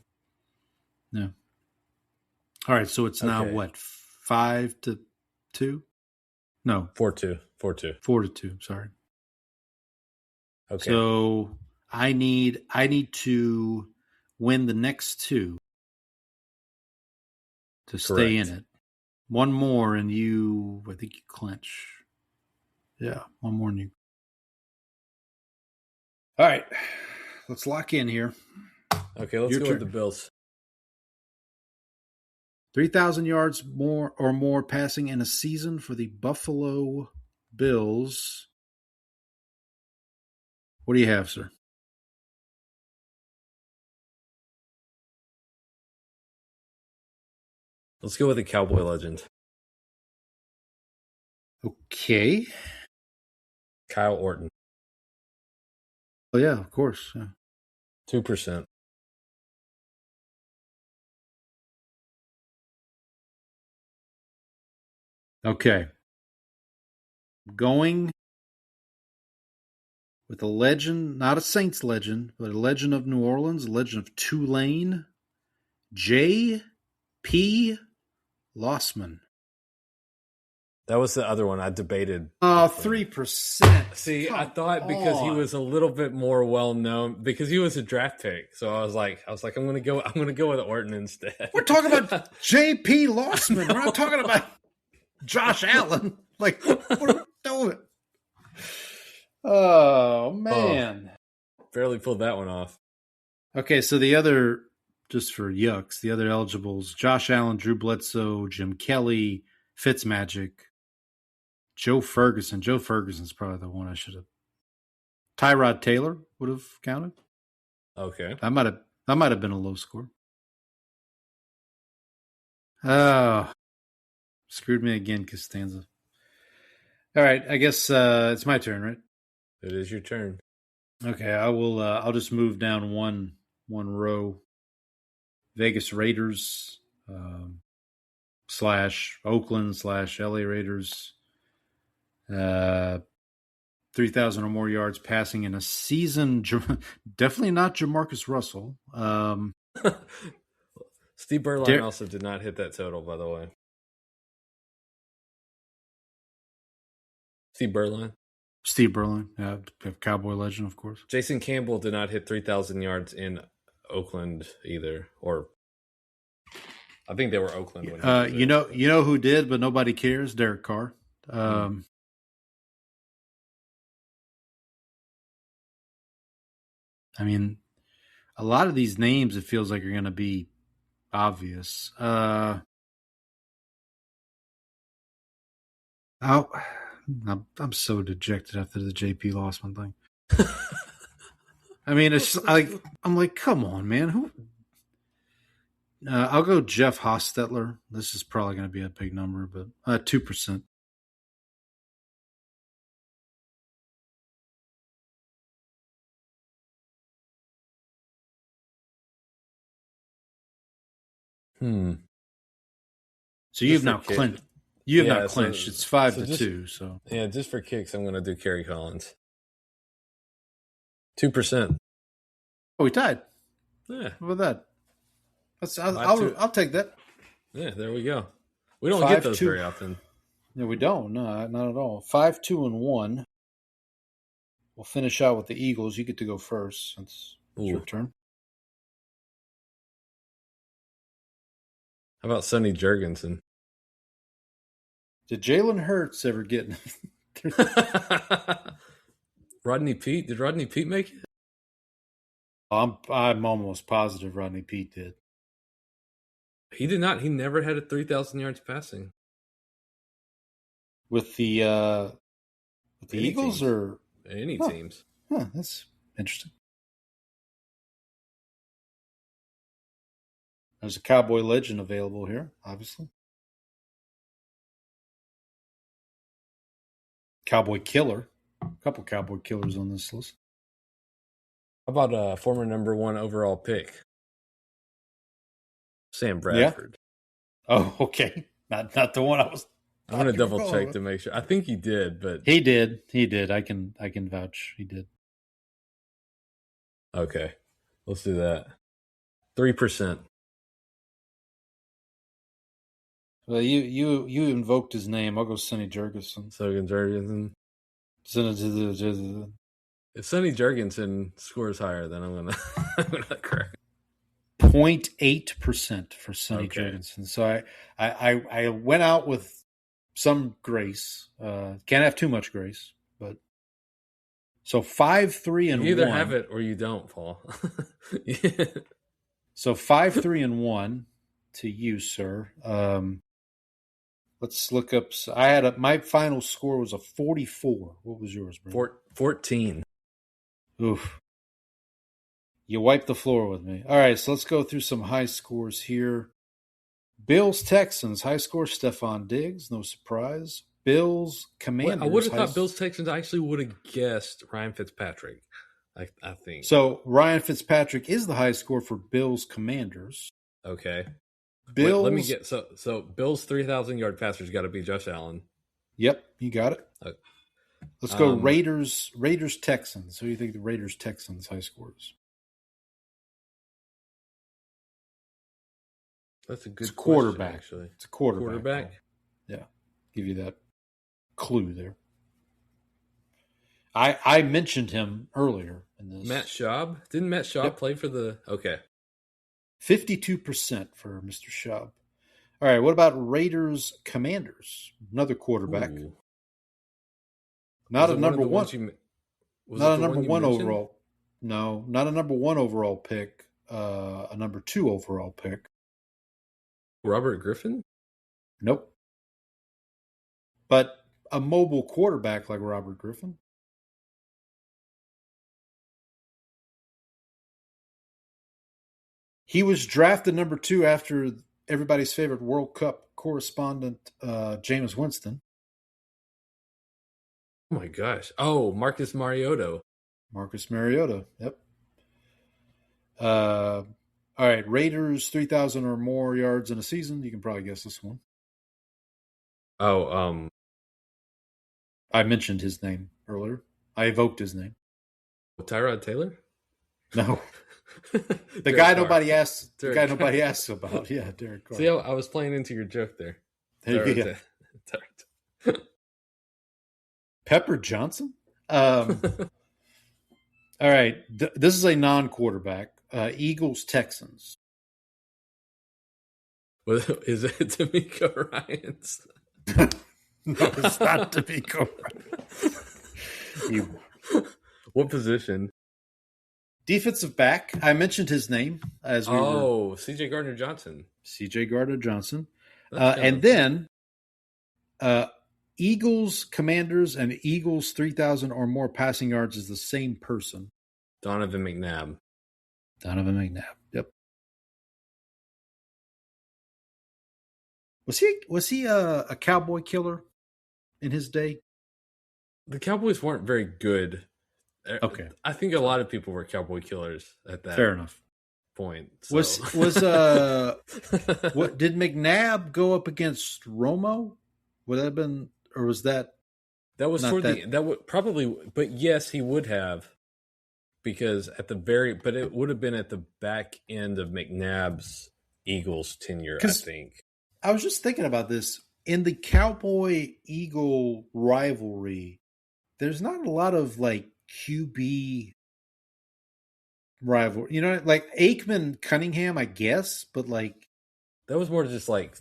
[SPEAKER 2] All right. So it's now what? 5-2? No.
[SPEAKER 1] 4-2.
[SPEAKER 2] 4-2. Sorry.
[SPEAKER 1] Okay.
[SPEAKER 2] So I need to win the next 2 to stay in it. One more and I think you clinch. Yeah, one more and you. All right. Let's lock in here.
[SPEAKER 1] Okay, let's go with the Bills.
[SPEAKER 2] 3,000 yards more passing in a season for the Buffalo Bills. What do you have, sir?
[SPEAKER 1] Let's go with the cowboy legend.
[SPEAKER 2] Okay.
[SPEAKER 1] Kyle Orton.
[SPEAKER 2] Oh, yeah, of course. Yeah.
[SPEAKER 1] 2%.
[SPEAKER 2] Okay. Going with a legend, not a Saints legend, but a legend of New Orleans, a legend of Tulane, J.P. Lossman.
[SPEAKER 1] That was the other one I debated.
[SPEAKER 2] 3%.
[SPEAKER 1] See, I thought because he was a little bit more well known, because he was a draft pick. So I was like, I'm gonna go with Orton instead.
[SPEAKER 2] We're talking about J.P. Lossman. We're not talking about Josh Allen. Like, what are we doing? Oh, man.
[SPEAKER 1] Barely pulled that one off.
[SPEAKER 2] Okay, so the other, just for yucks, the other eligibles, Josh Allen, Drew Bledsoe, Jim Kelly, Fitzmagic, Joe Ferguson. Joe Ferguson's probably the one I should have. Tyrod Taylor would have counted.
[SPEAKER 1] Okay.
[SPEAKER 2] That might have been a low score. Oh, screwed me again, Costanza. All right, I guess it's my turn, right?
[SPEAKER 1] It is your turn.
[SPEAKER 2] Okay, I will. I'll just move down one row. Vegas Raiders / Oakland / LA Raiders. 3,000 or more yards passing in a season. Definitely not Jamarcus Russell.
[SPEAKER 1] Steve Berline also did not hit that total, by the way. Steve Berline, yeah, Cowboy legend, of course. Jason Campbell did not hit 3,000 yards in Oakland either, or I think they were Oakland. When
[SPEAKER 2] you know who did, but nobody cares. Derek Carr. I mean, a lot of these names, it feels like are going to be obvious. I'm so dejected after the JP Lossman thing. I mean, it's like, I'm like, come on, man. Who? I'll go Jeff Hostetler. This is probably going to be a big number, but 2%. So you've now clinched. You have not clinched. It's 5-2. So
[SPEAKER 1] yeah, just for kicks, I'm going to do Kerry Collins. 2%.
[SPEAKER 2] Oh, we tied.
[SPEAKER 1] Yeah.
[SPEAKER 2] What about that? I'll take that.
[SPEAKER 1] Yeah, there we go. We don't get those very often.
[SPEAKER 2] No, we don't. No, not at all. 5-2-1. We'll finish out with the Eagles. You get to go first. It's your turn.
[SPEAKER 1] How about Sonny Jurgensen?
[SPEAKER 2] Did Jalen Hurts ever get
[SPEAKER 1] Rodney Peete? Did Rodney Peete make it?
[SPEAKER 2] I'm almost positive Rodney Peete did.
[SPEAKER 1] He did not. He never had a 3,000 yards passing.
[SPEAKER 2] With the Eagles
[SPEAKER 1] teams.
[SPEAKER 2] Or
[SPEAKER 1] any teams?
[SPEAKER 2] Huh, that's interesting. There's a Cowboy legend available here, obviously. Cowboy killer. A couple Cowboy killers on this list.
[SPEAKER 1] How about a former number 1 overall pick? Sam Bradford.
[SPEAKER 2] Yeah. Oh, okay. Not the one I was.
[SPEAKER 1] I'm going to double check to make sure. I think he did, but
[SPEAKER 2] he did. I can vouch. He did.
[SPEAKER 1] Okay, let's do that. 3%.
[SPEAKER 2] Well, you invoked his name. I'll go Sonny Jurgensen.
[SPEAKER 1] If Sonny Jurgensen scores higher, then I'm gonna correct.
[SPEAKER 2] 0.8% for Sonny Jurgensen. So I went out with some grace. Can't have too much grace, but so 5-3-1.
[SPEAKER 1] You either have it or you don't, Paul.
[SPEAKER 2] Yeah. So 5-3-1 to you, sir. Let's look up. My final score was a 44. What was yours, bro?
[SPEAKER 1] 14.
[SPEAKER 2] Oof. You wiped the floor with me. All right, so let's go through some high scores here. Bills Texans high score Stephon Diggs, no surprise. Bills Commanders.
[SPEAKER 1] I would have thought Bills Texans. I actually would have guessed Ryan Fitzpatrick. I think
[SPEAKER 2] so. Ryan Fitzpatrick is the high score for Bills Commanders.
[SPEAKER 1] Okay.
[SPEAKER 2] Bills.
[SPEAKER 1] Wait, let me get so Bills 3,000-yard passer's got to be Josh Allen.
[SPEAKER 2] Yep, you got it. Okay. Let's go Raiders Texans. Who do you think the Raiders Texans high scores?
[SPEAKER 1] That's a good
[SPEAKER 2] it's quarterback.
[SPEAKER 1] Question, actually.
[SPEAKER 2] It's a quarterback.
[SPEAKER 1] Quarterback?
[SPEAKER 2] Yeah. Give you that clue there. I mentioned him earlier in this.
[SPEAKER 1] Matt Schaub? Didn't Matt Schaub play for the Okay.
[SPEAKER 2] 52% for Mr. Schaub. All right, what about Raiders Commanders? Another quarterback.
[SPEAKER 1] Ooh.
[SPEAKER 2] Not a number one. Not a number one overall. No, not a number one overall pick. A number two overall pick.
[SPEAKER 1] Robert Griffin?
[SPEAKER 2] Nope. But a mobile quarterback like Robert Griffin. He was drafted number 2 after everybody's favorite World Cup correspondent, Jameis Winston.
[SPEAKER 1] Oh, my gosh. Oh, Marcus Mariota.
[SPEAKER 2] Marcus Mariota, yep. All right, Raiders, 3,000 or more yards in a season. You can probably guess this one.
[SPEAKER 1] Oh,
[SPEAKER 2] I mentioned his name earlier. I evoked his name.
[SPEAKER 1] Tyrod Taylor?
[SPEAKER 2] No. The guy nobody asks. The guy nobody asks about. Yeah, Derek Carr.
[SPEAKER 1] See, I was playing into your joke there.
[SPEAKER 2] Pepper Johnson. All right, this is a non-quarterback. Eagles Texans.
[SPEAKER 1] Is it D'Amico Ryans?
[SPEAKER 2] No, it's not D'Amico Ryans.
[SPEAKER 1] What position?
[SPEAKER 2] Defensive back. I mentioned his name as we were.
[SPEAKER 1] C.J. Gardner-Johnson.
[SPEAKER 2] C.J. Gardner-Johnson. And then Eagles, Commanders, and Eagles 3,000 or more passing yards is the same person.
[SPEAKER 1] Donovan McNabb.
[SPEAKER 2] Yep. Was he a cowboy killer in his day?
[SPEAKER 1] The Cowboys weren't very good.
[SPEAKER 2] Okay.
[SPEAKER 1] I think a lot of people were cowboy killers at that
[SPEAKER 2] Fair enough.
[SPEAKER 1] point. So.
[SPEAKER 2] Was what did McNabb go up against Romo? Would that have been, or was that
[SPEAKER 1] was for that? That would probably, but yes, he would have, because but it would have been at the back end of McNabb's Eagles tenure, I think.
[SPEAKER 2] I was just thinking about this. In the Cowboy-Eagle rivalry, there's not a lot of like QB rivalry. You know, like Aikman Cunningham, I guess, but like
[SPEAKER 1] that was more just like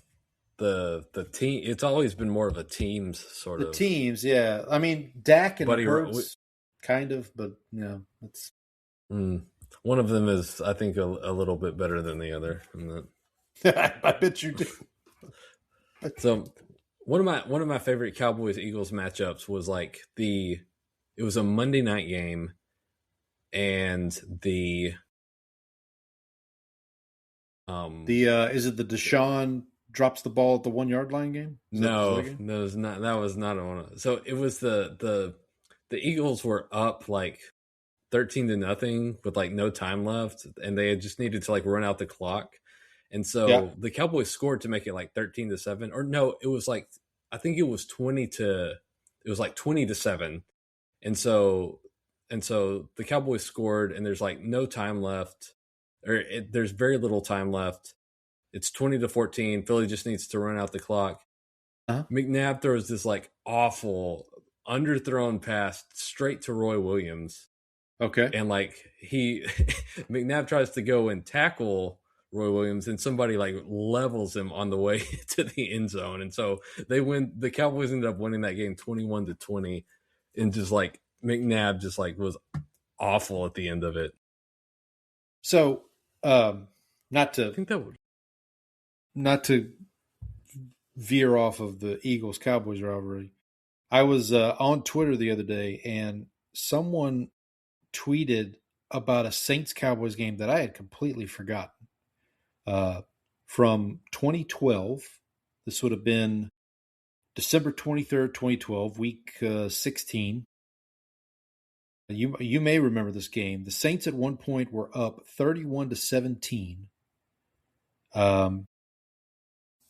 [SPEAKER 1] the team. It's always been more of a teams sort of.
[SPEAKER 2] The teams, yeah. I mean, Dak and
[SPEAKER 1] Buddy
[SPEAKER 2] Hurts, kind of, but you know, it's
[SPEAKER 1] one of them is, I think, a little bit better than the other.
[SPEAKER 2] I bet you do.
[SPEAKER 1] So one of my favorite Cowboys Eagles matchups was like it was a Monday night game, and is
[SPEAKER 2] it the Deshaun drops the ball at the 1 yard line game?
[SPEAKER 1] No, that was not. That was not a one. So it was the Eagles were up like 13-0 with like no time left, and they just needed to like run out the clock. And so the Cowboys scored to make it like 13-7, or no, it was like, I think it was 20-7. And so the Cowboys scored, and there's like no time left, there's very little time left. It's 20-14. Philly just needs to run out the clock.
[SPEAKER 2] Uh-huh.
[SPEAKER 1] McNabb throws this like awful underthrown pass straight to Roy Williams.
[SPEAKER 2] Okay.
[SPEAKER 1] And like McNabb tries to go and tackle Roy Williams, and somebody like levels him on the way to the end zone. And so they win. The Cowboys ended up winning that game 21-20. And just like McNabb just like was awful at the end of it.
[SPEAKER 2] So not to veer off of the Eagles Cowboys rivalry, I was on Twitter the other day, and someone tweeted about a Saints-Cowboys game that I had completely forgotten. From 2012, this would have been December 23rd, 2012, week 16. You may remember this game. The Saints at one point were up 31-17.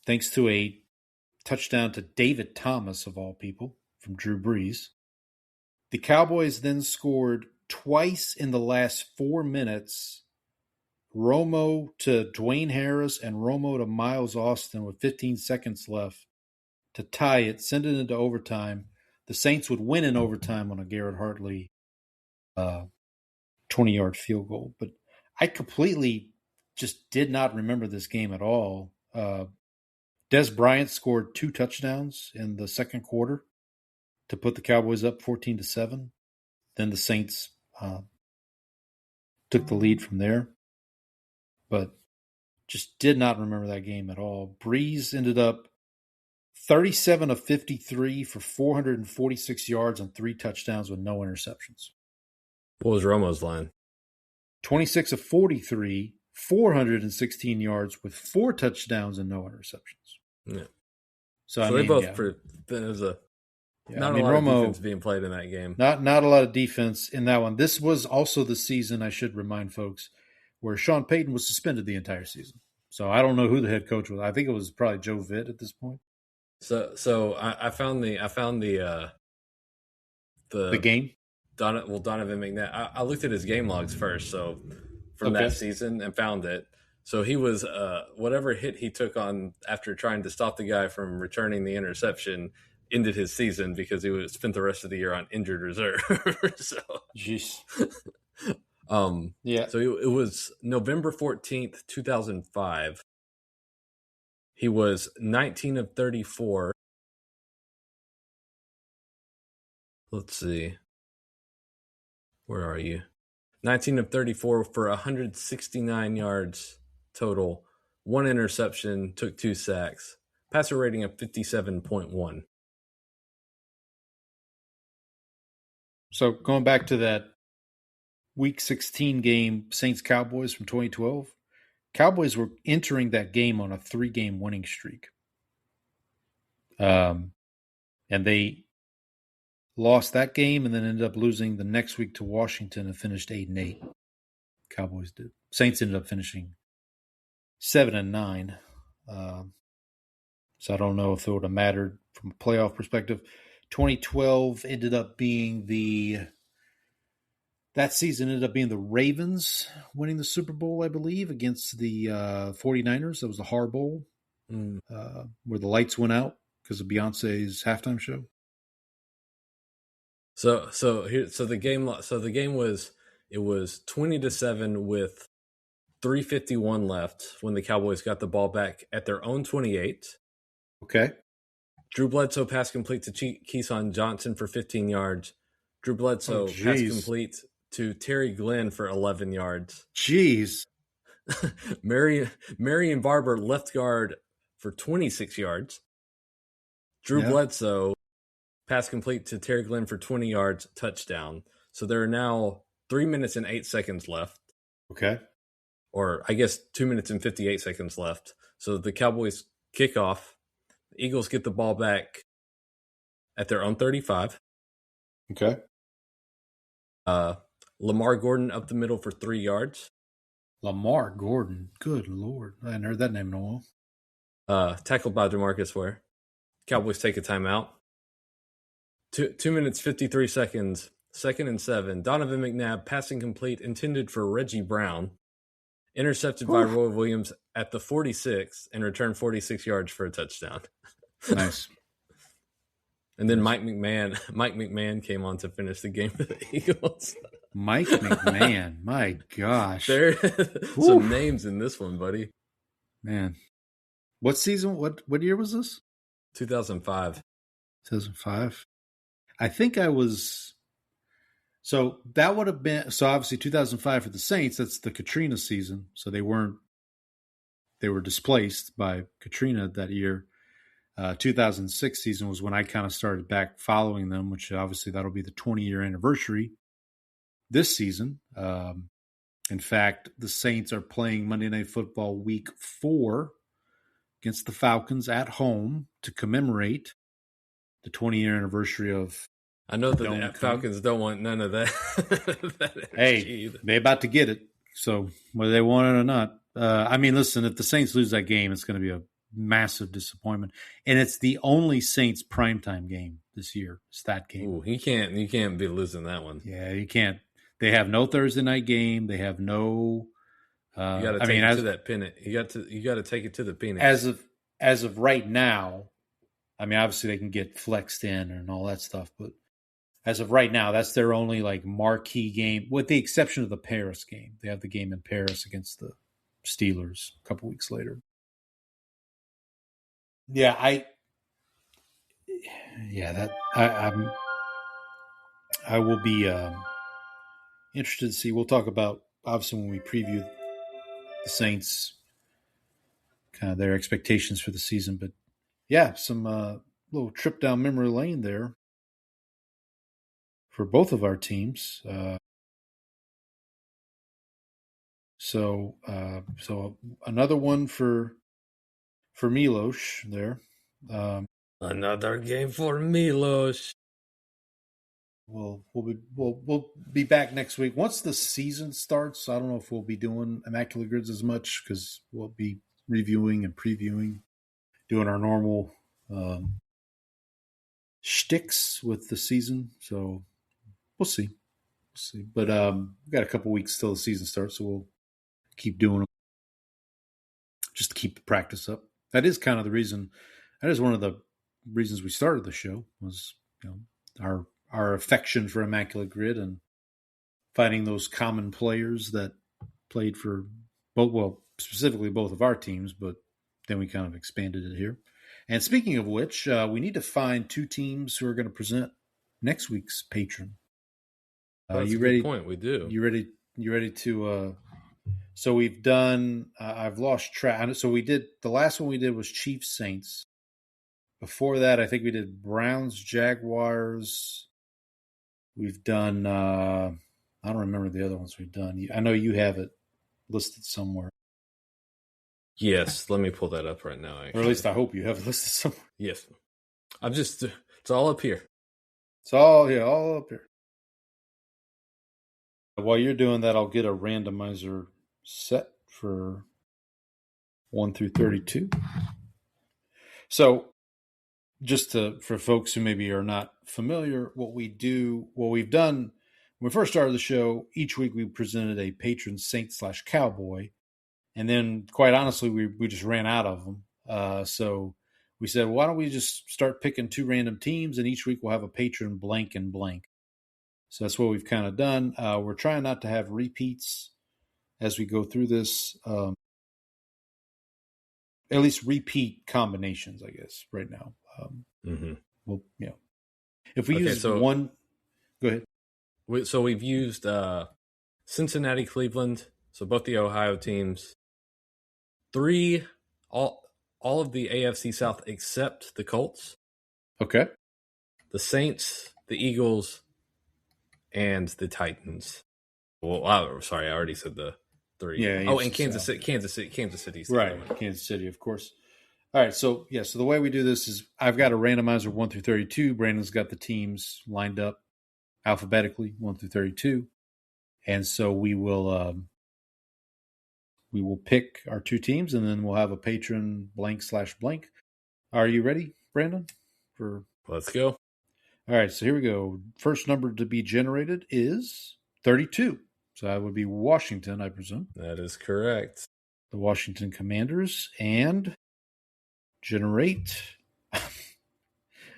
[SPEAKER 2] Thanks to a touchdown to David Thomas, of all people, from Drew Brees. The Cowboys then scored twice in the last 4 minutes. Romo to Dwayne Harris and Romo to Miles Austin with 15 seconds left to tie it, send it into overtime. The Saints would win in overtime on a Garrett Hartley 20-yard field goal. But I completely just did not remember this game at all. Des Bryant scored 2 touchdowns in the second quarter to put the Cowboys up 14-7. Then the Saints took the lead from there. But just did not remember that game at all. Brees ended up 37 of 53 for 446 yards and 3 touchdowns with no interceptions.
[SPEAKER 1] What was Romo's line?
[SPEAKER 2] 26 of 43, 416 yards with 4 touchdowns and no interceptions.
[SPEAKER 1] Yeah.
[SPEAKER 2] So I
[SPEAKER 1] they
[SPEAKER 2] mean,
[SPEAKER 1] both.
[SPEAKER 2] yeah.
[SPEAKER 1] There was a
[SPEAKER 2] Yeah,
[SPEAKER 1] not
[SPEAKER 2] I mean,
[SPEAKER 1] a lot
[SPEAKER 2] Romo,
[SPEAKER 1] of defense being played in that game.
[SPEAKER 2] Not a lot of defense in that one. This was also the season, I should remind folks, where Sean Payton was suspended the entire season. So I don't know who the head coach was. I think it was probably Joe Vitt at this point.
[SPEAKER 1] So I found the
[SPEAKER 2] game.
[SPEAKER 1] Donovan McNabb. I looked at his game logs first, so from that season, and found it. So he was whatever hit he took on after trying to stop the guy from returning the interception ended his season because he was spent the rest of the year on injured reserve. So,
[SPEAKER 2] jeez.
[SPEAKER 1] Yeah. So it was November 14th, 2005. He was 19 of 34. Let's see. Where are you? 19 of 34 for 169 yards total. 1 interception, took 2 sacks. Passer rating of 57.1.
[SPEAKER 2] So going back to that Week 16 game, Saints-Cowboys from 2012, Cowboys were entering that game on a 3-game winning streak. And they lost that game and then ended up losing the next week to Washington and finished 8-8. Cowboys did. Saints ended up finishing 7-9. So I don't know if it would have mattered from a playoff perspective. 2012 ended up being that season ended up being the Ravens winning the Super Bowl, I believe, against the 49ers. That was the Har Bowl, where the lights went out because of Beyonce's halftime show.
[SPEAKER 1] So the game was 20-7 with 3:51 left when the Cowboys got the ball back at their own 28.
[SPEAKER 2] Okay.
[SPEAKER 1] Drew Bledsoe pass complete to Keyshawn Johnson for 15 yards. Drew Bledsoe pass complete to Terry Glenn for 11 yards.
[SPEAKER 2] Jeez.
[SPEAKER 1] Marion Barber left guard for 26 yards. Drew Bledsoe pass complete to Terry Glenn for 20 yards, touchdown. So there are now 3 minutes and 8 seconds left.
[SPEAKER 2] Okay.
[SPEAKER 1] Or I guess 2 minutes and 58 seconds left. So the Cowboys kick off. The Eagles get the ball back at their own 35.
[SPEAKER 2] Okay.
[SPEAKER 1] Lamar Gordon up the middle for 3 yards.
[SPEAKER 2] Lamar Gordon. Good Lord. I hadn't heard that name in a while.
[SPEAKER 1] Tackled by DeMarcus Ware. Cowboys take a timeout. 2 minutes, 53 seconds. 2nd and 7. Donovan McNabb passing complete intended for Reggie Brown. Intercepted by Roy Williams at the 46 and returned 46 yards for a touchdown.
[SPEAKER 2] Nice.
[SPEAKER 1] And then Mike McMahon came on to finish the game for the Eagles.
[SPEAKER 2] Mike McMahon. My gosh.
[SPEAKER 1] There some names in this one, buddy.
[SPEAKER 2] Man. What season? What year was this?
[SPEAKER 1] 2005.
[SPEAKER 2] 2005. I think I was. So that would have been. So obviously 2005 for the Saints, that's the Katrina season. So they were displaced by Katrina that year. 2006 season was when I kind of started back following them, which obviously that'll be the 20-year anniversary this season. In fact, the Saints are playing Monday Night Football Week 4 against the Falcons at home to commemorate the 20-year anniversary of.
[SPEAKER 1] I know that the Falcons don't want none of that.
[SPEAKER 2] Hey, they're about to get it. So whether they want it or not, listen, if the Saints lose that game, it's going to be a massive disappointment. And it's the only Saints primetime game this year. It's that game.
[SPEAKER 1] Ooh, you can't be losing that one.
[SPEAKER 2] Yeah, you can't. They have no Thursday night game. They have no.
[SPEAKER 1] You got to take it to that pennant. You got to take it to the pennant.
[SPEAKER 2] As of right now, obviously they can get flexed in and all that stuff, but as of right now, that's their only marquee game, with the exception of the Paris game. They have the game in Paris against the Steelers a couple weeks later. Yeah, I will be interested to see. We'll talk about, obviously, when we preview the Saints, kind of their expectations for the season. But yeah, some little trip down memory lane there for both of our teams. So another one for Milos there.
[SPEAKER 1] Another game for Milos.
[SPEAKER 2] We'll be back next week once the season starts. I don't know if we'll be doing Immaculate Grids as much because we'll be reviewing and previewing, doing our normal shticks with the season. So we'll see. But we've got a couple weeks till the season starts, so we'll keep doing them just to keep the practice up. That is kind of the reason. That is one of the reasons we started the show was, our affection for Immaculate Grid and finding those common players that played for specifically both of our teams, but then we kind of expanded it here. And speaking of which, we need to find two teams who are going to present next week's patron.
[SPEAKER 1] That's
[SPEAKER 2] you
[SPEAKER 1] a
[SPEAKER 2] ready?
[SPEAKER 1] Good point. We do.
[SPEAKER 2] You ready to? So we've done. I've lost track. So we did. The last one we did was Chiefs Saints. Before that, I think we did Browns Jaguars. We've done. I don't remember the other ones we've done. I know you have it listed somewhere.
[SPEAKER 1] Yes, let me pull that up right now. Actually.
[SPEAKER 2] Or at least I hope you have it listed somewhere.
[SPEAKER 1] Yes, it's all up here.
[SPEAKER 2] It's all up here. While you're doing that, I'll get a randomizer set for 1 through 32. So, just for folks who maybe are not familiar, what we've done when we first started the show, each week we presented a patron saint/cowboy, and then quite honestly, we just ran out of them. So we said, why don't we just start picking two random teams, and each week we'll have a patron blank and blank. So that's what we've kind of done. We're trying not to have repeats as we go through this. At least repeat combinations, I guess, right now. Well, if we use one, go ahead.
[SPEAKER 1] So we've used Cincinnati, Cleveland, so both the Ohio teams. 3, all of the AFC South except the Colts.
[SPEAKER 2] Okay.
[SPEAKER 1] The Saints, the Eagles, and the Titans. Well, sorry, I already said the 3.
[SPEAKER 2] Yeah.
[SPEAKER 1] Oh, and Kansas City.
[SPEAKER 2] Right, Kansas City, of course. All right, so the way we do this is I've got a randomizer 1 through 32. Brandon's got the teams lined up alphabetically 1 through 32, and so we will pick our two teams, and then we'll have a patron blank/blank. Are you ready, Brandon?
[SPEAKER 1] Let's go.
[SPEAKER 2] All right, so here we go. First number to be generated is 32. So that would be Washington, I presume.
[SPEAKER 1] That is correct.
[SPEAKER 2] The Washington Commanders. And generate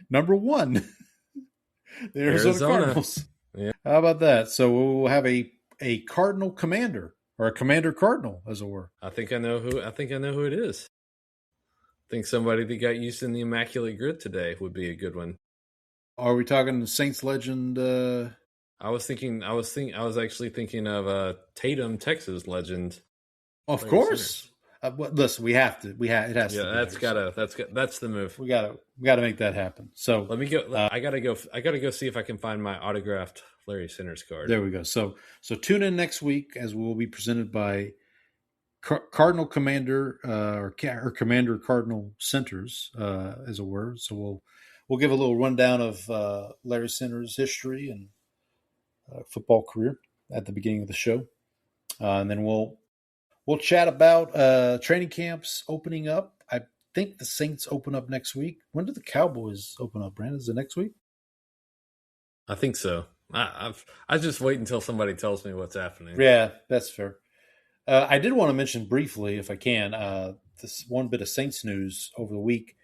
[SPEAKER 2] number 1. The Arizona Cardinals.
[SPEAKER 1] Yeah.
[SPEAKER 2] How about that? So we'll have a Cardinal Commander, or a Commander Cardinal, as it were.
[SPEAKER 1] I think I know who it is. I think somebody that got used in the Immaculate Grid today would be a good one.
[SPEAKER 2] Are we talking the Saints legend?
[SPEAKER 1] I was actually thinking of Tatum, Texas legend.
[SPEAKER 2] Of course. Listen, we have to. It has to.
[SPEAKER 1] Yeah, that's the move.
[SPEAKER 2] We gotta make that happen. So
[SPEAKER 1] let me go. I gotta go see if I can find my autographed Larry Sanders card.
[SPEAKER 2] There we go. So tune in next week as we'll be presented by Cardinal Commander or Commander Cardinal Centers, as it were. So we'll give a little rundown of Larry Sanders' history and football career at the beginning of the show, and then we'll chat about training camps opening up. I think the Saints open up next week. When do the Cowboys open up, Brandon? Is it next week?
[SPEAKER 1] I think so. I just wait until somebody tells me what's happening.
[SPEAKER 2] Yeah, that's fair. I did want to mention briefly, if I can, this one bit of Saints news over the week.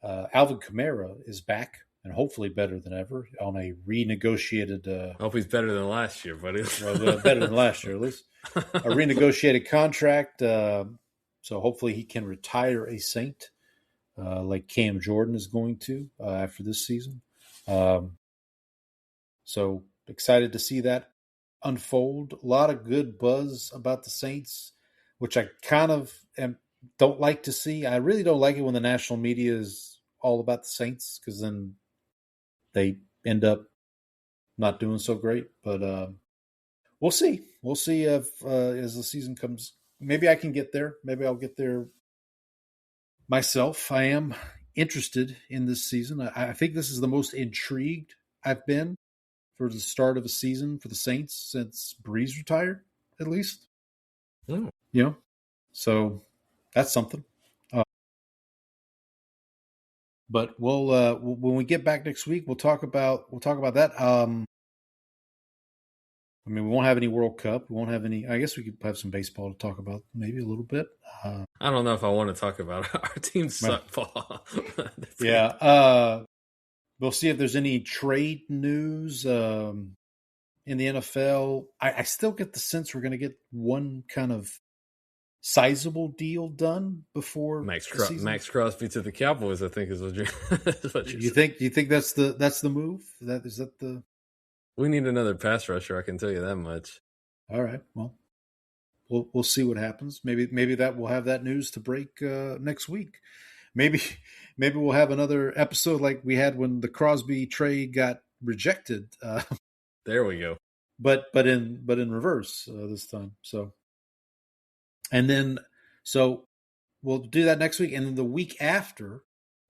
[SPEAKER 2] Alvin Kamara is back and hopefully better than ever on a renegotiated.
[SPEAKER 1] I hope he's better than last year, buddy.
[SPEAKER 2] Better than last year, at least. A renegotiated contract. So hopefully he can retire a Saint like Cam Jordan is going to after this season. So excited to see that unfold. A lot of good buzz about the Saints, which I kind of don't like to see. I really don't like it when the national media is all about the Saints because then they end up not doing so great. But we'll see. We'll see if as the season comes. Maybe I can get there. Maybe I'll get there myself. I am interested in this season. I think this is the most intrigued I've been for the start of a season for the Saints since Breeze retired, at least.
[SPEAKER 1] Oh.
[SPEAKER 2] You know, so that's something. But we'll when we get back next week, we'll talk about that. I mean, we won't have any World Cup. We won't have any. I guess we could have some baseball to talk about, maybe a little bit.
[SPEAKER 1] I don't know if I want to talk about it. Our team suck, Paul.
[SPEAKER 2] Yeah. We'll see if there's any trade news in the NFL. I still get the sense we're going to get one kind of sizable deal done before
[SPEAKER 1] Max Crosby to the Cowboys. I think is what
[SPEAKER 2] you think. You think that's the move? Is that the?
[SPEAKER 1] We need another pass rusher. I can tell you that much.
[SPEAKER 2] All right. Well, we'll see what happens. Maybe that we'll have that news to break next week. Maybe we'll have another episode like we had when the Crosby trade got rejected.
[SPEAKER 1] There we go.
[SPEAKER 2] But in reverse this time. So we'll do that next week, and then the week after,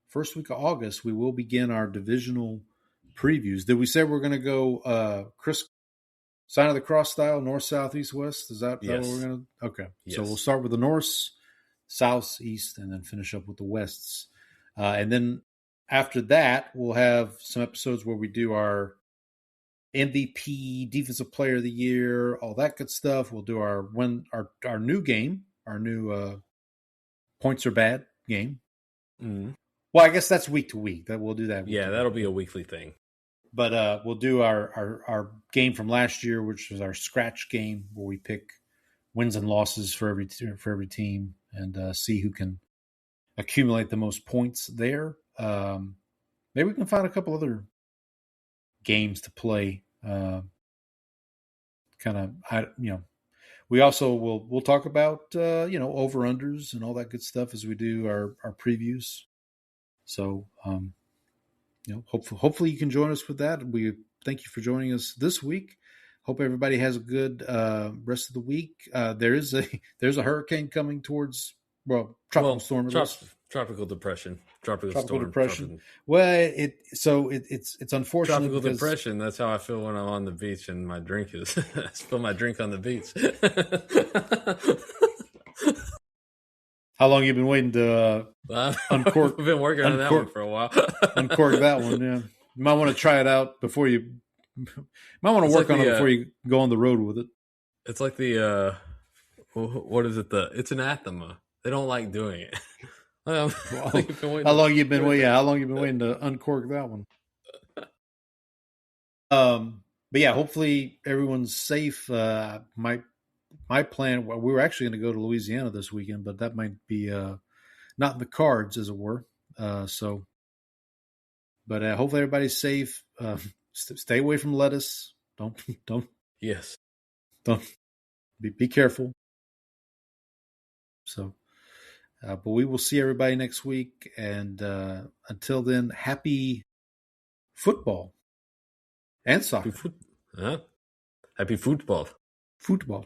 [SPEAKER 2] first week of August, we will begin our divisional previews. Did we say we're going to go Chris Sign of the Cross style, north, south, east, west? Is that what we're going to? Okay. Yes. So we'll start with the north, south, east, and then finish up with the wests. And then after that, we'll have some episodes where we do our MVP, Defensive Player of the Year, all that good stuff. We'll do our new game, our new Points Are Bad game.
[SPEAKER 1] Mm-hmm.
[SPEAKER 2] Well, I guess that's week to week. That we'll do that.
[SPEAKER 1] That'll be a weekly thing.
[SPEAKER 2] But we'll do our game from last year, which was our scratch game, where we pick wins and losses for every team and see who can accumulate the most points there. Maybe we can find a couple other games to play. We also we'll talk about over unders and all that good stuff as we do our previews. So hopefully you can join us with that. We thank you for joining us this week. Hope everybody has a good rest of the week. There's a hurricane coming towards tropical storm.
[SPEAKER 1] Tropical depression.
[SPEAKER 2] Tropical
[SPEAKER 1] storm.
[SPEAKER 2] Depression. Well, it's unfortunate.
[SPEAKER 1] Tropical depression. That's how I feel when I'm on the beach and my drink is. I spill my drink on the beach.
[SPEAKER 2] How long you been waiting to uncork?
[SPEAKER 1] I've been working on that one for a while.
[SPEAKER 2] Uncork that one. Yeah, you might want to try it out before you. Might want to work on it before you go on the road with it.
[SPEAKER 1] It's like the what is it? It's anathema. They don't like doing it.
[SPEAKER 2] How long you been waiting? Yeah, how long you been waiting to uncork that one? But yeah, hopefully everyone's safe. My plan. Well, we were actually going to go to Louisiana this weekend, but that might be not in the cards, as it were. But hopefully everybody's safe. Stay away from lettuce. Don't.
[SPEAKER 1] Yes.
[SPEAKER 2] Don't. Be careful. So. But we will see everybody next week. And until then, happy football and soccer.
[SPEAKER 1] Happy football.
[SPEAKER 2] Football.